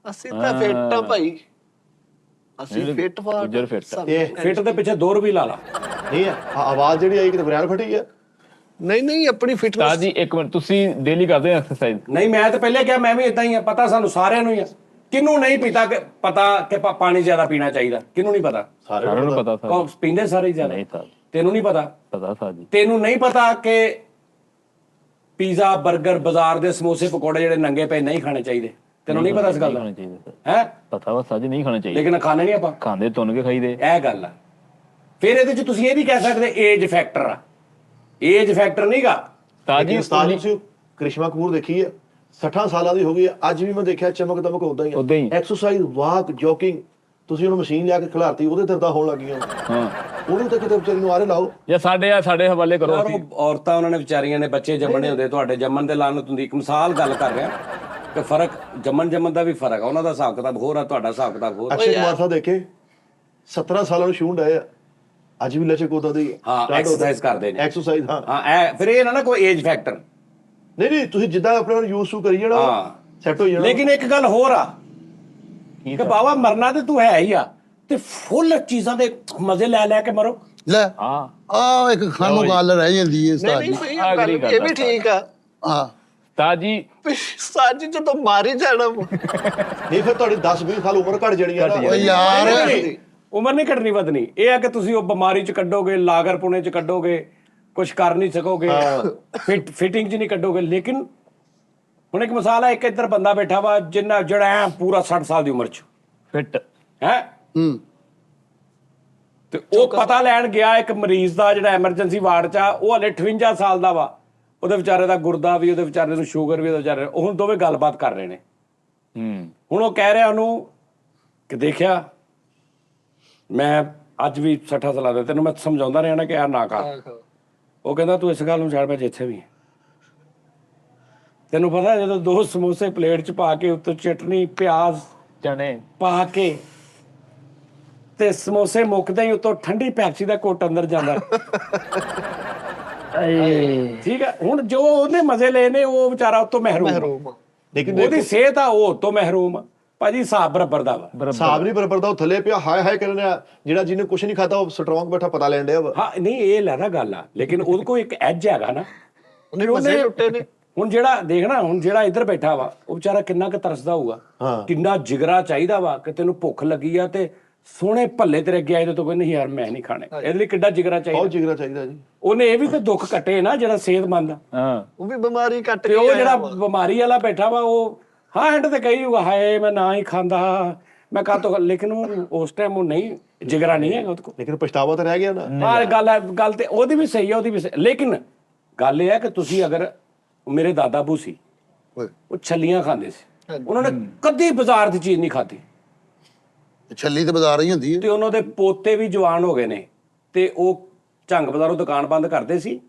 ਅਸੀਂ ਤਾਂ ਫਿੱਟ ਆ ਭਾਈ, ਅਸੀਂ ਫਿੱਟ ਗੁੱਜਰ ਫਿੱਟ ਆ। ਫਿੱਟ ਦੇ ਪਿੱਛੇ 2 ਰੁਪਏ ਲਾ ਲਾ। ਨਹੀਂ ਆਵਾਜ਼ ਜਿਹੜੀ ਆਈ ਕਿਤੇ ਬਰਿਆਲ ਫਟੀ ਆ। ਨਹੀਂ ਆਪਣੀ ਤਾਂ ਫਿਟਨੈਸ। ਜੀ ਇੱਕ ਮਿੰਟ, ਤੁਸੀਂ ਡੇਲੀ ਕਰਦੇ ਹੋ ਐਕਸਰਸਾਈਜ਼? ਨਹੀਂ, ਮੈਂ ਤਾਂ ਪਹਿਲੇ ਕਿਹਾ ਮੈਂ ਵੀ ਇਦਾਂ ਹੀ ਆ। ਪਤਾ ਸਾਨੂੰ ਸਾਰਿਆਂ ਨੂੰ ਹੀ ਆ। ਕਿਹਨੂੰ ਨਹੀਂ ਪਤਾ ਕਿ ਪਾਣੀ ਜ਼ਿਆਦਾ ਪੀਣਾ ਚਾਹੀਦਾ? ਕਿਹਨੂੰ ਨਹੀਂ ਪਤਾ? ਸਾਰਿਆਂ ਨੂੰ ਪਤਾ ਸਰ। ਕੌਣ ਪੀਂਦੇ ਸਾਰੇ ਹੀ ਜ਼ਿਆਦਾ? ਨਹੀਂ ਸਰ, ਤੈਨੂੰ ਨਹੀਂ ਪਤਾ? ਪਤਾ ਸਰ ਜੀ। ਤੈਨੂੰ ਨਹੀਂ ਪਤਾ ਕਿ ਪੀਜ਼ਾ, 버ਗਰ, ਬਾਜ਼ਾਰ ਦੇ ਸਮੋਸੇ ਪਕੌੜੇ ਜਿਹੜੇ ਨੰਗੇ ਪਏ ਨਹੀਂ ਖਾਣੇ ਚਾਹੀਦੇ? ਤੈਨੂੰ ਨਹੀਂ ਪਤਾ ਇਸ ਗੱਲ ਦਾ? ਖਾਣੇ ਚਾਹੀਦੇ ਸਰ, ਹੈ ਪਤਾ ਵਾ ਸਰ ਜੀ, ਨਹੀਂ ਖਾਣੇ ਚਾਹੀਦੇ, ਲੇਕਿਨ ਖਾਣੇ ਨਹੀਂ ਆਪਾਂ। ਖਾਂਦੇ ਤੁੰਨ ਕੇ ਖਾਈਦੇ। ਇਹ ਗੱਲ ਆ। ਫਿਰ ਇਹਦੇ ਚ ਤੁਸੀਂ ਇਹ ਵੀ ਕਹਿ ਸਕਦੇ ਏਜ ਫੈਕਟਰ ਆ। ਏਜ ਫੈਕਟਰ ਨਹੀਂਗਾ। ਤਾਂ ਜੀ ਉਸਤਾਦ ਜੀ ਕ੍ਰਿਸ਼ਮਾ ਕਪੂਰ ਦੇਖੀ ਹੈ, 60 ਸਾਲਾਂ ਦੀ ਹੋ ਗਈ ਹੈ, ਅੱਜ ਵੀ ਮੈਂ ਦੇਖਿਆ ਚਮਕ ਦਮਕ ਉਦਾਂ ਉੱਦਾਂ ਹੀ ਹੀ। ਐਕਸਰਸਾਈਜ਼, ਵਾਕ, ਜੋਕਿੰਗ, ਤੁਸੀਂ ਉਹਨੂੰ ਮਸ਼ੀਨ ਲਿਆ ਕੇ ਖਿਲਾਰਤੀ, ਉਹਦੇ ਦਰਦਾਂ ਹੋਣ ਲੱਗੀਆਂ। ਹਾਂ, ਉਹਨੂੰ ਤਾਂ ਕਿਤੇ ਵਿਚਾਰੀ ਨੂੰ ਆਰੇ ਲਾਓ। ਜਾਂ ਸਾਡੇ ਹਵਾਲੇ ਕਰੋ ਯਾਰ ਅਸੀਂ। ਉਹ ਔਰਤਾਂ ਉਹਨਾਂ ਨੇ ਵਿਚਾਰੀਆਂ ਨੇ ਬੱਚੇ ਜੰਮਣੇ ਹੁੰਦੇ, ਤੁਹਾਡੇ ਜੰਮਣ ਦੇ ਲਾਨਤ ਹੁੰਦੀ। ਇੱਕ ਮਿਸਾਲ ਗੱਲ ਕਰ ਰਿਹਾ ਕਿ ਫਰਕ ਜੰਮਣ ਦਾ ਵੀ ਫਰਕ ਆ। ਉਹਨਾਂ ਦਾ ਹਿਸਾਬ ਕਿਤਾਬ ਹੋਰ ਆ, ਤੁਹਾਡਾ ਹਿਸਾਬ ਕਿਤਾਬ ਹੋਰ। ਅਕਸ਼ੇ ਕੁਮਾਰ ਸਾਹਿਬ ਦੇਖੇ 17 ਸਾਲਾਂ ਨੂੰ ਸ਼ੂਨ ਡਏ ਆ, ਅੱਜ ਵੀ ਲਚਕ ਉਦਾਂ ਦੀ ਹੈ। ਹਾਂ, ਐਕਸਰਸਾਈਜ਼ ਕਰਦੇ ਨੇ। ਐਕਸਰਸਾਈਜ਼, ਹਾਂ ਹਾਂ, ਫਿਰ ਇਹ ਨਾ ਕੋਈ ਏਜ ਫੈਕਟਰ ਨਹੀਂ ਤੁਸੀਂ ਜਿੱਦਾਂ ਆਪਣੇ ਨੂੰ ਯੂਜ਼ ਟੂ ਕਰੀ ਜਾਣਾ, ਹਾਂ, ਸੈੱਟ ਹੋ ਜਾਣਾ। ਲੇਕਿਨ ਇੱਕ ਗੱਲ ਹੋਰ ਆ ਕਿ ਬਾਬਾ ਮਰਨਾ ਤੇ ਤੂੰ ਹੈ ਹੀ ਆ, ਤੇ ਫੁੱਲ ਚੀਜ਼ਾਂ ਦੇ ਮਜ਼ੇ ਲੈ ਕੇ ਮਰੋ। ਲੈ ਹਾਂ, ਆ ਇੱਕ ਖਾਨੋਂ ਗੱਲ ਰਹਿ ਜਾਂਦੀ ਹੈ ਉਸਤਾਦ ਜੀ। ਨਹੀਂ ਇਹ ਵੀ ਠੀਕ ਆ। ਹਾਂ ਤਾਂ ਜੀ ਸਾਜ ਜਦੋਂ ਮਾਰੀ ਜਾਣਾ ਨਹੀਂ ਫਿਰ ਤੁਹਾਡੀ 10-20 ਸਾਲ ਉਮਰ ਘਟ ਜਾਣੀ ਆ ਨਾ। ਓਏ ਯਾਰ ਉਮਰ ਨਹੀਂ ਘਟਣੀ ਵਧਣੀ। ਇਹ ਆ ਕਿ ਤੁਸੀਂ ਉਹ ਬਿਮਾਰੀ ਚ ਕੱਢੋਗੇ, ਲਾਗਰਪੁਣੇ ਚ ਕੱਢੋਗੇ, ਕੁਝ ਕਰ ਨਹੀਂ ਸਕੋਗੇ, ਫਿਟਿੰਗ ਚ ਨਹੀਂ ਕੱਢੋਗੇ। ਲੇਕਿਨ ਹੁਣ ਇੱਕ ਮਿਸਾਲ ਹੈ, ਇੱਕ ਇੱਧਰ ਬੰਦਾ ਬੈਠਾ ਵਾ ਜਿਹੜਾ ਐ ਪੂਰਾ 60 ਸਾਲ ਦੀ ਉਮਰ ਚ ਫਿੱਟ ਹੈ, ਤੇ ਉਹ ਪਤਾ ਲੈਣ ਗਿਆ ਇੱਕ ਮਰੀਜ਼ ਦਾ ਜਿਹੜਾ ਐਮਰਜੈਂਸੀ ਵਾਰਡ 'ਚ ਆ, ਉਹ ਹਲੇ 58 ਸਾਲ ਦਾ ਵਾ। ਉਹਦੇ ਵਿਚਾਰੇ ਦਾ ਗੁਰਦਾ ਵੀ, ਉਹਦੇ ਵਿਚਾਰੇ ਨੂੰ ਸ਼ੂਗਰ ਵੀ, ਉਹਦੇ ਵਿਚਾਰੇ ਉਹ ਹੁਣ ਦੋਵੇਂ ਗੱਲਬਾਤ ਕਰ ਰਹੇ ਨੇ। ਹੁਣ ਉਹ ਕਹਿ ਰਿਹਾ ਉਹਨੂੰ ਕਿ ਦੇਖਿਆ ਮੈਂ ਅੱਜ ਵੀ 60 ਸਾਲਾਂ ਦਾ, ਤੈਨੂੰ ਮੈਂ ਸਮਝਾਉਂਦਾ ਰਿਹਾ ਨਾ ਕਿ ਆ ਨਾ ਕਰ। ਉਹ ਕਹਿੰਦਾ ਤੂੰ ਇਸ ਗੱਲ ਨੂੰ ਛੱਡ, ਮੈਂ ਜਿੱਥੇ ਵੀ ਤੈਨੂੰ ਪਤਾ ਜਦੋਂ 2 ਸਮੋਸੇ ਪਲੇਟ 'ਚ ਪਾ ਕੇ ਉੱਤੋਂ ਚਟਨੀ ਪਿਆਜ਼ ਚਣੇ ਪਾ ਕੇ ਤੇ ਸਮੋਸੇ ਮੁੱਕਦੇ ਹੀ ਉੱਤੋਂ ਠੰਡੀ ਪੈਪਸੀ ਦਾ ਘੁੱਟ ਅੰਦਰ ਜਾਂਦਾ। ਠੀਕ ਹੈ, ਹੁਣ ਜੋ ਉਹਨੇ ਮਜ਼ੇ ਲਏ ਨੇ ਉਹ ਵਿਚਾਰਾ ਉਤੋਂ ਮਹਿਰੂਮ ਮਹਿਰੂਮ ਲੇਕਿਨ ਉਹਦੀ ਸਿਹਤ ਆ ਉਹ ਤੋਂ ਮਹਿਰੂਮ ਆ। ਭਾਜੀ ਹਿਸਾਬ ਬਰਾਬਰ ਦਾ ਵਾ। ਹਿਸਾਬ ਨਹੀਂ ਬਰਾਬਰ ਦਾ, ਉਹ ਥੱਲੇ ਪਿਆ ਹਾਏ ਹਾਏ ਕਰਨ ਰਿਹਾ, ਜਿਹੜਾ ਜਿਹਨੇ ਕੁਝ ਨਹੀਂ ਖਾਦਾ ਉਹ ਸਟਰੋਂਗ ਬੈਠਾ ਪਤਾ ਲੈਣ ਡਿਆ ਵਾ। ਹਾਂ ਨਹੀਂ ਇਹ ਲੈਦਾ ਗੱਲ ਆ, ਲੇਕਿਨ ਉਹਦੇ ਕੋਲ ਇੱਕ ਐਜ ਹੈਗਾ ਨਾ। ਉਹਨੇ ਮਜ਼ੇ ਲੁੱਟੇ ਨੇ। ਹੁਣ ਜਿਹੜਾ ਦੇਖਣਾ, ਹੁਣ ਜਿਹੜਾ ਇੱਧਰ ਬੈਠਾ ਵਾ ਉਹ ਵਿਚਾਰਾ ਕਿੰਨਾ ਕੁ ਤਰਸਦਾ ਹੋਊਗਾ, ਕਿੰਨਾ ਜਿਗਰਾ ਚਾਹੀਦਾ ਵਾ ਕਿ ਤੈਨੂੰ ਭੁੱਖ ਲੱਗੀ ਆ ਤੇ ਸੋਹਣੇ ਭੱਲੇ ਤੇਰੇ ਅੱਗੇ ਆਏ ਤੇ ਤੂੰ ਕਹਿੰਦਾ ਨਹੀਂ ਯਾਰ ਮੈਂ ਨਹੀਂ ਖਾਣੇ। ਇਹਦੇ ਲਈ ਕਿੱਡਾ ਜਿਗਰਾ ਚਾਹੀਦਾ। ਬਹੁਤ ਜਿਗਰਾ ਚਾਹੀਦਾ ਜੀ। ਉਹਨੇ ਇਹ ਵੀ ਤੇ ਦੁੱਖ ਕੱਟੇ ਨਾ ਜਿਹੜਾ ਸਿਹਤਮੰਦ ਆ। ਹਾਂ ਉਹ ਵੀ ਬਿਮਾਰੀ ਕੱਟ ਤੇ ਉਹ ਜਿਹੜਾ ਬਿਮਾਰੀ ਵਾਲਾ ਬੈਠਾ ਵਾ ਉਹ ਹਾਂ ਐਂਡ ਤੇ ਕਹੀ ਹੋਊਗਾ ਹਾਏ ਮੈਂ ਨਾ ਹੀ ਖਾਂਦਾ ਮੈਂ ਕਾਹਤੋਂ, ਲੇਕਿਨ ਉਹ ਉਸ ਟਾਈਮ ਉਹ ਨਹੀਂ ਜਿਗਰਾ ਨਹੀਂ ਹੈਗਾ ਉਹਦੇ ਕੋਲ। ਲੇਕਿਨ ਪਛਤਾਵਾ ਤਾਂ ਰਹਿ ਗਿਆ ਨਾ। ਹਾਂ ਗੱਲ ਤੇ ਉਹਦੀ ਵੀ ਸਹੀ ਆ, ਉਹਦੀ ਵੀ ਸਹੀ। ਲੇਕਿਨ ਗੱਲ ਇਹ ਹੈ ਕਿ ਤੁਸੀਂ ਅਗਰ ਮੇਰੇ ਦਾਦਾ ਬੂ ਸੀ ਉਹ ਛੱਲੀਆਂ ਖਾਂਦੇ ਸੀ, ਉਹਨਾਂ ਨੇ ਕਦੀ ਬਾਜ਼ਾਰ ਦੀ ਚੀਜ਼ ਨਹੀਂ ਖਾਧੀ। ਛੱਲੀ ਤੇ ਬਾਜ਼ਾਰ ਹੀ ਹੁੰਦੀ ਹੈ। ਤੇ ਉਹਨਾਂ ਦੇ ਪੋਤੇ ਵੀ ਜਵਾਨ ਹੋ ਗਏ ਨੇ ਤੇ ਉਹ ਝੰਗ ਬਾਜ਼ਾਰੋਂ ਦੁਕਾਨ ਬੰਦ ਕਰਦੇ ਸੀ।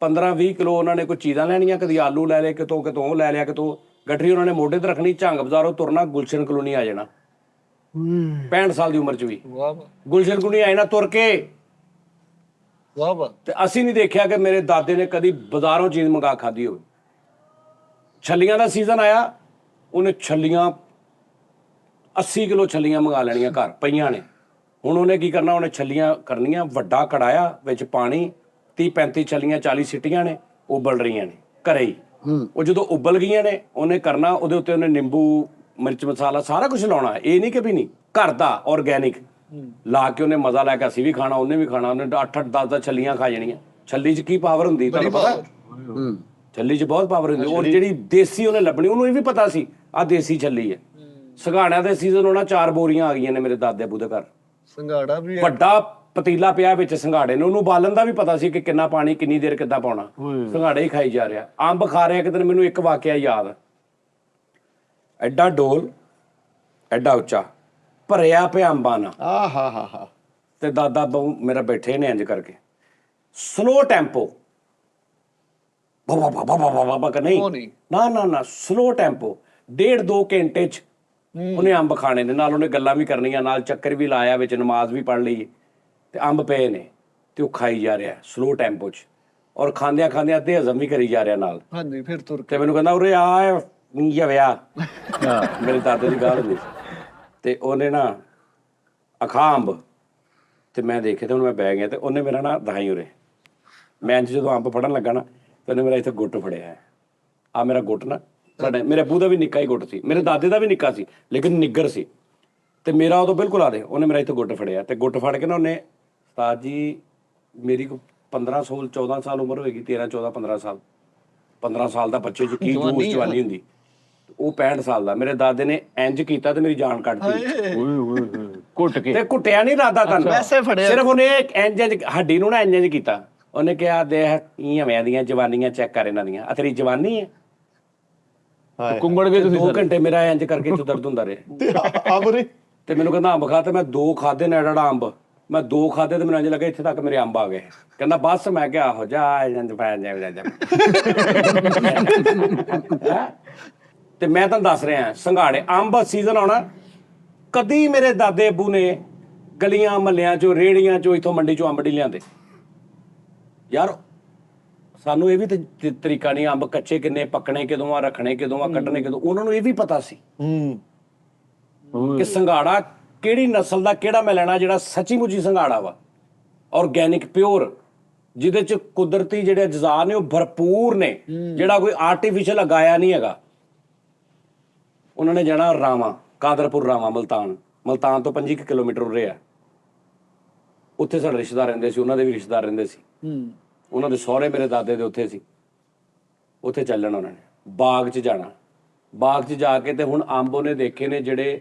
15-20 ਕਿਲੋ ਉਹਨਾਂ ਨੇ ਕੋਈ ਚੀਜ਼ਾਂ ਲੈਣੀਆਂ, ਕਦੀ ਆਲੂ ਲੈ ਲਏ ਕਿਤੋਂ ਉਹ ਲੈ ਲਿਆ ਕਿਤੋਂ, ਗੱਠਰੀ ਉਹਨਾਂ ਨੇ ਮੋਢੇ ਤੇ ਰੱਖਣੀ, ਝੰਗ ਬਾਜ਼ਾਰੋਂ ਤੁਰਨਾ, ਗੁਲਸ਼ਨ ਕਲੋਨੀ ਆ ਜਾਣਾ। 65 ਸਾਲ ਦੀ ਉਮਰ 'ਚ ਵੀ ਵਾਹ ਗੁਲਸ਼ਨ ਕਲੋਨੀ ਆਏ ਨਾ ਤੁਰ ਕੇ। ਵਾਹ ਵਾਹ। ਤੇ ਅਸੀਂ ਨਹੀਂ ਦੇਖਿਆ ਕਿ ਮੇਰੇ ਦਾਦੇ ਨੇ ਕਦੀ ਬਾਜ਼ਾਰੋਂ ਚੀਜ਼ ਮੰਗਾ ਖਾਧੀ ਹੋਵੇ। ਛੱਲੀਆਂ ਦਾ ਸੀਜ਼ਨ ਆਇਆ, ਉਹਨੇ ਛੱਲੀਆਂ 80 ਕਿਲੋ ਛੱਲੀਆਂ ਮੰਗਾ ਲੈਣੀਆਂ ਘਰ ਪਈਆਂ ਨੇ। ਹੁਣ ਉਹਨੇ ਕੀ ਕਰਨਾ, ਉਹਨੇ ਛੱਲੀਆਂ ਕਰਨੀਆਂ, ਵੱਡਾ ਕੜਾਇਆ ਵਿੱਚ ਪਾਣੀ, 30-35 ਛੱਲੀਆਂ 40 ਸਿੱਟੀਆਂ ਨੇ, ਉਬਲ ਰਹੀਆਂ ਨੇ ਘਰੇ ਹੀ। ਉਹ ਜਦੋਂ ਉਬਲ ਗਈਆਂ ਨੇ ਉਹਨੇ ਕਰਨਾ, ਉਹਦੇ ਉੱਤੇ ਉਹਨੇ ਨਿੰਬੂ ਮਿਰਚ ਮਸਾਲਾ ਸਾਰਾ ਕੁਝ ਲਾਉਣਾ। ਇਹ ਨਹੀਂ ਕਿ ਵੀ ਨਹੀਂ, ਘਰ ਦਾ ਆਰਗੈਨਿਕ ਲਾ ਕੇ ਉਹਨੇ ਮਜ਼ਾ ਲੈ ਕੇ ਅਸੀਂ ਵੀ ਖਾਣਾ, ਉਹਨੇ ਵੀ ਖਾਣਾ। ਉਹਨੇ 8-8 10-10 ਛੱਲੀਆਂ ਖਾ ਜਾਣੀਆਂ। ਛੱਲੀ 'ਚ ਕੀ ਪਾਵਰ ਹੁੰਦੀ ਤੁਹਾਨੂੰ ਪਤਾ? ਛੱਲੀ 'ਚ ਬਹੁਤ ਪਾਵਰ ਹੁੰਦੀ। ਔਰ ਜਿਹੜੀ ਦੇਸੀ ਉਹਨੇ ਲੱਭਣੀ, ਉਹਨੂੰ ਇਹ ਵੀ ਪਤਾ ਸੀ ਆਹ ਦੇਸੀ ਛੱਲੀ ਹੈ। ਸੰਘਾੜਿਆਂ ਦੇ ਸੀਜ਼ਨ ਹੋਣਾ, 4 ਬੋਰੀਆਂ ਆ ਗਈਆਂ ਨੇ ਮੇਰੇ ਦਾਦੇ ਬੂ ਦੇ ਘਰ। ਸੰਘਾੜਾ ਵੀ ਵੱਡਾ ਪਤੀਲਾ ਪਿਆ ਵਿੱਚ ਸੰਘਾੜੇ ਨੇ, ਉਹਨੂੰ ਬਾਲਣ ਦਾ ਵੀ ਪਤਾ ਸੀ ਕਿ ਕਿੰਨਾ ਪਾਣੀ ਕਿੰਨੀ ਦੇਰ ਕਿੱਦਾਂ ਪਾਉਣਾ। ਸੰਘਾੜੇ ਹੀ ਖਾਈ ਜਾ ਰਿਹਾ, ਅੰਬ ਖਾ ਰਿਹਾ। ਕਿਤੇ ਮੈਨੂੰ ਇੱਕ ਵਾਕਿਆ ਯਾਦ, ਐਡਾ ਡੋਲ ਐਡਾ ਉੱਚਾ ਭਰਿਆ ਪਿਆ ਅੰਬਾਂ ਨਾਲ। ਆਹਾ ਤੇ ਦਾਦਾ ਬਹੁ ਮੇਰਾ ਬੈਠੇ ਨੇ ਇੰਜ ਕਰਕੇ, ਸਲੋ ਟੈਂਪੋ, ਬਾਬਾ ਨਹੀਂ ਨਾ ਸਲੋ ਟੈਂਪੋ, 1.5-2 ਘੰਟੇ 'ਚ ਉਹਨੇ ਅੰਬ ਖਾਣੇ ਨੇ। ਨਾਲ ਉਹਨੇ ਗੱਲਾਂ ਵੀ ਕਰਨੀਆਂ, ਨਾਲ ਚੱਕਰ ਵੀ ਲਾਇਆ, ਵਿੱਚ ਨਮਾਜ਼ ਵੀ ਪੜ੍ਹ ਲਈ ਤੇ ਅੰਬ ਪਏ ਨੇ ਤੇ ਉਹ ਖਾਈ ਜਾ ਰਿਹਾ ਸਲੋ ਟੈਂਪੋ 'ਚ। ਔਰ ਖਾਂਦਿਆਂ ਖਾਂਦਿਆਂ ਤੇ ਹਜ਼ਮ ਵੀ ਕਰੀ ਜਾ ਰਿਹਾ ਨਾਲ। ਹਾਂਜੀ ਫਿਰ ਤੁਰ ਤੇ ਮੈਨੂੰ ਕਹਿੰਦਾ ਉਰੇ ਆ ਵਿਆਹ ਮੇਰੇ ਦਾਦੇ ਦੀ ਗੱਲ ਹੁੰਦੀ ਤੇ ਉਹਨੇ ਨਾ ਅਖਾ ਅੰਬ ਤੇ ਮੈਂ ਦੇਖੇ ਤੇ ਹੁਣ ਮੈਂ ਬਹਿ ਗਿਆ ਤੇ ਉਹਨੇ ਮੇਰਾ ਨਾ ਦਹਾਈ ਉਰੇ, ਮੈਂ ਜਦੋਂ ਅੰਬ ਫੜਨ ਲੱਗਾ ਨਾ ਤੇ ਉਹਨੇ ਮੇਰਾ ਇੱਥੇ ਗੁੱਟ ਫੜਿਆ। ਆ ਮੇਰਾ ਗੁੱਟ ਨਾ ਸਾਡੇ ਮੇਰੇ ਅੱਬੂ ਦਾ ਵੀ ਨਿੱਕਾ ਹੀ ਗੁੱਟ ਸੀ, ਮੇਰੇ ਦਾਦੇ ਦਾ ਵੀ ਨਿੱਕਾ ਸੀ ਲੇਕਿਨ ਨਿੱਗਰ ਸੀ, ਤੇ ਮੇਰਾ ਉਦੋਂ ਬਿਲਕੁਲ ਆਦੇ। ਉਹਨੇ ਮੇਰਾ ਇੱਥੇ ਗੁੱਟ ਫੜਿਆ ਤੇ ਗੁੱਟ ਫੜ ਕੇ ਨਾ ਉਹਨੇ, ਉਸਤਾਦ ਜੀ ਮੇਰੀ ਕੋਈ 14 ਸਾਲ ਉਮਰ ਹੋਏਗੀ, 13-14-15 ਸਾਲ 15 ਸਾਲ ਦਾ ਬੱਚੇ 'ਚ ਕੀ ਜੋਸ਼ ਜਵਾਨੀ ਹੁੰਦੀ। ਉਹ 65 ਸਾਲ ਦਾ। ਮੇਰੇ ਦਾਦੇ ਨੇ ਇੰਜ ਕੀਤਾ ਤੇ ਮੇਰੀ ਜਾਨ ਕੱਢਤੀ। ਘੁੱਟ ਕੇ ਤੇ ਕੁੱਟਿਆ ਨਹੀਂ ਦਾਦਾ ਤੁਹਾਨੂੰ, ਵੈਸੇ ਫੜਿਆ ਸਿਰਫ ਉਹਨੇ ਇੰਜ ਹੱਡੀ ਨੂੰ ਨਾ ਇੰਜ ਕੀਤਾ। ਉਹਨੇ ਕਿਹਾ ਦੇਖ ਇਵੇਂ ਦੀਆਂ ਜਵਾਨੀਆਂ ਚੈੱਕ ਕਰ ਇਹਨਾਂ ਦੀਆਂ, ਆ ਤੇਰੀ ਜਵਾਨੀ ਹੈ। ਕੁੰਗੜ ਗਏ ਤੁਸੀਂ 2 ਘੰਟੇ ਮੇਰਾ ਇੰਜ ਕਰਕੇ ਇੱਥੋਂ ਦਰਦ ਹੁੰਦਾ ਰਿਹਾ। ਅੰਬ ਨਹੀਂ ਤੇ ਮੈਨੂੰ ਕਹਿੰਦਾ ਅੰਬ ਖਾ, ਤੇ ਮੈਂ 2 ਖਾਦੇ ਨੇ ਐਡਾ ਅੰਬ। ਮੈਂ 2 ਖਾਦੇ ਤੇ ਮੈਨੂੰ ਇੰਜ ਲੱਗਾ ਇੱਥੇ ਤੱਕ ਮੇਰੇ ਅੰਬ ਆ ਗਏ। ਕਹਿੰਦਾ ਬਸ। ਮੈਂ ਕਿਹਾ ਆਹੋ ਜਾ ਤੇ ਮੈਂ ਤੁਹਾਨੂੰ ਦੱਸ ਰਿਹਾ ਸੰਘਾੜੇ ਅੰਬ ਸੀਜ਼ਨ ਆਉਣਾ। ਕਦੀ ਮੇਰੇ ਦਾਦੇ ਅੱਬੂ ਨੇ ਗਲੀਆਂ ਮਹੱਲਿਆਂ 'ਚੋਂ ਰੇੜੀਆਂ 'ਚੋਂ ਇੱਥੋਂ ਮੰਡੀ 'ਚੋਂ ਅੰਬ ਨਹੀਂ ਲਿਆਂਦੇ ਯਾਰ। ਸਾਨੂੰ ਇਹ ਵੀ ਤੇ ਤਰੀਕਾ ਨਹੀਂ, ਅੰਬ ਕੱਚੇ ਕਿੰਨੇ ਪੱਕਣੇ ਕਦੋਂ ਆ, ਰੱਖਣੇ ਕਦੋਂ ਆ, ਕੱਢਣੇ ਕਦੋਂ। ਉਹਨਾਂ ਨੂੰ ਇਹ ਵੀ ਪਤਾ ਸੀ ਕਿ ਸੰਘਾੜਾ ਕਿਹੜੀ ਨਸਲ ਦਾ ਕਿਹੜਾ ਮੈਂ ਲੈਣਾ, ਜਿਹੜਾ ਸੱਚੀ ਮੁੱਚੀ ਸੰਘਾੜਾ ਵਾ, ਆਰਗੈਨਿਕ ਪਿਓਰ, ਜਿਹਦੇ 'ਚ ਕੁਦਰਤੀ ਜਿਹੜੇ ਅਜਜ਼ਾ ਨੇ ਉਹ ਭਰਪੂਰ ਨੇ, ਜਿਹੜਾ ਕੋਈ ਆਰਟੀਫਿਸ਼ਲ ਲਗਾਇਆ ਨਹੀਂ ਹੈਗਾ। ਉਹਨਾਂ ਨੇ ਜਾਣਾ ਰਾਵਾਂ, ਕਾਦਰਪੁਰ ਰਾਵਾਂ, ਮਲਤਾਨ ਤੋਂ 25 ਕਿਲੋਮੀਟਰ ਉਰੇ ਆ। ਉੱਥੇ ਸਾਡੇ ਰਿਸ਼ਤੇਦਾਰ ਰਹਿੰਦੇ ਸੀ, ਉਹਨਾਂ ਦੇ ਵੀ ਰਿਸ਼ਤੇਦਾਰ ਰਹਿੰਦੇ ਸੀ। ਉਹਨਾਂ ਦੇ ਸਹੁਰੇ ਮੇਰੇ ਦਾਦੇ ਦੇ ਉੱਥੇ ਸੀ। ਉੱਥੇ ਚੱਲਣਾ ਉਹਨਾਂ ਨੇ, ਬਾਗ 'ਚ ਜਾਣਾ। ਬਾਗ 'ਚ ਜਾ ਕੇ ਤੇ ਹੁਣ ਅੰਬ ਉਹਨੇ ਦੇਖੇ ਨੇ ਜਿਹੜੇ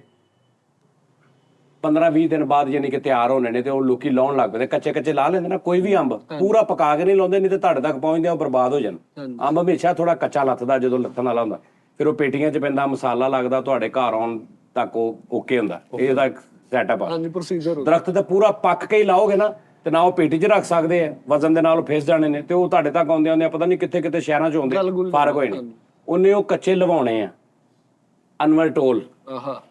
15-20 ਦਿਨ ਬਾਅਦ ਯਾਨੀ ਕਿ ਤਿਆਰ ਹੋਣੇ ਨੇ, ਤੇ ਉਹ ਲੋਕੀ ਲਾਉਣ ਲੱਗ ਪਏ। ਕੱਚੇ ਲਾ ਲੈਂਦੇ ਨਾ ਕੋਈ ਵੀ ਅੰਬ, ਪੂਰਾ ਪਕਾ ਕੇ ਨਹੀਂ ਲਾਉਂਦੇ, ਨਹੀਂ ਤੇ ਤੁਹਾਡੇ ਤੱਕ ਪਹੁੰਚਦੇ ਉਹ ਬਰਬਾਦ ਹੋ ਜਾਣ। ਅੰਬ ਹਮੇਸ਼ਾ ਥੋੜਾ ਕੱਚਾ ਲੱਥਦਾ, ਜਦੋਂ ਲੱਥਣ ਵਾਲਾ ਹੁੰਦਾ ਫਿਰ ਉਹ ਪੇਟੀਆਂ 'ਚ ਪੈਂਦਾ, ਮਸਾਲਾ ਲੱਗਦਾ, ਤੁਹਾਡੇ ਘਰ ਆਉਣ ਤੱਕ ਉਹ ਓਕੇ ਹੁੰਦਾ। ਇਹਦਾ ਇੱਕ ਸੈਟਅਪ ਆ। ਹਾਂਜੀ ਪ੍ਰੋਸੀਜਰ। ਦਰਖਤ ਤੇ ਪੂਰਾ ਪੱਕ ਕੇ ਹੀ ਲਾਓਗੇ ਨਾ ਤੇ ਨਾ ਉਹ ਪੇਟੀ 'ਚ ਰੱਖ ਸਕਦੇ ਆ, ਵਜ਼ਨ ਦੇ ਨਾਲ ਉਹ ਫਿਸ ਜਾਣੇ ਨੇ, ਤੇ ਉਹ ਤੁਹਾਡੇ ਤੱਕ ਆਉਂਦੇ ਪਤਾ ਨਹੀਂ ਕਿੱਥੇ ਸ਼ਹਿਰਾਂ 'ਚ ਆਉਂਦੇ ਫਾਰਗ ਹੋਏ ਨੇ। ਉਹਨੇ ਉਹ ਕੱਚੇ ਲਵਾਉਣੇ ਆ ਅਨਵਰ ਟੋਲ ਆਹਾ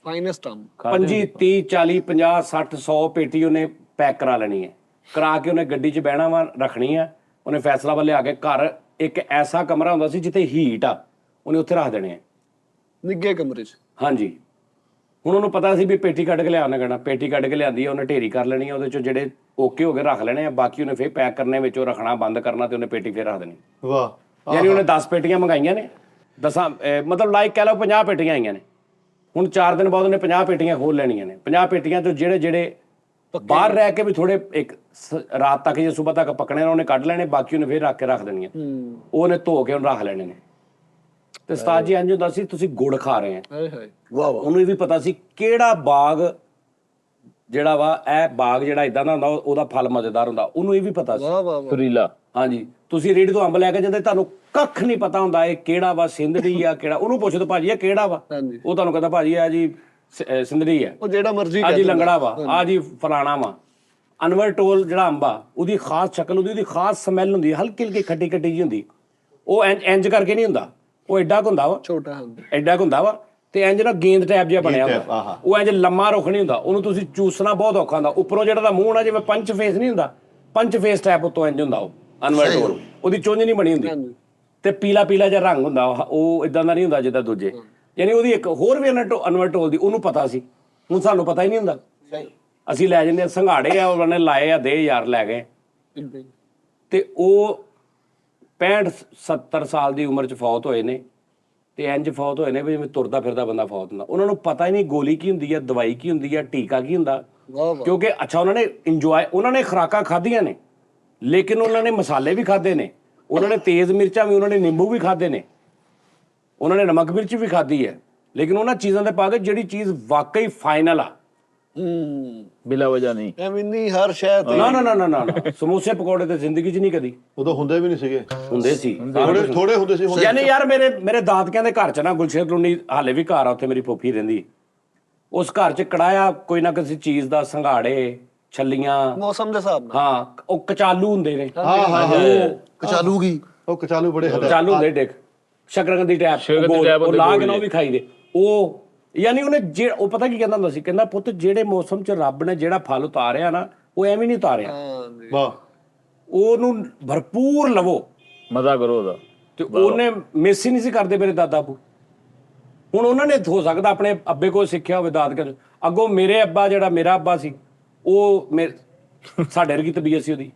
ਫਾਈਨੈਸਟ ਆਮ 25 30 40 50 60 100 ਪੇਟੀ ਉਹਨੇ ਪੈਕ ਕਰਾ ਲੈਣੀ ਹੈ। ਕਰਾ ਕੇ ਉਹਨੇ ਗੱਡੀ 'ਚ ਬਹਿਣਾ ਵਾ ਰੱਖਣੀ ਆ। ਉਹਨੇ ਫੈਸਲਾਬਾਦ ਲਿਆ ਕੇ ਘਰ ਇੱਕ ਐਸਾ ਕਮਰਾ ਹੁੰਦਾ ਸੀ ਜਿੱਥੇ ਹੀਟ ਆ, ਉਹਨੇ ਉੱਥੇ ਰੱਖ ਦੇਣੇ ਆ। ਨਿੱਗੇ ਕਮਰੇ 'ਚ। ਹਾਂਜੀ, ਹੁਣ ਉਹਨੂੰ ਪਤਾ ਸੀ ਵੀ ਪੇਟੀ ਕੱਢ ਕੇ ਲਿਆ, ਉਹਨੇ ਕਹਿਣਾ ਪੇਟੀ ਕੱਢ ਕੇ ਲਿਆਂਦੀ ਆ, ਉਹਨੇ ਢੇਰੀ ਕਰ ਲੈਣੀ ਆ, ਉਹਦੇ 'ਚੋਂ ਜਿਹੜੇ ਓਕੇ ਹੋ ਕੇ ਰੱਖ ਲੈਣੇ ਆ, ਬਾਕੀ ਉਹਨੇ ਫੇਰ ਪੈਕ ਕਰਨੇ, ਵਿੱਚ ਉਹ ਰੱਖਣਾ ਬੰਦ ਕਰਨਾ ਤੇ ਉਹਨੇ ਪੇਟੀ ਫੇਰ ਰੱਖ ਦੇਣੀ। ਵਾਹ ਯਾਨੀ ਉਹਨੇ 10 ਪੇਟੀਆਂ ਮੰਗਾਈਆਂ ਨੇ, ਮਤਲਬ ਲਾਈਕ ਕਹਿ ਲਓ 50 ਪੇਟੀਆਂ ਆਈਆਂ ਨੇ। ਹੁਣ 4 ਦਿਨ ਬਾਅਦ ਉਹਨੇ 50 ਪੇਟੀਆਂ ਖੋਲ ਲੈਣੀਆਂ ਨੇ। 50 ਪੇਟੀਆਂ ਤੋਂ ਜਿਹੜੇ ਬਾਹਰ ਰਹਿ ਕੇ ਵੀ ਥੋੜੇ ਇੱਕ ਰਾਤ ਤੱਕ ਜਾਂ ਸਵੇਰ ਤੱਕ ਪੱਕਣੇ ਨੇ, ਉਹਨੇ ਕੱਢ ਲੈਣੇ, ਬਾਕੀ ਉਹਨੇ ਫੇਰ ਰੱਖ ਕੇ ਰੱਖ ਦੇਣੀਆਂ। ਉਹਨੇ ਧੋ ਕੇ ਉਹਨੂੰ ਰੱਖ ਲੈਣੇ ਨੇ। ਤੇ ਉਸਤਾਦ ਜੀ ਇੰਝ ਹੁੰਦਾ ਸੀ, ਤੁਸੀਂ ਗੁੜ ਖਾ ਰਹੇ ਆ, ਹਾਏ ਹਾਏ ਵਾਹ ਉਹਨੂੰ ਇਹ ਵੀ ਪਤਾ ਸੀ ਕਿਹੜਾ ਬਾਗ ਜਿਹੜਾ ਵਾ, ਇਹ ਬਾਗ ਜਿਹੜਾ ਇਦਾਂ ਦਾ ਹੁੰਦਾ ਉਹਦਾ ਫਲ ਮਜ਼ੇਦਾਰ ਹੁੰਦਾ, ਉਹਨੂੰ ਇਹ ਵੀ ਪਤਾ ਸੀ। ਵਾਹ ਵਾਹ ਵਾਹ। ਸੁਰੀਲਾ। ਹਾਂਜੀ, ਤੁਸੀਂ ਰੇੜੀ ਤੋਂ ਅੰਬ ਲੈ ਕੇ ਜਾਂਦੇ, ਤੁਹਾਨੂੰ ਕੱਖ ਨਹੀਂ ਪਤਾ ਹੁੰਦਾ ਇਹ ਕਿਹੜਾ ਵਾ, ਸਿੰਧੜੀ ਆ ਕਿਹੜਾ। ਉਹਨੂੰ ਪੁੱਛ ਦੋ ਭਾਜੀ ਇਹ ਕਿਹੜਾ ਵਾ, ਹਾਂਜੀ ਉਹ ਤੁਹਾਨੂੰ ਕਹਿੰਦਾ ਭਾਜੀ ਆ ਜੀ ਸਿੰਧੜੀ ਹੈ, ਉਹ ਜਿਹੜਾ ਮਰਜ਼ੀ ਆ ਜੀ ਲੰਗੜਾ ਵਾ, ਆ ਜੀ ਫਲਾਣਾ ਵਾ। ਅਨਵਰ ਟੋਲ ਜਿਹੜਾ ਅੰਬ ਆ, ਉਹਦੀ ਖਾਸ ਸ਼ਕਲ ਹੁੰਦੀ, ਉਹਦੀ ਖਾਸ ਸਮੈਲ ਹੁੰਦੀ, ਹਲਕੀ ਹਲਕੀ ਖੱਟੀ ਖੱਟੀ ਜੀ ਹੁੰਦੀ। ਉਹ ਇੰਜ ਕਰਕੇ ਨਹੀਂ ਹੁੰਦਾ, ਉਹ ਐਡਾ ਕੁ ਹੁੰਦਾ ਵਾ, ਛੋਟਾ ਹੁੰਦਾ। ਐਡਾ ਕੁ ਹੁੰਦਾ ਵਾ, ਤੇ ਇੰਜ ਨਾ ਗੇਂਦ ਟੈਪ ਜਿਹਾ ਬਣਿਆ ਹੁੰਦਾ। ਉਹ ਇੰਜ ਲੰਮਾ ਰੁੱਖ ਨਹੀਂ ਹੁੰਦਾ, ਉਹਨੂੰ ਤੁਸੀਂ ਚੂਸਣਾ ਬਹੁਤ ਔਖਾ ਹੁੰਦਾ। ਉੱਪਰੋਂ ਜਿਹੜਾ ਦਾ ਮੂੰਹ ਨਾ ਜਿਵੇਂ ਪੰਚ ਫੇਸ ਨਹੀਂ ਹੁੰਦਾ, ਪੰਚ ਫੇਸ ਟੈਪ ਉੱਤੋਂ ਇੰਜ ਹੁੰਦਾ ਉਹ ਅਨਵਰ ਟੋਲ। ਉਹਦੀ ਚੁੰਝ ਨਹੀਂ ਬਣੀ ਹੁੰਦੀ ਤੇ ਪੀਲਾ ਪੀਲਾ ਜਿਹਾ ਰੰਗ ਹੁੰਦਾ, ਉਹ ਇਦਾਂ ਦਾ ਨਹੀਂ ਹੁੰਦਾ ਜਿੱਦਾਂ ਦੂਜੇ। ਯਾਨੀ ਉਹਦੀ ਇੱਕ ਹੋਰ ਵੀ ਅਨਵਰ ਟੋਲ ਦੀ ਉਹਨੂੰ ਪਤਾ ਸੀ, ਹੁਣ ਸਾਨੂੰ ਪਤਾ ਹੀ ਨਹੀਂ ਹੁੰਦਾ। ਅਸੀਂ ਲੈ ਜਾਂਦੇ ਸੰਘਾੜੇ ਆ, ਉਹਨਾਂ ਨੇ ਲਾਏ ਆ, ਦੇ ਯਾਰ ਲੈ ਗਏ। ਤੇ ਉਹ 65 70 ਸਾਲ ਦੀ ਉਮਰ 'ਚ ਫੌਤ ਹੋਏ ਨੇ। ਤੇ ਇੰਜ ਫੌਤ ਹੋਏ ਨੇ ਵੀ ਜਿਵੇਂ ਤੁਰਦਾ ਫਿਰਦਾ ਬੰਦਾ ਫੌਤ ਹੁੰਦਾ। ਉਹਨਾਂ ਨੂੰ ਪਤਾ ਹੀ ਨਹੀਂ ਗੋਲੀ ਕੀ ਹੁੰਦੀ ਆ, ਦਵਾਈ ਕੀ ਹੁੰਦੀ ਆ, ਟੀਕਾ ਕੀ ਹੁੰਦਾ। ਕਿਉਂਕਿ ਅੱਛਾ ਉਹਨਾਂ ਨੇ ਇੰਜੋਏ, ਉਹਨਾਂ ਨੇ ਖੁਰਾਕਾਂ ਖਾਧੀਆਂ ਨੇ, ਲੇਕਿਨ ਉਹਨਾਂ ਨੇ ਮਸਾਲੇ ਵੀ ਖਾਧੇ ਨੇ, ਉਹਨਾਂ ਨੇ ਤੇਜ਼ ਮਿਰਚਾਂ ਵੀ, ਉਹਨਾਂ ਨੇ ਨਿੰਬੂ ਵੀ ਖਾਧੇ ਨੇ, ਉਹਨਾਂ ਨੇ ਨਮਕ ਮਿਰਚ ਵੀ ਖਾਧੀ ਹੈ, ਲੇਕਿਨ ਉਹਨਾਂ ਚੀਜ਼ਾਂ ਦੇ ਪਾ ਕੇ ਜਿਹੜੀ ਚੀਜ਼ ਵਾਕਈ ਫਾਈਨਲ ਆ। ਬਿਲਾ ਵਜ੍ਹਾ ਨਹੀਂ। ਐਵੇਂ ਨਹੀਂ ਹਰ ਸ਼ਹਿਰ ਤੇ। ਨਾ ਨਾ ਨਾ ਨਾ ਨਾ, ਸਮੋਸੇ ਪਕੌੜੇ ਤੇ ਜ਼ਿੰਦਗੀ 'ਚ ਨਹੀਂ ਕਦੀ ਉਦੋਂ ਹੁੰਦੇ ਵੀ ਨਹੀਂ ਸੀਗੇ, ਹੁੰਦੇ ਸੀ, ਥੋੜੇ ਹੁੰਦੇ ਸੀ। ਯਾਨੀ ਯਾਰ ਮੇਰੇ ਦਾਦਕਿਆਂ ਦੇ ਘਰ 'ਚ ਨਾ, ਗੁਲਸ਼ਨ ਕਲੋਨੀ ਹਾਲੇ ਵੀ ਘਰ ਆ, ਉੱਥੇ ਮੇਰੀ ਫੁੱਫੀ ਰਹਿੰਦੀ। ਉਸ ਘਰ 'ਚ ਕੜਾਇਆ ਕੋਈ ਨਾ ਕਿਸੇ ਚੀਜ਼ ਦਾ, ਸੰਘਾੜੇ, ਛੱਲੀਆਂ, ਮੌਸਮ ਦੇ ਹਿਸਾਬ ਨਾਲ। ਹਾਂ ਉਹ ਕਚਾਲੂ ਹੁੰਦੇ ਨੇ, ਕਚਾਲੂਗੀ ਉਹ ਕਚਾਲੂ ਬੜੇ ਕਚਾਲੂ ਹੁੰਦੇ ਡਿੱਗ, ਸ਼ਕਰਕੰਦੀ ਟੈਪ, ਉਹ ਲਾ ਕੇ ਨਾ ਉਹ ਵੀ ਖਾਈ ਦੇ। ਉਹ ਯਾਨੀ ਉਹਨੇ ਉਹ ਪਤਾ ਕੀ ਕਹਿੰਦਾ ਹੁੰਦਾ ਸੀ, ਕਹਿੰਦਾ ਪੁੱਤ ਜਿਹੜੇ ਮੌਸਮ 'ਚ ਰੱਬ ਨੇ ਜਿਹੜਾ ਫਲ ਉਤਾਰਿਆ ਨਾ, ਉਹ ਐਵੇਂ ਨਹੀਂ ਉਤਾਰਿਆ, ਵਾਹ ਉਹਨੂੰ ਭਰਪੂਰ ਲਵੋ, ਮਜ਼ਾ ਕਰੋ ਉਹਦਾ। ਤੇ ਉਹਨੇ ਮਿਸ ਹੀ ਨਹੀਂ ਸੀ ਕਰਦੇ ਮੇਰੇ ਦਾਦਾ ਬੂ। ਹੁਣ ਉਹਨਾਂ ਨੇ ਹੋ ਸਕਦਾ ਆਪਣੇ ਅੱਬੇ ਕੋਲ ਸਿੱਖਿਆ ਹੋਵੇ, ਦਾਦਕੇ ਅੱਗੋਂ। ਮੇਰੇ ਅੱਬਾ ਜਿਹੜਾ ਮੇਰਾ ਅੱਬਾ ਸੀ, ਉਹ ਸਾਡੇ ਵਰਗੀ ਤਬੀਅਤ ਸੀ ਉਹਦੀ।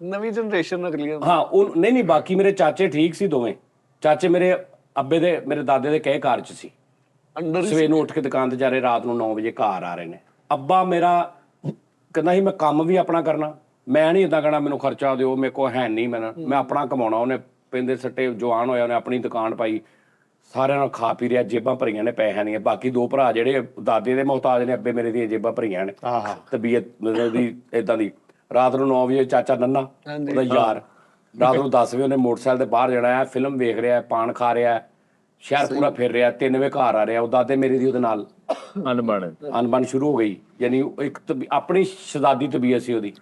ਨਵੀਂ ਜਨਰੇਸ਼ਨ ਅਗਲੀ। ਹਾਂ ਉਹ ਨਹੀਂ ਬਾਕੀ ਮੇਰੇ ਚਾਚੇ ਠੀਕ ਸੀ ਦੋਵੇਂ। ਚਾਚੇ ਮੇਰੇ ਅੱਬੇ ਦੇ, ਮੇਰੇ ਦਾਦੇ ਦੇ ਕਹੇ ਘਰ 'ਚ ਸੀ, ਸਵੇਰ ਨੂੰ ਉੱਠ ਕੇ ਦੁਕਾਨ ਤੇ ਜਾ ਰਹੇ, ਰਾਤ ਨੂੰ 9 ਵਜੇ ਘਰ ਆ ਰਹੇ ਨੇ। ਅੱਬਾ ਮੇਰਾ ਕਹਿੰਦਾ ਸੀ ਮੈਂ ਕੰਮ ਵੀ ਆਪਣਾ ਕਰਨਾ, ਮੈਂ ਨਹੀਂ ਏਦਾਂ ਕਹਿਣਾ ਮੈਨੂੰ ਖਰਚਾ ਦਿਓ, ਮੇਰੇ ਕੋਲ ਹੈ ਨਹੀਂ, ਮੈਂ ਆਪਣਾ ਕਮਾਉਣਾ। ਉਹਨੇ ਪੈਂਦੇ ਸੱਟੇ ਜਵਾਨ ਹੋਇਆ, ਉਹਨੇ ਆਪਣੀ ਦੁਕਾਨ ਪਾਈ, ਸਾਰਿਆਂ ਨਾਲ ਖਾ ਪੀ ਰਿਹਾ, ਜੇਬਾਂ ਭਰੀਆਂ ਨੇ ਪੈਸਿਆਂ ਦੀਆਂ। ਬਾਕੀ 2 ਭਰਾ ਜਿਹੜੇ ਦਾਦੇ ਦੇ ਮੁਹਤਾਜ ਨੇ, ਅੱਬੇ ਮੇਰੇ ਦੀਆਂ ਜੇਬਾਂ ਭਰੀਆਂ ਨੇ, ਤਬੀਅਤ ਦੀ ਏਦਾਂ ਦੀ। ਰਾਤ ਨੂੰ 9 ਵਜੇ ਚਾਚਾ ਨੰਨਾ ਉਹਦਾ ਯਾਰ, ਰਾਤ ਨੂੰ 10 ਵਜੇ ਉਹਨੇ ਮੋਟਰਸਾਈਕਲ ਤੇ ਬਾਹਰ ਜਾਣਾ ਹੈ, ਫਿਲਮ ਵੇਖ ਰਿਹਾ, ਪਾਨ ਖਾ ਰਿਹਾ, ਸ਼ਹਿਰ ਪੂਰਾ ਫਿਰ ਰਿਹਾ, 3 ਵਜੇ ਘਰ ਆ ਰਿਹਾ। ਉਹ ਦਾਦੇ ਮੇਰੇ ਦੀ ਉਹਦੇ ਨਾਲ ਅਨਬਨ ਸ਼ੁਰੂ ਹੋ ਗਈ, ਯਾਨੀ ਇੱਕ ਆਪਣੀ ਸ਼ਜ਼ਾਦੀ ਤਬੀਅਤ ਸੀ ਉਹਦੀ,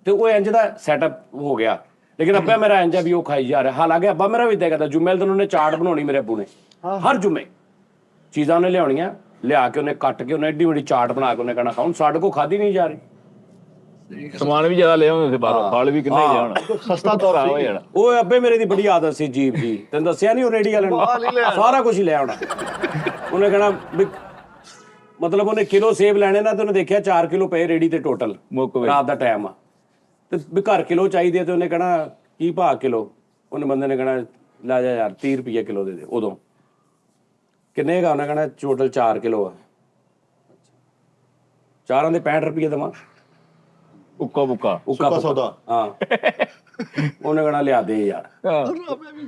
ਤੇ ਉਹ ਇੰਜ ਦਾ ਸੈਟਅਪ ਹੋ ਗਿਆ। ਲੇਕਿਨ ਅੱਬਾ ਮੇਰਾ ਇੰਜ ਆ ਵੀ ਉਹ ਖਾਈ ਜਾ ਰਿਹਾ। ਹਾਲਾਂਕਿ ਅੱਬਾ ਮੇਰਾ ਵੀ ਏਦਾਂ ਕਰਦਾ, ਜੁਮੇ ਦਿਨ ਉਹਨੇ ਚਾਟ ਬਣਾਉਣੀ ਮੇਰੇ ਅੱਬੂ ਨੇ, ਹਰ ਜੁਮੇ ਚੀਜ਼ਾਂ ਉਹਨੇ ਲਿਆਉਣੀਆਂ, ਲਿਆ ਕੇ ਉਹਨੇ ਕੱਟ ਕੇ ਉਹਨੇ ਏਡੀ ਵੱਡੀ ਚਾਟ ਬਣਾ ਕੇ ਉਹਨੇ ਕਹਿਣਾ ਹੁਣ ਸਾਡੇ ਕੋਲ ਖਾਧੀ ਨਹੀਂ ਜਾ ਰਹੀ। ਸਮਾਨ ਵੀ ਜ਼ਿਆਦਾ ਲੈ ਆਉਂਦੇ ਸੀ ਬਾਹਰੋਂ, ਫਲ ਵੀ ਕਿੰਨੇ ਹੀ ਜਾਣਾ, ਸਸਤਾ ਤੋਰਾ ਹੋ ਜਾਣਾ। ਉਹ ਅੱਬੇ ਮੇਰੇ ਦੀ ਬੜੀ ਆਦਤ ਸੀ ਜੀਬ ਜੀ, ਤੈਨੂੰ ਦੱਸਿਆ ਨਹੀਂ, ਉਹ ਰੇੜੀ ਵਾਲੇ ਨੂੰ ਸਾਰਾ ਕੁਝ ਹੀ ਲੈ ਆਉਣਾ। ਉਹਨੇ ਕਹਿਣਾ ਵੀ ਮਤਲਬ ਉਹਨੇ ਕਿਲੋ ਸੇਬ ਲੈਣੇ ਨਾ, ਤੇ ਉਹਨੇ ਦੇਖਿਆ 4 ਕਿਲੋ ਪਏ ਰੇੜੀ ਤੇ ਟੋਟਲ, ਰਾਤ ਦਾ ਟਾਈਮ ਆ, ਤੇ ਵੀ ਘਰ ਕਿਲੋ ਚਾਹੀਦੇ, ਤੇ ਉਹਨੇ ਕਹਿਣਾ ਕੀ ਭਾਅ ਕਿਲੋ? ਉਹਨੇ ਬੰਦੇ ਨੇ ਕਹਿਣਾ ਲੈ ਜਾ ਯਾਰ 30 ਰੁਪਏ ਕਿਲੋ ਦੇ ਦੇ। ਉਦੋਂ ਕਿੰਨੇ ਹੈਗਾ? ਉਹਨੇ ਕਹਿਣਾ ਟੋਟਲ 4 ਕਿਲੋ ਆ, ਚਾਰਾਂ ਦੇ 65 ਰੁਪਏ ਦੇਵਾਂ, ਉੱਕਾ ਸੌਦਾ। ਹਾਂ ਉਹਨੇ ਕਹਿਣਾ ਲਿਆ ਦੇ ਯਾਰ।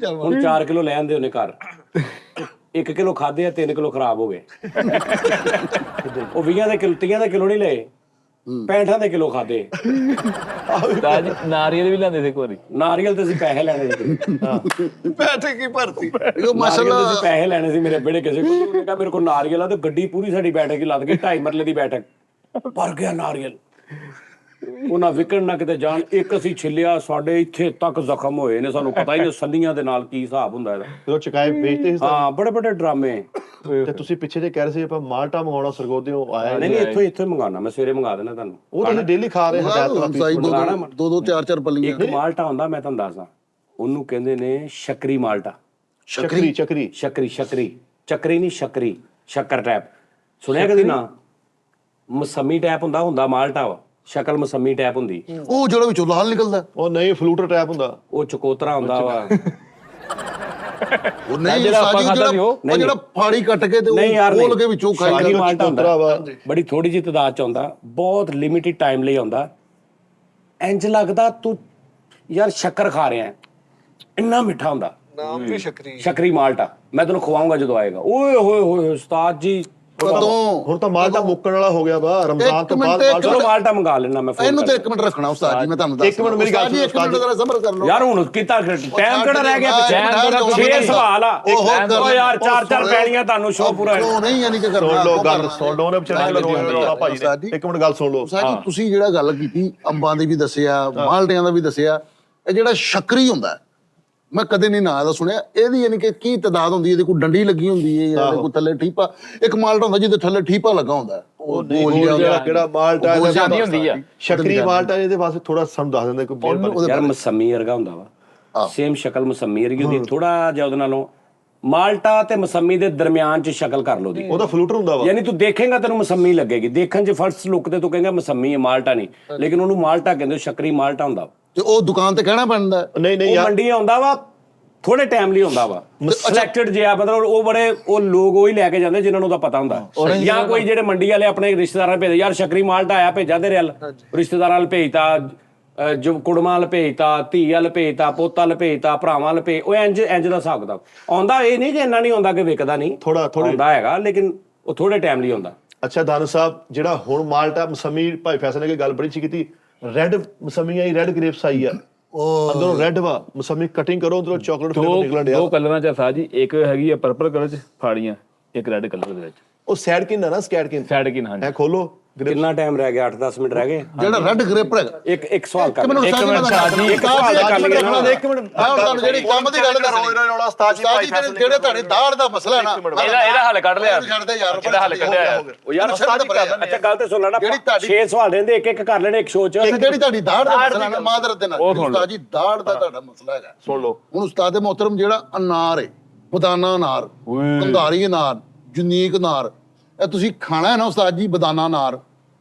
ਹੁਣ 4 ਕਿਲੋ ਲੈ ਆਂਦੇ ਉਹਨੇ ਘਰ, 1 ਕਿਲੋ ਖਾਦੇ ਆ, 3 ਕਿਲੋ ਖਰਾਬ ਹੋ ਗਏ। ਉਹ 20 ਦੇ ਕਿਲੋ, 30 ਦੇ ਕਿਲੋ ਨਹੀਂ ਲਏ, 65 ਦੇ ਕਿਲੋ ਖਾਦੇ। ਨਾਰੀਅਲ ਵੀ ਲੈਂਦੇ ਸੀ ਇੱਕ ਵਾਰੀ। ਨਾਰੀਅਲ ਤੇ ਅਸੀਂ ਪੈਸੇ ਲੈਣੇ ਸੀ, ਪੈਸੇ ਕੀ ਭਰਤੀ, ਮਾਸ਼ਾਅੱਲਾ ਪੈਸੇ ਲੈਣੇ ਸੀ ਮੇਰੇ ਬੜੇ ਕਿਸੇ ਕੋਲ। ਉਹਨੇ ਕਿਹਾ ਮੇਰੇ ਕੋਲ ਨਾਰੀਅਲ ਆ, ਤੇ ਗੱਡੀ ਪੂਰੀ ਸਾਡੀ ਬੈਠਕ ਹੀ ਲੱਦ ਗਈ, 2.5 ਮਰਲੇ ਦੀ ਬੈਠਕ, ਭਰ ਗਿਆ ਨਾਰੀਅਲ। ਉਹਨਾਂ ਵਿਕਣ ਨਾ ਕਿਤੇ ਜਾਣ। ਇੱਕ ਅਸੀਂ ਛਿੱਲਿਆ, ਸਾਡੇ ਇੱਥੇ ਤੱਕ ਜ਼ਖਮ ਹੋਏ ਨੇ, ਸਾਨੂੰ ਪਤਾ ਹੀ ਨਹੀਂ ਸੰਨੀਆਂ ਦੇ ਨਾਲ ਕੀ ਹਿਸਾਬ ਹੁੰਦਾ ਇਹਦਾ। ਜਦੋਂ ਚਕਾਏ ਵੇਚਦੇ ਸੀ ਹਾਂ, ਬੜੇ ਬੜੇ ਡਰਾਮੇ। ਤੇ ਤੁਸੀਂ ਪਿੱਛੇ ਜੇ ਕਹਿ ਰਹੇ ਸੀ ਆਪਾਂ ਮਾਲਟਾ ਮੰਗਾਉਣਾ ਸਰਗੋਦਿਓ ਆਇਆ ਨਹੀਂ ਇੱਥੋਂ ਮੰਗਾਉਣਾ, ਮੈਂ ਸਵੇਰੇ ਮੰਗਾ ਦੇਣਾ ਤੁਹਾਨੂੰ। ਉਹ ਤੁਸੀਂ ਡੇਲੀ ਖਾ ਰਹੇ ਹਦਾਇਤ ਦੋ ਚਾਰ ਪੱਲੀਆਂ। ਇੱਕ ਮਾਲਟਾ ਹੁੰਦਾ, ਮੈਂ ਤੁਹਾਨੂੰ ਦੱਸਦਾ, ਉਹਨੂੰ ਕਹਿੰਦੇ ਨੇ ਸ਼ੱਕਰੀ ਮਾਲਟਾ। ਚੱਕਰੀ ਚੱਕਰੀ ਨਹੀਂ, ਸ਼ੱਕਰ ਟੈਪ ਸੁਣਿਆ ਕਦੀ ਨਾ? ਮਸੰਮੀ ਟੈਪ ਹੁੰਦਾ ਮਾਲਟਾ ਵਾ, ਸ਼ਕਲ ਮਸੰਮੀ ਟੈਪ ਹੁੰਦੀ। ਉਹ ਜਿਹੜਾ ਵਿੱਚੋਂ ਲਾਲ ਨਿਕਲਦਾ, ਉਹ ਨਹੀਂ ਫਲੂਟਰ ਟੈਪ ਹੁੰਦਾ, ਉਹ ਚਕੋਤਰਾ ਹੁੰਦਾ ਵਾ। ਉਹ ਨਹੀਂ ਜਿਹੜਾ ਫਾੜੀ ਕੱਟ ਕੇ ਤੇ ਉਹ ਖੋਲ ਕੇ ਵਿੱਚੋਂ ਖਾਈ ਮਾਲਟਾ ਹੁੰਦਾ, ਬੜੀ ਥੋੜੀ ਜਿਹੀ ਤਾਦਾਦ ਚ ਆਉਂਦਾ, ਬਹੁਤ ਲਿਮਿਟਿਡ ਟਾਈਮ ਲਈ ਆਉਂਦਾ। ਇੰਜ ਲੱਗਦਾ ਤੂੰ ਯਾਰ ਸ਼ੱਕਰ ਖਾ ਰਿਹਾ, ਇੰਨਾ ਮਿੱਠਾ ਹੁੰਦਾ। ਨਾਮ ਵੀ ਸ਼ੱਕਰੀ ਮਾਲਟਾ, ਮੈਂ ਤੈਨੂੰ ਖਵਾਉਂਗਾ ਜਦੋਂ ਆਏਗਾ। ਓਏ ਹੋਏ ਹੋਏ ਉਸਤਾਦ ਜੀ, ਹੁਣ ਤਾਂ ਮਾਲਟਾ ਮੁੱਕਣ ਵਾਲਾ ਹੋ ਗਿਆ ਵਾ, ਰਮਜ਼ਾਨ ਤੋਂ ਬਾਅਦ ਚਲੋ ਮਾਲਟਾ ਮੰਗਾ ਲੈਣਾ ਮੈਂ। ਇਹਨੂੰ ਤੇ 1 ਮਿੰਟ ਰੱਖਣਾ ਉਸਤਾਦ ਜੀ, ਮੈਂ ਤੁਹਾਨੂੰ ਦੱਸ। 1 ਮਿੰਟ ਮੇਰੀ ਗੱਲ ਸੁਣੋ, 1 ਮਿੰਟ ਜ਼ਰਾ ਸਬਰ ਕਰ ਲਓ ਯਾਰ। ਹੁਣ ਕੀਤਾ ਟਾਈਮ ਕਿਹੜਾ ਰਹਿ ਗਿਆ ਪਿੱਛੇ? 6 ਸਵਾਲ ਆ। ਓ ਯਾਰ 4 ਪੈਣੀਆਂ ਤੁਹਾਨੂੰ ਸ਼ੋਅ ਪੂਰਾ ਨਹੀਂ, ਯਾਨੀ ਕਿ ਕਰਨਾ। ਸੁਣ ਲਓ ਗੱਲ, ਸੁਣ ਲਓ, ਉਹਨੇ ਵਿਚਾਰੇ ਰੋਣਾ ਭਾਈ ਨੇ। 1 ਮਿੰਟ ਗੱਲ ਸੁਣ ਲਓ। ਉਸਤਾਦ ਜੀ ਤੁਸੀਂ ਜਿਹੜਾ ਗੱਲ ਕੀਤੀ ਅੰਬਾਂ ਦੀ ਵੀ ਦੱਸਿਆ, ਮਾਲਟਿਆਂ ਦਾ ਵੀ ਦੱਸਿਆ, ਇਹ ਜਿਹੜਾ ਸ਼ੱਕਰੀ ਹੁੰਦਾ ਮੈਂ ਕਦੇ ਨਹੀਂ ਨਾਂ ਦਾ ਸੁਣਿਆ। ਇਹਦੀ ਯਾਨੀ ਕਿ ਕੀ ਤਾਦਾਦ ਹੁੰਦੀ? ਇਹਦੇ ਕੋਈ ਡੰਡੀ ਲੱਗੀ ਹੁੰਦੀ ਹੈ, ਇਹਦੇ ਕੋਈ ਥੱਲੇ ਠੀਪਾ? ਇੱਕ ਮਾਲਟਾ ਹੁੰਦਾ ਜਿਹਦੇ ਥੱਲੇ ਠੀਪਾ ਲੱਗਾ ਹੁੰਦਾ, ਉਹ ਕਿਹੜਾ ਮਾਲਟਾ ਹੁੰਦੀ ਆ ਸ਼ੱਕਰੀ ਮਾਲਟਾ, ਇਹਦੇ ਵਾਸਤੇ ਥੋੜਾ ਸਾਨੂੰ ਦੱਸ ਦਿੰਦੇ ਕੋਈ। ਯਾਰ ਮਸੰਮੀ ਵਰਗਾ ਹੁੰਦਾ ਵਾ, ਸੇਮ ਸ਼ਕਲ ਮਸੰਮੀ ਵਰਗੀ ਹੁੰਦੀ, ਥੋੜਾ ਜਿਹਾ ਉਹਦੇ ਨਾਲੋਂ। ਮਾਲਟਾ ਤੇ ਮਸੰਮੀ ਦੇ ਦਰਮਿਆਨ ਚ ਸ਼ਕਲ ਕਰ ਲਓ ਦੀ, ਉਹਦਾ ਫਲੂਟਰ ਹੁੰਦਾ ਵਾ। ਯਾਨੀ ਤੂੰ ਦੇਖੇਗਾ ਤੈਨੂੰ ਮਸੰਮੀ ਲੱਗੇਗੀ, ਦੇਖਣ ਚ ਫਰਸਟ ਲੁੱਕ ਤੇ ਤੂੰ ਕਹੇਗਾ ਮਸੰਮੀ ਹੈ, ਮਾਲਟਾ ਨਹੀਂ। ਲੇਕਿਨ ਉਹਨੂੰ ਮਾਲਟਾ ਕਹਿੰਦੇ, ਸ਼ੱਕਰੀ ਮਾਲਟਾ ਹੁੰਦਾ। ਤੇ ਉਹ ਦੁਕਾਨ ਤੇ ਕਹਿਣਾ ਪੈਂਦਾ? ਨਹੀਂ ਉਹ ਮੰਡੀ ਆਉਂਦਾ ਵਾ, ਥੋੜੇ ਟਾਈਮ ਲਈ ਹੁੰਦਾ ਵਾ, ਸਿਲੈਕਟਡ ਜਿਹਾ, ਮਤਲਬ ਉਹ ਲੋਕ ਉਹ ਹੀ ਲੈ ਕੇ ਜਾਂਦੇ ਜਿਨ੍ਹਾਂ ਨੂੰ ਉਹਦਾ ਪਤਾ ਹੁੰਦਾ। ਜਾਂ ਕੋਈ ਜਿਹੜੇ ਮੰਡੀ ਵਾਲੇ ਆਪਣੇ ਰਿਸ਼ਤੇਦਾਰਾਂ ਭੇਜਦੇ, ਯਾਰ ਸ਼ੱਕਰੀ ਮਾਲਟਾ ਆਇਆ, ਭੇਜਾ ਤੇਰੇ ਵੱਲ, ਰਿਸ਼ਤੇਦਾਰਾਂ ਵੱਲ ਭੇਜਤਾ, ਜੋ ਕੁੜਮਾਂ ਵੱਲ ਭੇਜਤਾ, ਧੀ ਵੱਲ ਭੇਜਤਾ, ਪੋਤਾ ਵੱਲ ਭੇਜਤਾ, ਭਰਾਵਾਂ ਵੱਲ ਭੇਜ, ਉਹ ਇੰਜ ਦਾ ਹਿਸਾਬ ਕਿਤਾਬ ਆਉਂਦਾ। ਇਹ ਨਹੀਂ ਕਿ ਇੰਨਾ ਨਹੀਂ ਆਉਂਦਾ ਕਿ ਵਿਕਦਾ ਨਹੀਂ, ਥੋੜਾ ਆਉਂਦਾ ਹੈਗਾ, ਲੇਕਿਨ ਉਹ ਥੋੜੇ ਟਾਈਮ ਲਈ ਆਉਂਦਾ। ਅੱਛਾ ਦਾਨੂ ਸਾਹਿਬ, ਜਿਹੜਾ ਹੁਣ ਮਾਲਟਾ ਮਸੰਮੀ, ਭਾਈ ਫੈਸਲ ਨੇ ਗੱਲ ਬੜੀ ਅੱਛੀ ਕੀਤੀ, ਰੈੱਡ ਮਸੰਮੀ ਆਈ, ਰੈੱਡ ਗ੍ਰੇਪਸ ਆਈ ਆ, ਅੰਦਰੋਂ ਰੈੱਡ ਵਾ ਮਸੰਮੀ, ਕਟਿੰਗ ਕਰੋ ਅੰਦਰੋਂ ਚਾਕਲੇਟ ਫਲੇਵਰ ਨਿਕਲਣ ਡਿਆ। 2 ਕਲਰਾਂ ਚ ਸਾਹ ਜੀ, ਇੱਕ ਹੈਗੀ ਆ ਪਰਪਲ ਕਲਰ ਚ ਫਾੜੀਆਂ, ਇੱਕ ਰੈੱਡ ਕਲਰ ਦੇ ਵਿੱਚ। ਉਹ ਸੈਡ ਕਿਨ ਨਾ ਸਕੈਡ ਕਿਨ, ਹਾਂਜੀ। ਐ ਖੋਲੋ। ਕਿੰਨਾ ਟਾਈਮ ਰਹਿ ਗਿਆ? 8-10 ਮਿੰਟ ਰਹਿ ਗਏ। ਜਿਹੜਾ ਰੈੱਡ ਗ੍ਰੇਪਰ ਹੈਗਾ, ਇੱਕ ਸਵਾਲ ਕਰ। ਇੱਕ ਮਿੰਟ ਜਿਹੜੀ ਕੰਮ ਦੀ ਗੱਲ ਜਿਹੜੇ ਤੁਹਾਡੇ ਦਾੜ ਦਾ ਮਸਲਾ ਹੈ ਨਾ, ਇਹਦਾ ਹੱਲ ਕੱਢ ਲਿਆ, ਛੱਡਦੇ ਯਾਰ, ਇਹਦਾ ਹੱਲ ਕੱਢਿਆ। ਉਹ ਯਾਰ ਅੱਛਾ ਗੱਲ ਤੇ ਸੁਣ ਲੈਣਾ, 6 ਸਵਾਲ ਰਹਿੰਦੇ, ਇੱਕ ਕਰ ਲੈਣੇ ਇੱਕ ਸ਼ੋਅ ਚ। ਜਿਹੜੀ ਤੁਹਾਡੀ ਦਾੜ ਦਾ ਮਸਲਾ ਹੈ ਮਾਦਰਤ ਦੇ ਨਾਲ, ਉਸਤਾਦ ਜੀ ਦਾੜ ਦਾ ਤੁਹਾਡਾ ਮਸਲਾ ਹੈਗਾ, ਸੁਣ ਲਓ। ਹੁਣ ਉਸਤਾਦ ਮੁਹਤਰਮ ਜਿਹੜਾ ਅਨਾਰ ਹੈ, ਬਦਾਨਾ ਅਨਾਰ, ਕੰਧਾਰੀ ਅਨਾਰ, ਯੂਨੀਕ ਅਨਾਰ, ਇਹ ਤੁਸੀਂ ਖਾਣਾ ਹੈ ਨਾ ਉਸਤਾਦ ਜੀ, ਬਦਾਨਾ ਅਨਾਰ,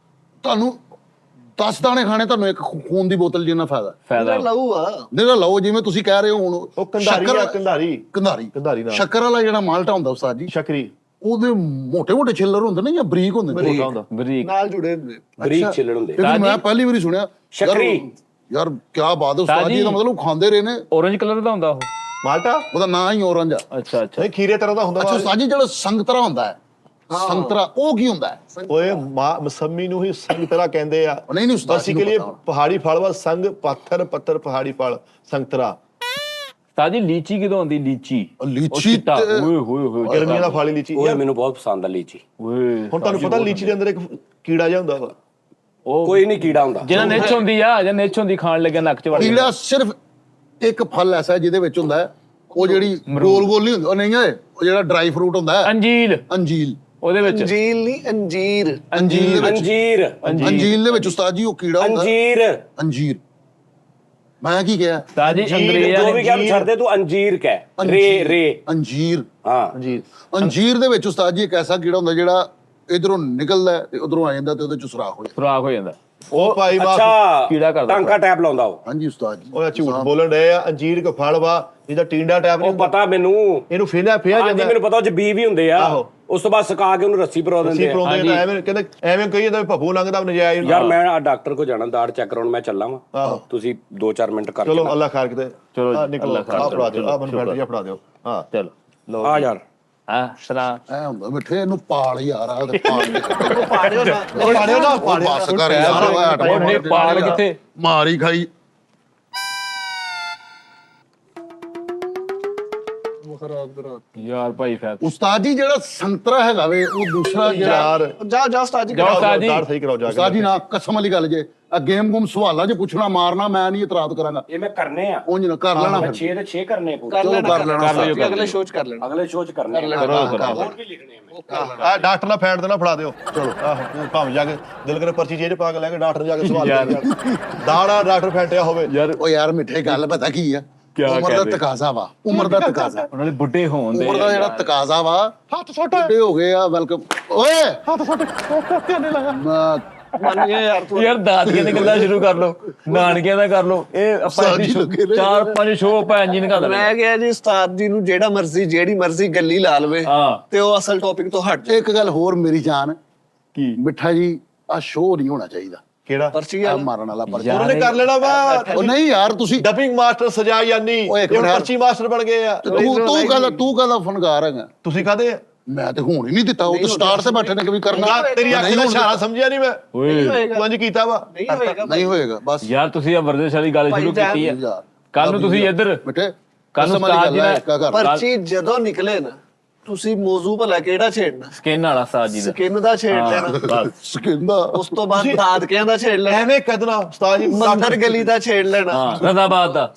ਤੁਹਾਨੂੰ 10 ਦਾਣੇ ਖਾਣੇ, ਤੁਹਾਨੂੰ ਇੱਕ ਖੂਨ ਦੀ ਬੋਤਲ ਜਿੰਨਾ ਫਾਇਦਾ ਲਊ ਆ। ਜਿਹੜਾ ਲਓ, ਜਿਵੇਂ ਤੁਸੀਂ ਕਹਿ ਰਹੇ ਹੋ ਹੁਣ, ਉਹ ਕੰਧਾਰੀ ਸ਼ੱਕਰ ਵਾਲਾ ਜਿਹੜਾ ਮਾਲਟਾ ਹੁੰਦਾ ਉਸਤਾਦ ਜੀ, ਸ਼ੱਕਰੀ, ਉਹਦੇ ਮੋਟੇ ਛਿੱਲਰ ਹੁੰਦੇ ਨੇ ਜਾਂ ਬਰੀਕ ਹੁੰਦੇ ਨੇ? ਬਰੀਕ ਨਾਲ ਜੁੜੇ ਹੁੰਦੇ, ਬਰੀਕ ਛਿੱਲੜ ਹੁੰਦੇ। ਮੈਂ ਪਹਿਲੀ ਵਾਰੀ ਸੁਣਿਆ ਸ਼ੱਕਰੀ। ਯਾਰ ਕੀ ਬਾਤ ਹੈ ਉਸਤਾਦ ਜੀ, ਇਹਦਾ ਮਤਲਬ ਖਾਂਦੇ ਰਹੇ ਨੇ। orange ਕਲਰ ਦਾ ਹੁੰਦਾ ਉਹ ਮਾਲਟਾ, ਉਹਦਾ ਨਾਂ ਹੀ ਔਰੰਜ ਆ। ਅੱਛਾ ਨਹੀਂ ਖੀਰੇ ਤਰ੍ਹਾਂ ਦਾ ਹੁੰਦਾ। ਅੱਛਾ ਉਸਤਾਦ ਜੀ, ਜਿਹੜਾ ਸੰਗਤਰਾ ਹੁੰਦਾ ਹੈ, ਸੰਤਰਾ, ਉਹ ਕੀ ਹੁੰਦਾ ਹੈ? ਓਏ ਮਸੰਮੀ ਨੂੰ ਹੀ ਸੰਗਤਰਾ ਕਹਿੰਦੇ ਆ। ਨਹੀਂ ਉਸਤਾਦ ਜੀ, ਬੇਸਿਕਲੀ ਪਹਾੜੀ ਫਲ ਵਾ, ਸੰਗ ਪੱਥਰ ਪਹਾੜੀ ਫਲ, ਸੰਗਤਰਾ। ਸਾਜੀ ਲੀਚੀ ਕਿਦੋਂ ਆਉਂਦੀ? ਲੀਚੀ ਓਏ ਹੋਏ ਗਰਮੀਆਂ ਦਾ ਫਲ ਹੀ ਲੀਚੀ। ਉਹ ਮੈਨੂੰ ਬਹੁਤ ਪਸੰਦ ਆ ਲੀਚੀ। ਹੁਣ ਤੁਹਾਨੂੰ ਪਤਾ ਲੀਚੀ ਦੇ ਅੰਦਰ ਇੱਕ ਕੀੜਾ ਜਿਹਾ ਹੁੰਦਾ ਵਾ, ਉਹ ਕੋਈ ਨਹੀਂ ਕੀੜਾ ਹੁੰਦਾ, ਜਿਹਨਾਂ ਨਿੱਚ ਹੁੰਦੀ ਆ, ਜਾਂ ਨਿੱਚ ਹੁੰਦੀ ਖਾਣ ਲੱਗਿਆ ਨੱਕ ਚ ਵੜ ਗਿਆ। ਕੀੜਾ ਸਿਰਫ ਇੱਕ ਫਲ ਐਸਾ ਜਿਹਦੇ ਵਿੱਚ ਹੁੰਦਾ ਹੈ, ਉਹ ਜਿਹੜੀ ਗੋਲ ਨਹੀਂ ਹੁੰਦੀ, ਉਹ ਨਹੀਂ ਹੈ, ਉਹ ਜਿਹੜਾ ਡਰਾਈ ਫਰੂਟ ਹੁੰਦਾ ਹੈ, ਅੰਜੀਲ। ਉਹਦੇ ਵਿੱਚ ਅੰਜੀਲ ਨਹੀਂ, ਅੰਜੀਰ ਅੰਜੀਲ ਦੇ ਵਿੱਚ ਉਸਤਾਦ ਜੀ ਉਹ ਕੀੜਾ ਹੁੰਦਾ, ਅੰਜੀਰ। ਮੈਂ ਕੀ ਕਿਹਾ ਸਾਜੀ? ਅੰਗਰੇਜ਼ਾਂ ਜੋ ਵੀ ਕਿਹਾ ਛੱਡ ਦੇ, ਤੂੰ ਅੰਜੀਰ ਕਹਿ। ਰੇ ਅੰਜੀਰ। ਹਾਂ, ਅੰਜੀਰ ਦੇ ਵਿੱਚ ਉਸਤਾਦ ਜੀ ਇੱਕ ਐਸਾ ਕੀੜਾ ਹੁੰਦਾ ਜਿਹੜਾ ਇਧਰੋਂ ਨਿਕਲਦਾ ਤੇ ਉਧਰੋਂ ਆ ਜਾਂਦਾ ਤੇ ਉਹਦੇ ਚ ਸੁਰਾਖ ਹੋ ਜਾਂਦਾ। ਉਹ ਭਾਈ ਅੱਛਾ ਕੀੜਾ ਕਰਦਾ, ਟਾਂਕਾ ਟੈਪ ਲਾਉਂਦਾ ਉਹ। ਹਾਂਜੀ ਉਸਤਾਦ ਜੀ, ਉਹ ਝੂਠ ਬੋਲਣ ਡਏ ਆ। ਅੰਜੀਰ ਕੋ ਫਲ ਵਾ ਜਿਹਦਾ ਟੀਂਡਾ ਟੈਪ ਉਹ ਪਤਾ ਮੈਨੂੰ, ਇਹਨੂੰ ਫੇਲਿਆ ਜਾਂਦਾ। ਮੈਨੂੰ ਪਤਾ ਉਹ ਚ ਬੀ ਵੀ ਹੁੰਦੇ ਆ, ਉਸ ਤੋਂ ਬਾਅਦ ਸੁਕਾ ਕੇ ਉਹਨੂੰ ਰੱਸੀ ਪਰੋ ਦਿੰਦੇ ਆ। ਐਵੇਂ ਕਹਿੰਦੇ, ਐਵੇਂ ਕਹੀ ਜਾਂਦਾ ਭੱਬੂ ਲੰਘਦਾ ਨਜਾਇਜ਼। ਯਾਰ ਮੈਂ ਆ ਡਾਕਟਰ ਕੋ ਜਾਣਾ, ਦਾੜ ਚੈੱਕ ਕਰਾਉਣ, ਮੈਂ ਚੱਲਾਂ ਵਾ, ਤੁਸੀਂ 2-4 ਮਿੰਟ ਕਰ ਚਲੋ ਅੱਲਾ ਖਾਰ ਕਿਤੇ। ਚਲੋ ਨਿਕਲੋ, ਆ ਫੜਾ ਦਿਓ, ਆ ਮੈਨੂੰ ਬੈਟਰੀ ਫੜਾ ਦਿਓ। ਹਾਂ ਚਲੋ ਆ ਯਾਰ, ਸਰਾ ਐ ਹੁੰਦਾ ਮਿੱਠੇ, ਇਹਨੂੰ ਪਾਲ ਯਾਰ, ਆ ਤੇ ਪਾਲ ਪਾੜਿਓ ਨਾ, ਬਸ ਕਰ ਯਾਰ, ਪਾਲ ਕਿੱਥੇ ਮਾਰੀ ਖਾਈ। ਯਾਰ ਭਾਈ ਫੈਲ ਉਸਤਾਦ ਜੀ ਜਿਹੜਾ ਸੰਤਰਾ ਹੈਗਾ ਵੇ, ਉਹ ਦੂਸਰਾ ਯਾਰ ਜਾ ਉਸਤਾਦ ਜੀ, ਜਾਓ ਉਸਤਾਦ ਜੀ। ਦਾੜ ਸਹੀ ਕਰਾਓ ਜਾ ਕੇ। ਉਸਤਾਦ ਜੀ ਨਾ, ਕਸਮ ਵਾਲੀ ਗੱਲ ਜੇ, ਆ ਗੇਮ ਗੁੰਮ ਸਵਾਲਾਂ 'ਚ ਪੁੱਛਣਾ ਮਾਰਨਾ ਮੈਂ ਨਹੀਂ ਇਤਰਾਜ਼ ਕਰਾਂਗਾ। ਇਹ ਮੈਂ ਕਰਨੇ ਆ ਉਂਝ ਨਾ ਕਰ ਲੈਣਾ ਫਿਰ 6 ਦੇ 6 ਕਰਨੇ ਪੂਰੇ ਚਲੋ ਕਰ ਲੈਣਾ ਅਗਲੇ ਸ਼ੋਅ 'ਚ ਕਰ ਲੈਣਾ। ਅਗਲੇ ਸ਼ੋਅ 'ਚ ਕਰਨੇ ਆ। ਹੋਰ ਵੀ ਲਿਖਣੇ ਆ ਮੈਂ। ਆ ਡਾਕਟਰ ਨਾਲ ਫੈਂਟ ਦੇਣਾ ਫੜਾ ਦਿਓ ਚਲੋ ਆਹੋ ਭਾਵੇਂ ਜਾ ਕੇ ਦਿਲ ਕਰੇ ਪਰਚੀ ਚੇਂਜ ਪਾ ਕੇ ਲੈ ਕੇ ਡਾਕਟਰ ਜਾ ਕੇ ਸਵਾਲ ਦਾੜਾ ਡਾਕਟਰ ਫੈਂਟਿਆ ਹੋਵੇ ਯਾਰ ਉਹ ਯਾਰ ਮਿੱਠੇ ਗੱਲ ਪਤਾ ਕੀ ਆ ਉਮਰ ਦਾ ਤਕਾਜ਼ਾ ਵਾ ਉਮਰ ਦਾ ਤਕਾਜ਼ਾ ਉਹਨਾਂ ਦੇ ਬੁੱਢੇ ਹੋਣ ਦੇ ਉਮਰ ਦਾ ਜਿਹੜਾ ਤਕਾਜ਼ਾ ਵਾ ਹੱਥ ਸੁੱਟ ਬੁੱਢੇ ਹੋ ਗਏ ਆ ਵੈਲਕਮ ਓਏ ਹੱਥ ਸੁੱਟ ਧਿਆਨੇ ਲਾਇਆ ਮੰਨ ਗਿਆ ਯਾਰ ਤੂੰ। ਯਾਰ ਦਾਦਕਿਆਂ ਦੀ ਗੱਲਾਂ ਸ਼ੁਰੂ ਕਰ ਲਓ, ਨਾਨਕਿਆਂ ਦਾ ਕਰ ਲਓ, ਇਹ ਆਪਾਂ ਸਾਡੀ ਲੱਗੇ ਨੇ। 4-5 ਸ਼ੋਅ ਭੈਣ ਜੀ ਨਿਕਾਲ ਰਹੇ। ਮੈਂ ਕਿਹਾ ਜੀ ਉਸਤਾਦ ਜੀ ਨੂੰ ਜਿਹੜਾ ਮਰਜ਼ੀ ਜਿਹੜੀ ਮਰਜ਼ੀ ਗੱਲੀ ਲਾ ਲਵੇ ਹਾਂ। ਤੇ ਉਹ ਅਸਲ ਟੌਪਿਕ ਤੋਂ ਹਟ ਜਾਏ। ਇੱਕ ਗੱਲ ਹੋਰ ਮੇਰੀ ਜਾਨ ਕੀ ਮਿੱਠਾ ਜੀ ਆ ਸ਼ੋਅ ਨਹੀਂ ਹੋਣਾ ਚਾਹੀਦਾ ਕਿਹੜਾ ਪਰਚੀ ਆ ਵਾਲਾ ਮਾਰਨ ਵਾਲਾ ਪਰਚੀ ਯਾਰ ਉਹਨੇ ਕਰ ਲੈਣਾ ਵਾ ਉਹ ਨਹੀਂ ਯਾਰ ਤੁਸੀਂ ਡਬਿੰਗ ਮਾਸਟਰ ਸਜਾ ਯਾਨੀ ਓਏ ਇੱਕ ਇਹ ਮਿੰਟ। ਪਰਚੀ ਮਾਸਟਰ ਬਣ ਗਏ ਆ ਤੂੰ ਕਹਦਾ ਫਨਕਾਰ ਹੈਗਾ ਤੁਸੀਂ ਕਹਦੇ ਮੈਂ ਤੇ ਹੁਣ ਹੀ ਨਹੀਂ ਦਿੱਤਾ ਉਹ ਤੇ ਸਟਾਰ ਤੇ ਬੈਠੇ ਨੇ ਕਿ ਵੀ ਕਰਨਾ ਤੇਰੀ ਅੱਖ ਦਾ ਇਸ਼ਾਰਾ ਸਮਝਿਆ ਨਹੀਂ ਮੈਂ ਓਏ ਤੂੰ ਇੰਜ ਕੀਤਾ ਵਾ ਨਹੀਂ ਹੋਏਗਾ ਨਹੀਂ ਹੋਏਗਾ ਬਸ ਯਾਰ ਤੁਸੀਂ ਆ ਵਰਦਿਸ਼ ਵਾਲੀ ਗੱਲ ਸ਼ੁਰੂ ਕੀਤੀ ਹੈ। ਯਾਰ ਕੱਲ ਨੂੰ ਤੁਸੀਂ ਇੱਧਰ ਮਿੱਠੇ ਕੱਲ ਨੂੰ ਕਸਮ ਵਾਲੀ ਉਸਤਾਦ ਜੀ ਗੱਲ ਹੈ, ਨੇ ਇੱਕ ਕਰ ਪਰਚੀ ਜਦੋਂ ਨਿਕਲੇ ਨਾ ਤੁਸੀਂ ਮੌਜੂ ਭਲਾ ਕਿਹੜਾ ਛੇੜਨਾ? ਸਕਿਨ ਵਾਲਾ ਸਾਜ ਜੀ ਦਾ ਸਕਿਨ ਦਾ ਛੇੜ ਲੈਣਾ, ਬਸ ਸਕਿੰਦਾ ਉਸ ਤੋਂ ਬਾਅਦ ਦਾਦਕਿਆਂ ਦਾ ਛੇੜ ਲੈਣਾ, ਐਵੇਂ ਕਦਨਾ ਉਸਤਾਦ ਜੀ ਮੰਦਰ ਗਲੀ ਦਾ ਛੇੜ ਲੈਣਾ, ਹਾਂ ਰਜ਼ਾਬਾਦ ਦਾ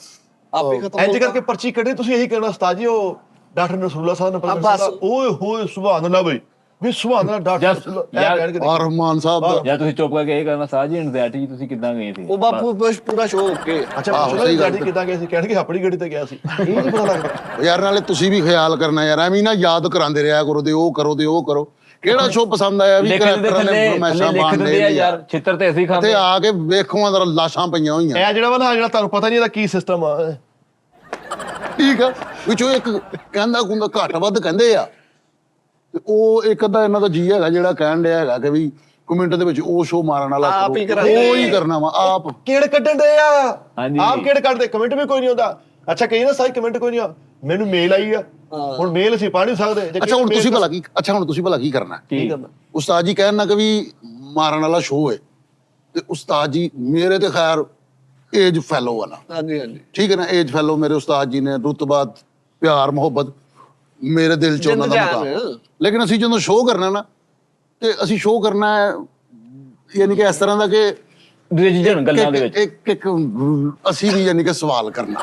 ਆਪੇ ਖਤਮ ਇੰਜ ਕਰਕੇ ਪਰਚੀ ਕੱਢੇ ਤੁਸੀਂ ਇਹੀ ਕਹਿਣਾ ਉਸਤਾਦ ਜੀ ਉਹ ਡਾਕਟਰ ਰਸੂਲullah ਸਾਹਿਬ ਨੇ ਬਸ। ਓਏ ਹੋਏ ਸੁਭਾਨ ਅੱਲਾਹ ਬਈ ਵੀ ਸੁਭਾਨ ਅੱਲਾਹ ਡਾਕਟਰ Just ਰਸੂਲullah ਯਾਰ- ਕਹਿਣ ਕੇ ਔਰ ਰਹਿਮਾਨ ਸਾਹਿਬ ਦਾ ਯਾਰ ਤੁਸੀਂ ਚੁੱਪ ਕਰਕੇ ਇਹ ਕਰਨਾ ਸਾਜ ਜੀ ਐਂਜ਼ਾਇਟੀ ਤੁਸੀਂ ਕਿੱਦਾਂ ਗਏ ਸੀ? ਉਹ ਬਾਪੂ ਬਸ ਪੂਰਾ ਸ਼ੋਅ ਓਕੇ। ਅੱਛਾ ਆਹੋ, ਪੁੱਛਣਾ ਸਹੀ ਗੱਲ ਗਾੜੀ ਕਿੱਦਾਂ ਗਿਆ ਸੀ ਕਹਿਣਗੇ ਆਪਣੀ ਗੱਡੀ ਤੇ ਗਿਆ ਸੀ ਇਹ ਨਹੀਂ ਪਤਾ ਲੱਗਦਾ ਯਾਰ ਨਾਲੇ ਤੁਸੀਂ ਵੀ ਖਿਆਲ ਕਰਨਾ ਯਾਰ ਐਵੇਂ ਨਾ ਯਾਦ ਕਰਾਉਂਦੇ ਰਿਹਾ ਕਰੋ ਤੇ ਉਹ ਕਰੋ ਤੇ ਉਹ ਕਰੋ ਕਿਹੜਾ ਸ਼ੋਅ ਪਸੰਦ ਆਇਆ ਵੀ ਲਿਖਣ ਦੇ ਕਰੈਕਟਰਾਂ ਨੇ ਥੱਲੇ ਫਰਮਾਇਸ਼ਾਂ ਲਿਖ ਬਾਣ ਦਿੰਦੇ ਆ ਯਾਰ, ਛਿੱਤਰ ਤੇ ਅਸੀਂ ਤੇ ਖਾਂਦੇ ਆ ਕੇ ਵੇਖੋ ਅੰਦਰ ਲਾਸ਼ਾਂ ਪਈਆਂ ਹੋਈਆਂ ਇਹ ਜਿਹੜਾ ਵਾ ਨਾ ਜਿਹੜਾ ਤੁਹਾਨੂੰ ਪਤਾ ਨਹੀਂ ਇਹਦਾ ਕੀ ਸਿਸਟਮ ਆ ਠੀਕ ਆ ਵਿੱਚੋਂ ਇੱਕ ਕਹਿੰਦਾ ਕੁੰਦਾ ਘੱਟ ਵੱਧ ਕਹਿੰਦੇ ਆ ਤੇ ਉਹ ਇੱਕ ਅੱਧਾ ਇਹਨਾਂ ਦਾ ਜੀ ਹੈਗਾ ਜਿਹੜਾ ਕਹਿਣ ਡਿਆ ਹੈਗਾ ਕਿ ਵੀ ਕਮੈਂਟ ਦੇ ਵਿੱਚ ਉਹ ਸ਼ੋਅ ਮਾਰਨ ਵਾਲਾ ਆਪ ਹੀ ਕਰੋ ਕਰਾਂਗੇ। ਉਹ ਹੀ ਕਰਨਾ ਵਾ ਆਪ ਕਿਹੜ ਕੱਢਣ ਦੇ ਆ ਹਾਂਜੀ। ਆਪ ਕਿਹੜ ਕੱਢਦੇ ਕਮੈਂਟ ਵੀ ਕੋਈ ਨਹੀਂ ਹੁੰਦਾ ਅੱਛਾ ਕਹੀ ਨਾ ਸਾਈ ਕਮੈਂਟ ਕੋਈ ਨਹੀਂ ਆ ਮੈਨੂੰ ਮੇਲ ਆਈ ਆ ਹੁਣ ਮੇਲ ਅਸੀਂ ਪੜ੍ਹ ਨਹੀਂ ਸਕਦੇ ਜੇ ਅੱਛਾ ਹੁਣ mail ਤੁਸੀਂ ਭਲਾ ਕੀ ਹੁਣ ਤੁਸੀਂ ਭਲਾ ਕੀ ਕਰਨਾ ਕੀ ਉਸਤਾਦ ਜੀ ਕਹਿਣ ਨਾ ਕਿ ਵੀ ਮਾਰਨ ਵਾਲਾ ਸ਼ੋਅ ਹੈ ਤੇ ਉਸਤਾਦ ਜੀ ਮੇਰੇ ਤੇ ਖੈਰ ਏਜ ਫੈਲੋ ਵਾਲਾ ਹਾਂਜੀ ਹਾਂਜੀ ਠੀਕ ਹੈ ਨਾ ਏਜ ਫੈਲੋ ਮੇਰੇ ਉਸਤਾਦ ਜੀ ਨੇ ਰੁਤਬਾ ਪਿਆਰ ਮੁਹੱਬਤ ਮੇਰੇ ਦਿਲ ਚ ਉਹਨਾਂ ਦਾ ਜਿੰਦ ਮੁਕਾਮ ਜਾਨ। ਲੇਕਿਨ ਅਸੀਂ ਜਦੋਂ ਸ਼ੋਅ ਕਰਨਾ ਨਾ ਤੇ ਅਸੀਂ ਸ਼ੋਅ ਕਰਨਾ ਹੈ ਯਾਨੀ ਕਿ ਇਸ ਤਰ੍ਹਾਂ ਦਾ ਕਿ ਰਿਲੀਜੀਅਨ ਗੱਲਾਂ ਦੇ ਵਿੱਚ ਇੱਕ ਅਸੀਂ ਵੀ ਯਾਨੀ ਕਿ ਸਵਾਲ ਕਰਨਾ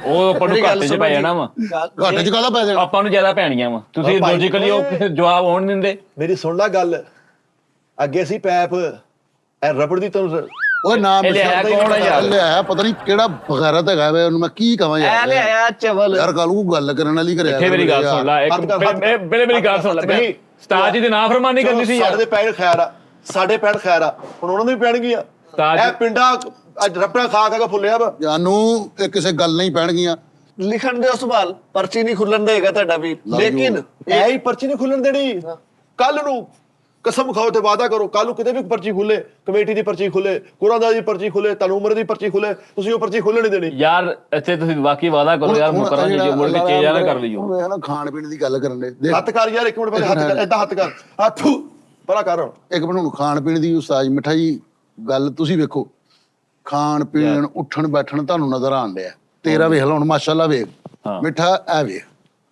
ਉਹ ਆਪਾਂ ਨੂੰ ਘੱਟ ਚ ਪੈ ਜਾਣਾ ਵਾ, ਘੱਟ ਚ ਕਾਹਦਾ ਪੈ ਜਾਣਾ ਆਪਾਂ ਨੂੰ ਜ਼ਿਆਦਾ ਪੈਣੀਆਂ ਵਾ। ਤੁਸੀਂ ਭਾਈ, ਲੌਜੀਕਲੀ ਉਹ ਕਿਸੇ ਜਵਾਬ ਹੋਣ ਨਹੀਂ ਦਿੰਦੇ। ਮੇਰੀ ਸੁਣ ਲੈ ਗੱਲ ਅੱਗੇ ਸੀ ਪੈਪ ਇਹ ਰਬੜ ਦੀ ਤੁਹਾਨੂੰ ਓਏ ਨਾਮ ਇਹ ਲਿਆਇਆ ਕੌਣ ਆ ਯਾਰ? ਲਿਆਇਆ ਪਤਾ ਨਹੀਂ ਕਿਹੜਾ ਬਗੈਰਤ ਹੈਗਾ ਵੇ ਉਹਨੂੰ ਮੈਂ ਕੀ ਕਹਾਂ ਐ ਯਾਰ ਲਿਆਇਆ ਚਵਲ। ਯਾਰ ਕੱਲ ਗੱਲ ਕਰਨ ਵਾਲੀ ਕਰਿਆ ਇੱਥੇ ਮੇਰੀ ਗੱਲ ਸੁਣ ਲੈ ਇੱਕ ਮੇਰੇ ਮੇਰੀ ਗੱਲ ਸੁਣ ਲੈ ਬਈ ਉਸਤਾਦ ਜੀ ਦੇ ਨਾਮ ਫਰਮਾਨੀ ਕਰਨੀ ਸੀ ਸਾਡੇ ਯਾਰ। ਦੇ ਪੈਣ ਖੈਰ ਆ ਸਾਡੇ ਪੈਣ ਖੈਰ ਆ ਹੁਣ ਉਹਨਾਂ ਨੂੰ ਵੀ ਪੈਣਗੀਆਂ ਉਸਤਾਦ ਇਹ ਪਿੰਡਾ ਅੱਜ ਰਬੜਾ ਖਾ ਖਾ ਕੇ ਫੁੱਲਿਆ ਵਾ ਜਾਨੂੰ ਇਹ ਕਿਸੇ ਗੱਲ ਨਹੀਂ ਪੈਣਗੀਆਂ ਲਿਖਣ ਦੇ ਸਵਾਲ ਪਰਚੀ ਨਹੀਂ ਖੁੱਲਣ ਦੇਗਾ ਤੁਹਾਡਾ ਵੀ, ਲੇਕਿਨ ਇਹ ਹੀ ਪਰਚੀ ਨਹੀਂ ਖੁੱਲਣ ਦੇਣੀ ਕੱਲ ਨੂੰ ਕਸਮ ਖਾਓ ਤੇ ਵਾਅਦਾ ਕਰੋ ਕੱਲ ਨੂੰ ਕਿਤੇ ਵੀ ਪਰਚੀ ਖੁੱਲੇ ਕਮੇਟੀ ਦੀ ਪਰਚੀ ਖੁੱਲੇ ਕੁਰਾਨ ਦੀ ਪਰਚੀ ਖੁੱਲੇ ਤੁਹਾਨੂੰ ਉਮਰ ਦੀ ਪਰਚੀ ਖੁੱਲੇ ਤੁਸੀਂ ਉਹ ਪਰਚੀ ਖੁੱਲਣ ਨਹੀਂ ਦੇਣੀ ਯਾਰ ਇੱਥੇ ਤੁਸੀਂ ਵਾਕਈ ਵਾਅਦਾ ਕਰੋ ਯਾਰ ਮੁਕਰਾਂ ਜੀ ਮੁੜ ਕੇ ਚੇਂਜ ਨਾ ਕਰ ਲਈਓ। ਉਹ ਨਾ ਖਾਣ ਪੀਣ ਦੀ ਗੱਲ ਕਰਨ ਦੇ ਦੇਖ ਹੱਥ ਕਰ ਯਾਰ ਇੱਕ ਮਿੰਟ ਪਹਿਲੇ ਹੱਥ ਕਰ ਏਦਾਂ ਹੱਥ ਕਰ ਹੱਥੂ ਪਰਾ ਕਰ ਹੁਣ ਇੱਕ ਮਿੰਟ ਹੁਣ ਖਾਣ ਪੀਣ ਦੀ ਉਸਤਾਦ ਮਿੱਠਾ ਜੀ ਗੱਲ ਤੁਸੀਂ ਵੇਖੋ ਖਾਣ ਪੀਣ ਉੱਠਣ ਬੈਠਣ ਤੁਹਾਨੂੰ ਨਜ਼ਰ ਆਣ ਡਿਆ ਤੇਰਾ ਵੇਖ ਲਾ ਹੁਣ ਮਾਸ਼ਾਅੱਲਾ ਵੇਖ ਹਾਂ। ਮਿੱਠਾ ਐ ਵੇਖ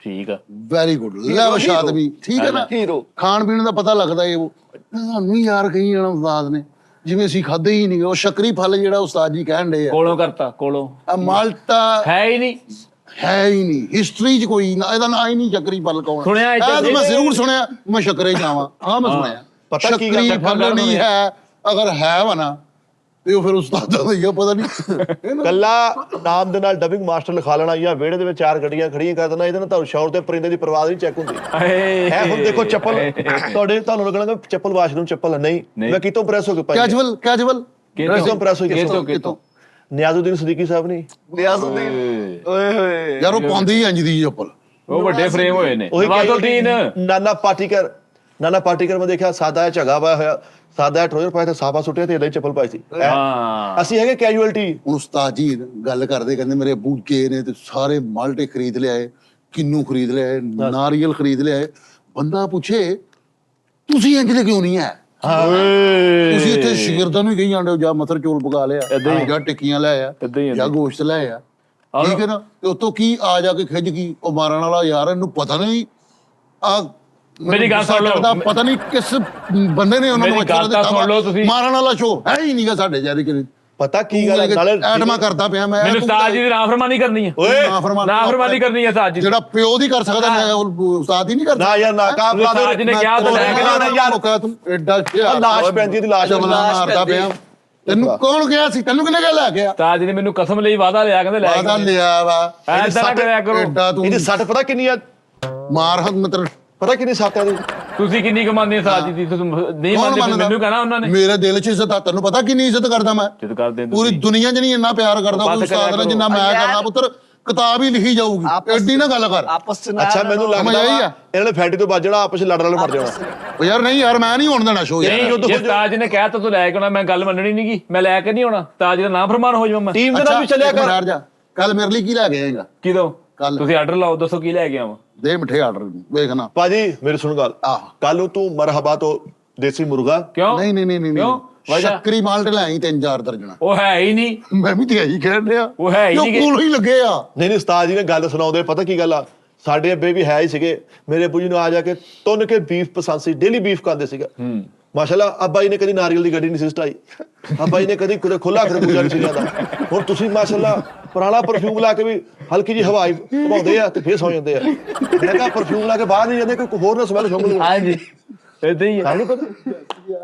ਠੀਕ ਆ ਵੈਰੀ ਗੁੱਡ ਲੈਵਸ਼ ਆਦਮੀ ਠੀਕ ਹੈ ਨਾ ਹੀਰੋ। ਖਾਣ ਪੀਣ ਦਾ ਪਤਾ ਲੱਗਦਾ ਇਹ ਉਹ ਸਾਨੂੰ ਯਾਰ ਕਹੀ ਜਾਣਾ ਉਸਤਾਦ ਨੇ ਜਿਵੇਂ ਅਸੀਂ ਖਾਦੇ ਹੀ ਨਹੀਂ ਉਹ ਸ਼ੱਕਰੀ ਫਲ ਜਿਹੜਾ ਉਸਤਾਦ ਜੀ ਕਹਿਣ ਡੇ ਆ ਕੋਲੋਂ ਕਰਤਾ ਕੋਲੋਂ ਆ ਮਾਲਟਾ ਹੈ ਹੀ ਨਹੀਂ। ਹੈ ਹੀ ਨਹੀਂ ਹਿਸਟਰੀ 'ਚ ਕੋਈ ਨਾ ਇਹਦਾ ਨਾਂ ਹੀ ਨਹੀਂ ਸ਼ੱਕਰੀ ਫਲ ਕੌਣ ਸੁਣਿਆ ਇਹ ਤਾਂ ਮੈਂ ਜ਼ਰੂਰ ਸੁਣਿਆ ਮੈਂ ਸ਼ੱਕਰੇ ਜਾਵਾਂ ਹਾਂ ਮੈਂ ਸੁਣਿਆ ਪਤਾ ਕੀ ਗੱਲ ਸ਼ੱਕਰੀ ਹੈ, ਫਲ ਨਹੀਂ ਹੈ ਅਗਰ ਹੈ ਵਾ ਨਾ ਤੇ ਉਹ ਫਿਰ ਉਸਤਾਦਾਂ ਦਾ ਹੀ ਆ ਪਤਾ ਨਹੀਂ ਕੱਲਾ ਨਾਮ ਦੇ ਨਾਲ ਡਬਿੰਗ ਮਾਸਟਰ ਲਿਖਾ ਲੈਣਾ ਜਾਂ ਵਿਹੜੇ ਦੇ ਵਿੱਚ 4 ਗੱਡੀਆਂ ਖੜੀਆਂ ਕਰ ਦੇਣਾ ਇਹਦੇ ਨਾਲ ਤੁਹਾਨੂੰ ਸ਼ੌਰ ਤੇ ਪਰਿੰਦੇ ਦੀ ਪਰਵਾਹ ਨਹੀਂ ਚੈੱਕ ਹੁੰਦੀ ਇਹ ਹੁਣ ਦੇਖੋ ਚੱਪਲ ਤੁਹਾਨੂੰ ਲੱਗਣਾ ਚੱਪਲ ਵਾਸ਼ਰੂਮ ਚੱਪਲ ਨਹੀਂ ਮੈਂ ਕਿਤੋਂ ਪ੍ਰੈਸ ਹੋ ਕੇ ਪਾਈ ਕੈਜੂਅਲ ਕਿਤੋਂ ਪ੍ਰੈਸ ਹੋ ਕੇ ਕਿਤੋਂ ਨਿਆਜ਼ੁਦੀਨ ਸਦੀਕੀ ਸਾਹਿਬ ਨਹੀਂ ਨਿਆਜ਼ੁਦੀਨ ਓਏ ਹੋਏ ਯਾਰ ਉਹ ਪਾਉਂਦੀ ਹੀ ਇੰਜ ਦੀ ਚੱਪਲ ਉਹ ਵੱਡੇ ਫਰੇਮ ਹੋਏ ਨੇ ਉਹੀ ਨਵਾਜ਼ੁਦੀਨ ਨਾਨਾ ਪਾਟੀਕਰ ਮੈਂ ਦੇਖਿਆ ਸਾਦਾ ਹੈ ਝਗਾ ਪਾਇਆ ਹੋਇਆ ਸਾਦਾ ਟਰੋਜ਼ਰ ਪਾਇਆ ਤੇ ਸਾਫਾ ਸੁੱਟਿਆ ਤੇ ਇਦਾਂ ਹੀ ਚੱਪਲ ਪਾਈ ਸੀ ਹਾਂ ਅਸੀਂ ਹੈਗੇ ਕੈਜੂਅਲਟੀ ਹੁਣ ਉਸਤਾਦ ਜੀ ਗੱਲ ਕਰਦੇ ਕਹਿੰਦੇ ਮੇਰੇ ਅੱਬੂ ਗਏ ਨੇ ਤੇ ਸਾਰੇ ਮਾਲਟੇ ਖਰੀਦ ਲਿਆਏ ਕਿੰਨੂ ਖਰੀਦ ਲਿਆਏ ਨਾਰੀਅਲ ਖਰੀਦ ਲਿਆਏ ਬੰਦਾ ਪੁੱਛੇ ਤੁਸੀਂ ਇੰਜ ਦੇ ਕਿਉਂ ਨਹੀਂ ਹੈ ਤੁਸੀਂ ਇੱਥੇ ਸ਼ਗਿਰਦਾਂ ਨੂੰ ਹੀ ਕਹੀ ਜਾਂਦੇ ਹੋ ਜਾਂ ਮਸਰ ਚੋਲ ਪਕਾ ਲਿਆ ਜਾਂ ਟਿੱਕੀਆਂ ਲੈ ਆ ਜਾਂ ਗੋਸ਼ਤ ਲੈ ਆ ਠੀਕ ਹੈ ਨਾ ਤੇ ਉਤੋਂ ਕੀ ਆ ਜਾ ਕੇ ਖਿੱਚ ਗਈ ਉਹ ਮਾਰਨ ਵਾਲਾ ਯਾਰ ਇਹਨੂੰ ਪਤਾ ਨਹੀਂ ਆ ਮੇਰੀ ਗੱਲ ਸੁਣ ਲਓ। ਦਾ ਪਤਾ ਨਹੀਂ ਕਿਸ ਬੰਦੇ ਨੇ ਉਹਨਾਂ ਨੂੰ ਮੇਰੀ ਗੱਲ ਤਾਂ ਸੁਣ ਲਓ ਤੁਸੀਂ। ਮਾਰਨ ਵਾਲਾ ਸ਼ੋਅ ਹੈ ਹੀ ਨਹੀਂਗਾ ਸਾਡੇ ਯਾਰੀ ਕਿ ਪਤਾ ਕੀ ਗੱਲ ਹੈ, ਨਾਲੇ ਐਟਮਾ ਕਰਦਾ ਪਿਆ ਮੈਂ। ਮੈਨੂੰ ਉਸਤਾਦ ਜੀ ਦੀ ਨਾਫਰਮਾਨੀ ਕਰਨੀ ਹੈ। ਓਏ ਨਾਫਰਮਾਨੀ ਕਰਨੀ ਹੈ ਉਸਤਾਦ ਜੀ। ਜਿਹੜਾ ਪਿਓ ਦੀ ਕਰ ਸਕਦਾ ਮੈਂ ਉਸਤਾਦ ਹੀ ਨਹੀਂ ਕਰਦਾ। ਨਾ ਯਾਰ ਨਾ ਕਾਬਲਾ ਉਸਤਾਦ ਜੀ ਨੇ ਕਿਹਾ ਤਾਂ ਲੈ ਕੇ ਜਾਣਾ ਯਾਰ ਤੂੰ ਐਡਾ ਲਾਸ਼ ਪੈਂਦੀ ਦੀ ਲਾਸ਼ ਮਾਰਦਾ ਪਿਆ। ਤੈਨੂੰ ਕੌਣ ਗਿਆ ਸੀ? ਤੈਨੂੰ ਕਿਹਨੇ ਕਿਹਾ ਲੈ ਗਿਆ? ਉਸਤਾਦ ਜੀ ਨੇ ਮੈਨੂੰ ਕਸਮ ਲਈ ਵਾਅਦਾ ਲਿਆ, ਕਹਿੰਦੇ ਲੈ ਵਾਦਾ ਲਿਆ ਵਾ ਐਦਾਂ ਨਾ ਕਰਿਆ ਕਰੋ। ਐਡਾ ਤੂੰ ਇਹਦੀ ਸੱਟ ਪਤਾ ਕਿੰਨੀ ਆ? ਮਾਰ ਹੱਥ ਮਤਲਬ ਪਤਾ ਕਿੰਨੀ ਸੱਟ ਆ ਇਹਦੀ? ਤੁਸੀਂ ਕਿੰਨੀ ਕਮਾਉਂਦੇ ਹੋ ਉਸਤਾਦ ਜੀ ਦੀ? ਤੁਸੀਂ ਨਹੀਂ ਕੌਣ ਮੰਨਦੇ, ਮੰਨਦਾ? ਮੈਨੂੰ ਕਹਿਣਾ ਉਹਨਾਂ ਨੇ। ਮੇਰੇ ਦਿਲ 'ਚ ਇੱਜ਼ਤ ਆ। ਤੈਨੂੰ ਪਤਾ ਕਿੰਨੀ ਇੱਜ਼ਤ ਕਰਦਾ ਮੈਂ? ਜਿੱਦ ਕਰਦੇ ਪੂਰੀ ਦੁਨੀਆ 'ਚ ਨਹੀਂ ਇੰਨਾ ਪਿਆਰ ਕਰਦਾ ਕੋਈ ਉਸਤਾਦ ਨਾਲ ਜਿੰਨਾ ਮੈਂ ਕਰਦਾ। ਪੁੱਤਰ ਕਿਤਾਬ ਹੀ ਲਿਖੀ ਜਾਊਗੀ, ਐਡੀ ਨਾ ਗੱਲ ਕਰ। ਆਪਸ ਚ ਨਾ ਅੱਛਾ ਮੈਨੂੰ ਲੱਗਦਾ ਆਈ ਆ। ਇਹਨਾਂ ਨੇ ਫੈਟੀ ਤੋਂ ਵੱਜ ਜਾਣਾ, ਆਪਸ ਵਿੱਚ ਲੜ ਲੜ ਮਰ ਜਾਣਾ। ਉਹ ਯਾਰ ਨਹੀਂ ਯਾਰ ਮੈਂ ਨਹੀਂ ਹੋਣ ਦੇਣਾ ਸ਼ੋਅ ਯਾਰ। ਨਹੀਂ ਜੇ ਉਸਤਾਦ ਜੀ ਨੇ ਕਹਿ ਤਾ ਤੂੰ ਲੈ ਕੇ ਆਉਣਾ, ਮੈਂ ਗੱਲ ਮੰਨਣੀ ਨਹੀਂਗੀ, ਮੈਂ ਲੈ ਕੇ ਨਹੀਂ ਆਉਣਾ। ਉਸਤਾਦ ਜੀ ਦਾ ਨਾਮ ਫਰਮਾਨ ਹੋ ਜਾਵਾਂ ਮੈਂ। ਟੀਮ ਦੇ ਨਾਲ ਵੀ ਚੱਲਿਆ ਕਰ। ਜਾ ਕੱਲ ਮੇਰੇ ਲਈ ਕੀ ਲੈ ਕੇ ਆਏਗਾ? ਕਿਦੋਂ? ਕੱਲ ਤੁਸੀਂ ਆਰਡਰ ਲਾਓ, ਦੱਸੋ ਕੀ ਲੈ ਕੇ ਆਵਾਂ। ਦੇ ਮਿੱਠੇ ਆਰਡਰ ਵੇਖਣਾ। ਭਾਜੀ ਮੇਰੀ ਸੁਣ ਗੱਲ, ਆਹ ਕੱਲ ਨੂੰ ਤੂੰ ਮਰਹਬਾ ਤੋਂ ਦੇਸੀ ਮੁਰਗਾ ਕਿਉਂ? ਨਹੀਂ ਨਹੀਂ ਨਹੀਂ ਕਿਉਂ? ਨਹੀਂ ਸ਼ੱਕਰੀ ਮਾਲਟ ਲੈ ਆਈ 3-4 ਦਰਜਣਾ। ਉਹ ਹੈ ਹੀ ਨਹੀਂ। ਮੈਂ ਵੀ ਤੇ ਇਹੀ ਕਹਿਣ ਡਿਆ। ਉਹ ਹੈ ਹੀ ਨਹੀਂ ਕਿ- ਕੋਲ ਹੀ ਲੱਗੇ ਆ। ਨਹੀਂ ਨਹੀਂ ਉਸਤਾਦ ਜੀ ਨੇ ਗੱਲ ਸੁਣਾਉਂਦੇ, ਪਤਾ ਕੀ ਗੱਲ ਆ, ਸਾਡੇ ਅੱਬੇ ਵੀ ਹੈ ਹੀ ਸੀਗੇ। ਮੇਰੇ ਅੱਬੂ ਜੀ ਨੂੰ ਆ ਜਾ ਕੇ ਤੁੰਨ ਕੇ ਬੀਫ ਪਸੰਦ ਸੀ, ਡੇਲੀ ਬੀਫ ਖਾਂਦੇ ਸੀਗਾ। ਮਾਸ਼ਾਅੱਲਾ ਅੱਬਾ ਜੀ ਨੇ ਕਦੀ ਨਾਰੀਅਲ ਦੀ ਗੱਡੀ ਨਹੀਂ ਸੀ ਸਟਾਈ, ਅੱਬਾ ਜੀ ਨੇ ਕਦੀ ਖੁੱਲਾ ਖਰਬੂਜਾ ਨਹੀਂ ਸੀ ਲਿਆਂਦਾ। ਹੁਣ ਤੁਸੀਂ ਮਾਸ਼ਾਅੱਲਾ ਪੁਰਾਣਾ ਪਰਫਿਊਮ ਲਾ ਕੇ ਵੀ ਹਲਕੀ ਜੀ ਹਵਾ ਘਮਾਉਂਦੇ ਆ ਤੇ ਫੇਰ ਸੌ ਜਾਂਦੇ ਆ। ਮੈਂ ਕਿਹਾ ਪਰਫਿਊਮ ਲਾ ਕੇ ਬਾਹਰ ਨਹੀਂ ਜਾਂਦੇ, ਕੋਈ ਹੋਰ ਨਾ ਸਮੈਲ ਸ਼ੁੰਘ ਲਵੇ। ਹਾਂਜੀ ਏਦਾਂ ਹੀ ਹੈ। ਸਾਨੂੰ ਪਤਾ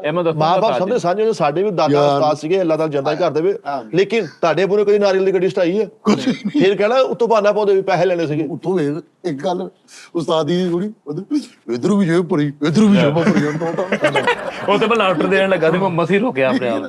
ਇਹ ਮੈਂ ਦੱਸਾਂ ਮਾਂ ਬਾਪ ਸਭ ਦੇ ਸਾਂਝੇ, ਸਾਡੇ ਵੀ ਦਾਦਾ ਉਸਤਾਦ ਸੀਗੇ, ਅੱਲਾਹ ਤਾਲਾ ਜੰਨਤ ਘਰ ਦੇਵੇ, ਲੇਕਿਨ ਤੁਹਾਡੇ ਅੱਬੂ ਨੇ ਕਦੀ ਨਾਰੀਅਲ ਦੀ ਗੱਡੀ ਸਟਾਈ ਹੈ? ਫਿਰ ਕਹਿਣਾ ਉਤੋਂ ਬਹਾਨਾ ਪਾਉਂਦੇ ਵੀ ਪੈਸੇ ਲੈਣੇ ਸੀਗੇ। ਉੱਥੋਂ ਵੇਖ ਇੱਕ ਗੱਲ ਉਸਤਾਦ ਦੀ ਥੋੜੀ ਇਧਰੋਂ ਵੀ ਜੇਬ ਭਰੀ, ਇਧਰੋਂ ਵੀ ਜੇਬ ਭਰੀ। ਉਹ ਤੇ ਮੈਂ ਲਾਫਟਰ ਦੇਣ ਲੱਗਾ ਸੀ, ਮੈਂ ਮਸੀ ਰੋਕਿਆ ਆਪਣੇ ਆਪ।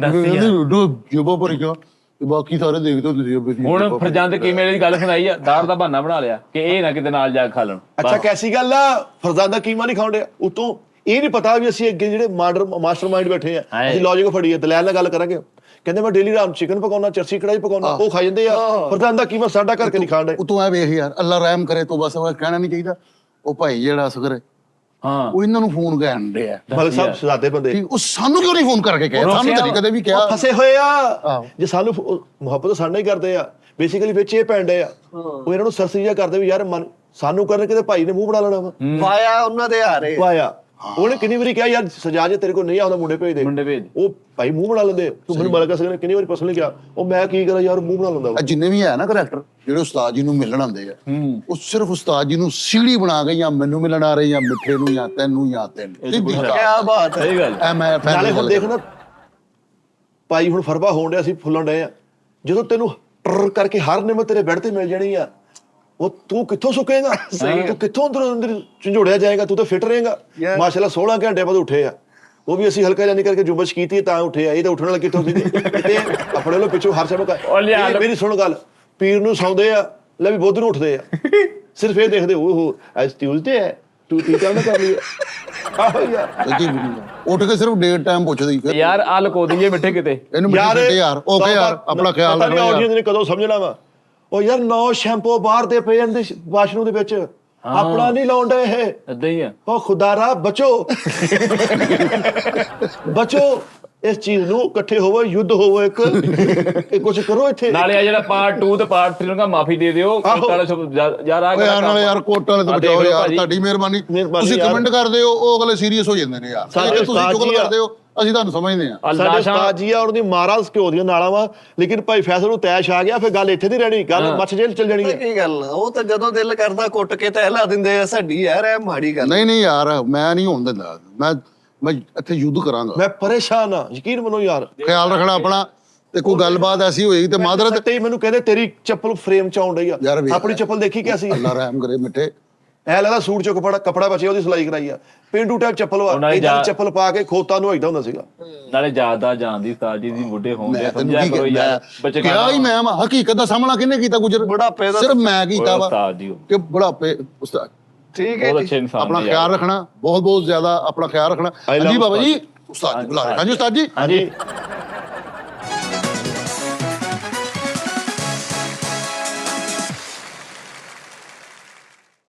ਦੱਸ ਯਾਰ। ਜੇਬਾਂ ਭਰੀ ਕਿਉਂ? ਬਾਕੀ ਸਾਰੇ ਦੇਖਦੇ ਹੋ ਤੁਸੀਂ। ਹੁਣ ਫਰਜ਼ੰਦ ਕੀ ਮੇਰੇ ਦੀ ਗੱਲ ਸੁਣਾਈ ਆ, ਦਾੜ ਦਾ ਬਹਾਨਾ ਬਣਾ ਲਿਆ ਕਿ ਇਹ ਨਾ ਕਿਤੇ ਨਾਲ ਜਾ ਕੇ ਖਾ ਲੈਣ। ਅੱਛਾ ਕੈਸੀ ਗੱਲ ਆ, ਫਰਜ਼ਾਨਾ ਕੀਮਾ ਨਹੀਂ ਖਾਉਂਦੇ? ਉਤੋਂ ਇਹ ਨਹੀਂ ਪਤਾ ਵੀ ਅਸੀਂ ਅੱਗੇ ਜਿਹੜੇ ਮਾਸਟਰ ਮਾਈਂਡ ਬੈਠੇ ਆ, ਅਸੀਂ ਲੌਜਿਕ ਫੜੀ ਆ, ਦਲੈਲ ਨਾਲ ਗੱਲ ਕਰਾਂਗੇ। ਕਹਿੰਦੇ ਮੈਂ ਡੇਲੀ ਰਾਤ ਚਿਕਨ ਪਕਾਉਣਾ, ਚਰਸੀ ਕੜਾਈ ਪਕਾਉਣਾ, ਉਹ ਖਾ ਜਾਂਦੇ ਆ। ਫਰਜ਼ਾਨਾ ਕੀਮਾ ਸਾਡਾ ਕਰਕੇ ਨਹੀਂ ਖਾਂਦੇ। ਉਤੋਂ ਐ ਵੇਖ ਯਾਰ, ਅੱਲਾ ਰਹਿਮ ਕਰੇ ਤੋਂ ਬਸ ਕਹਿਣਾ ਨਹੀਂ ਚਾਹੀਦਾ। ਉਹ ਭਾਈ ਜਿਹੜਾ ਸੁਗਰ ਹਾਂ ਉਹ ਇਹਨਾਂ ਨੂੰ ਫੋਨ ਕਰਨ ਦੇ ਆ। ਮਤਲਬ ਸਭ ਸ਼ਜ਼ਾਦੇ ਬੰਦੇ ਠੀਕ, ਉਹ ਸਾਨੂੰ ਕਿਉਂ ਨਹੀਂ ਫੋਨ ਕਰਕੇ ਕਹੇ? ਸਾਨੂੰ ਤਾਂ ਕਦੇ ਵੀ ਕਿਹਾ। ਫਸੇ ਹੋਏ ਆ। ਜੇ ਸਾਨੂੰ ਮੁਹੱਬਤ ਸਾਡੇ ਨਾਲ ਹੀ ਕਰਦੇ ਆ, ਬੇਸਿਕਲੀ ਵਿੱਚ ਇਹ ਪੈਂਦੇ ਆ, ਉਹ ਇਹਨਾਂ ਨੂੰ ਸਰਸਰੀਆ ਕਰਦੇ ਵੀ ਯਾਰ ਸਾਨੂੰ ਕਰਨ ਕਿਤੇ ਭਾਈ ਨੇ ਮੂੰਹ ਬਣਾ ਲੈਣਾ ਵਾ। ਪਾਇਆ ਉਹਨਾਂ ਦੇ ਹਾਰੇ। ਵਾਇਆ ਉਹਨੇ ਕਿੰਨੀ ਵਾਰੀ ਕਿਹਾ ਯਾਰ ਸਜਾ ਜੇ ਤੇਰੇ ਕੋਲ ਨਹੀਂ ਆਉਂਦਾ ਮੁੰਡੇ ਭੇਜ ਦੇ, ਮੁੰਡੇ ਭੇਜ। ਉਹ ਭਾਈ ਮੂੰਹ ਬਣਾ ਲੈਂਦੇ। ਤੂੰ ਮੈਨੂੰ ਮਲਕਾ ਸਿੰਘ ਨੇ ਕਿੰਨੀ ਵਾਰੀ ਪਸੰਦ ਕਿਹਾ, ਉਹ ਮੈਂ ਕੀ ਕਰਾਂ ਯਾਰ ਮੂੰਹ ਬਣਾ ਲੈਂਦਾ। ਜਿੰਨੇ ਵੀ ਹੈ ਨਾ ਕਰੈਕਟਰ ਜਿਹੜੇ ਉਸਤਾਦ ਜੀ ਨੂੰ ਮਿਲਣ ਆਉਂਦੇ ਆ, ਉਹ ਸਿਰਫ ਉਸਤਾਦ ਜੀ ਨੂੰ ਸੀੜੀ ਬਣਾ ਕੇ ਜਾਂ ਮੈਨੂੰ ਮਿਲਣ ਆ ਰਹੇ ਜਾਂ ਮਿੱਠੇ ਨੂੰ ਜਾਂ ਤੈਨੂੰ ਜਾਂ ਤੈਨੂੰ। ਕੀ ਬਾਤ ਹੈ। ਸਹੀ ਗੱਲ। ਐ ਮੈਂ ਨਾਲੇ ਹੁਣ ਦੇਖ ਨਾ ਭਾਈ, ਹੁਣ ਫਰਵਾ ਹੋਣ ਡਿਆ, ਅਸੀਂ ਫੁੱਲਣ ਡਏ ਆ। ਜਦੋਂ ਤੈਨੂੰ ਟਰ ਕਰਕੇ ਹਰ ਨਿਮਤ ਤੇਰੇ ਬੈਠ ਤੇ ਮਿਲ ਜਾਣੀ ਆ, ਉਹ ਤੂੰ ਕਿੱਥੋਂ ਸੁੱਕੇਗਾ? ਤੂੰ ਕਿੱਥੋਂ ਅੰਦਰ ਝੰਜੋੜਿਆ ਜਾਏਗਾ? ਤੂੰ ਤਾਂ ਫਿੱਟ ਰਹੇਗਾ। ਮਾਸ਼ਾਅੱਲਾ 16 ਘੰਟੇ ਬਾਅਦ ਉੱਠੇ ਆ, ਉਹ ਵੀ ਅਸੀਂ ਹਲਕਾ ਜਾਨੀ ਕਰਕੇ ਜੁੰਬਸ਼ ਕੀਤੀ ਤਾਂ ਉੱਠੇ ਆ। ਇਹ ਤਾਂ ਉੱਠਣ ਵਾਲਾ ਕਿੱਥੋਂ ਸੀ? ਤੇ ਆਪਣੇ ਲੋ ਪਿੱਛੋਂ ਹਰ ਸਭ ਮੇਰੀ ਸੁਣ ਗੱਲ, ਪੀਰ ਨੂੰ ਸੌਂਦੇ ਆ, ਲੈ ਵੀ ਬੁੱਧ ਨੂੰ ਉੱਠਦੇ ਆ, ਸਿਰਫ ਇਹ ਦੇਖਦੇ ਉਹ ਅੱਜ ਟਿਊਜ਼ਡੇ ਹੈ, ਤੂੰ ਕੀ ਕਰਨਾ ਕਰ ਲਈ। ਆਹੋ ਯਾਰ ਉੱਠ ਕੇ ਸਿਰਫ ਡੇਟ ਟਾਈਮ ਪੁੱਛਦੀ ਯਾਰ ਆ ਲਕੋ ਦਈਏ ਮਿੱਠੇ ਕਿਤੇ। ਇਹਨੂੰ ਮਿੱਠੇ ਯਾਰ ਓਕੇ ਯਾਰ, ਆਪਣਾ ਖਿਆਲ ਰੱਖੋ ਯਾਰ। ਆਡੀਅנס ਨੇ ਕਦੋਂ ਸਮਝਣਾ ਵਾ? ਉਹ ਯਾਰ 9 ਸ਼ੈਂਪੂ ਬਾਹਰ ਦੇ ਪਏ ਜਾਂਦੇ ਵਾਸ਼ਰੂਮ ਦੇ ਵਿੱਚ, ਆਪਣਾ ਨਹੀਂ ਲਾਉਣ ਡਏ ਇਹ। ਏਦਾਂ ਹੀ ਆ। ਉਹ ਖੁਦਾਰਾ ਬਚੋ ਬਚੋ ਇਸ ਚੀਜ਼ ਨੂੰ, ਇਕੱਠੇ ਹੋਵੋ, ਯੁੱਧ ਹੋਵੋ, ਇੱਕ ਕੁਝ ਕਰੋ ਇੱਥੇ। ਨਾਲੇ ਆ ਜਿਹੜਾ ਪਾਰਟ 2 ਤੇ ਪਾਰਟ 3 ਨੂੰ ਮਾਫੀ ਦੇ ਦਿਓ ਯਾਰ। ਆ ਯਾਰ ਨਾਲੇ ਯਾਰ ਕੋਟ ਵਾਲੇ ਤੋਂ ਬਚਾਓ ਯਾਰ, ਤੁਹਾਡੀ ਮਿਹਰਬਾਨੀ। ਤੁਸੀਂ ਕਮੈਂਟ ਕਰਦੇ ਹੋ, ਉਹ ਅਗਲੇ ਸੀਰੀਅਸ ਹੋ ਜਾਂਦੇ ਨੇ ਯਾਰ। ਸਾਡੇ ਤੁਸੀਂ ਚੁਗਲ ਕਰਦੇ ਹੋ, ਅਸੀਂ ਤੁਹਾਨੂੰ ਸਮਝਦੇ ਆ। ਸਾਡੇ ਉਸਤਾਦ ਜੀ ਆ, ਉਹਦੀ ਮਾਰਾਂ ਘਿਓ ਦੀਆਂ ਨਾਲਾਂ ਵਾ, ਲੇਕਿਨ ਭਾਈ ਫੈਸਲ ਨੂੰ ਤੈਸ਼ ਆ ਗਿਆ, ਫਿਰ ਗੱਲ ਇੱਥੇ ਨਹੀਂ ਰਹਿਣੀ, ਗੱਲ ਮੱਛ ਜੇਲ੍ਹ ਚੱਲ ਜਾਣੀ ਹੈ। ਕੀ ਗੱਲ, ਉਹ ਤਾਂ ਜਦੋਂ ਦਿਲ ਕਰਦਾ ਕੁੱਟ ਕੇ ਤਹਿਲਾ ਦਿੰਦੇ ਆ। ਸਾਡੀ ਯਾਰ ਇਹ ਮਾੜੀ ਗੱਲ। ਨਹੀਂ ਯਾਰ, ਮੈਂ ਨਹੀਂ ਹੋਣ ਦਿੰਦਾ। ਮੈਂ ਇੱਥੇ ਯੁੱਧ ਕਰਾਂਗਾ। ਮੈਂ ਪਰੇਸ਼ਾਨ ਆ, ਯਕੀਨ ਮੰਨੋ ਯਾਰ। ਖਿਆਲ ਰੱਖਣਾ ਆਪਣਾ, ਤੇ ਕੋਈ ਗੱਲਬਾਤ ਐਸੀ ਹੋਈ ਤੇ ਮਾਦਰਤ ਤੇ ਮੈਨੂੰ ਕਹਿੰਦੇ ਤੇਰੀ ਚੱਪਲ ਫਰੇਮ ਚ ਆਉਣ ਡਈ ਆ। ਆਪਣੀ ਚੱਪਲ ਦੇਖੀ ਕਿਆ ਸੀ? ਅੱਲਾ ਰਹਿਮ ਕਰੇ ਮਿੱਠੇ। ਐ ਲੱਗਦਾ ਸੂਟ ਚੋਂ ਕੱਪੜਾ ਬਚਿਆ, ਉਹਦੀ ਸਿਲਾਈ ਕਰਾਈ ਆ। ਪੇਂਡੂ ਟਾਈਪ ਚੱਪਲ ਵਾ, ਇਹਦਾ ਚੱਪਲ ਪਾ ਕੇ ਖੋਤਾ ਨੂੰ ਹੋਈਦਾ ਹੁੰਦਾ ਸੀਗਾ। ਨਾਲੇ ਜ਼ਿਆਦਾ ਜਾਣਦੀ ਉਸਤਾਦ ਜੀ ਦੀ ਬੁੱਢੇ ਹੋਣਗੇ, ਸਮਝਿਆ ਕਰੋ ਯਾਰ। ਬੱਚੇ ਕਿਹਾ ਹੀ ਮੈਂ ਹਕੀਕਤ ਦਾ ਸਾਹਮਣਾ ਕਿਹਨੇ ਕੀਤਾ? ਗੁਜਰ ਬੁਢਾਪੇ ਦਾ ਸਿਰਫ ਮੈਂ ਕੀਤਾ ਵਾ ਉਸਤਾਦ ਜੀ ਕਿ ਬੁਢਾਪੇ। ਉਸਤਾਦ ਠੀਕ ਹੈ ਬਹੁਤ ਜੀ। ਅੱਛੇ ਇਨਸਾਨ ਆਪਣਾ ਖਿਆਲ ਰੱਖਣਾ, ਬਹੁਤ ਜ਼ਿਆਦਾ ਆਪਣਾ ਖਿਆਲ ਰੱਖਣਾ। ਹਾਂਜੀ ਬਾਬਾ ਜੀ, ਉਸਤਾਦ ਜੀ ਬੁਲਾ ਰਹੇ। ਹਾਂਜੀ ਉਸਤਾਦ ਜੀ। ਹਾਂਜੀ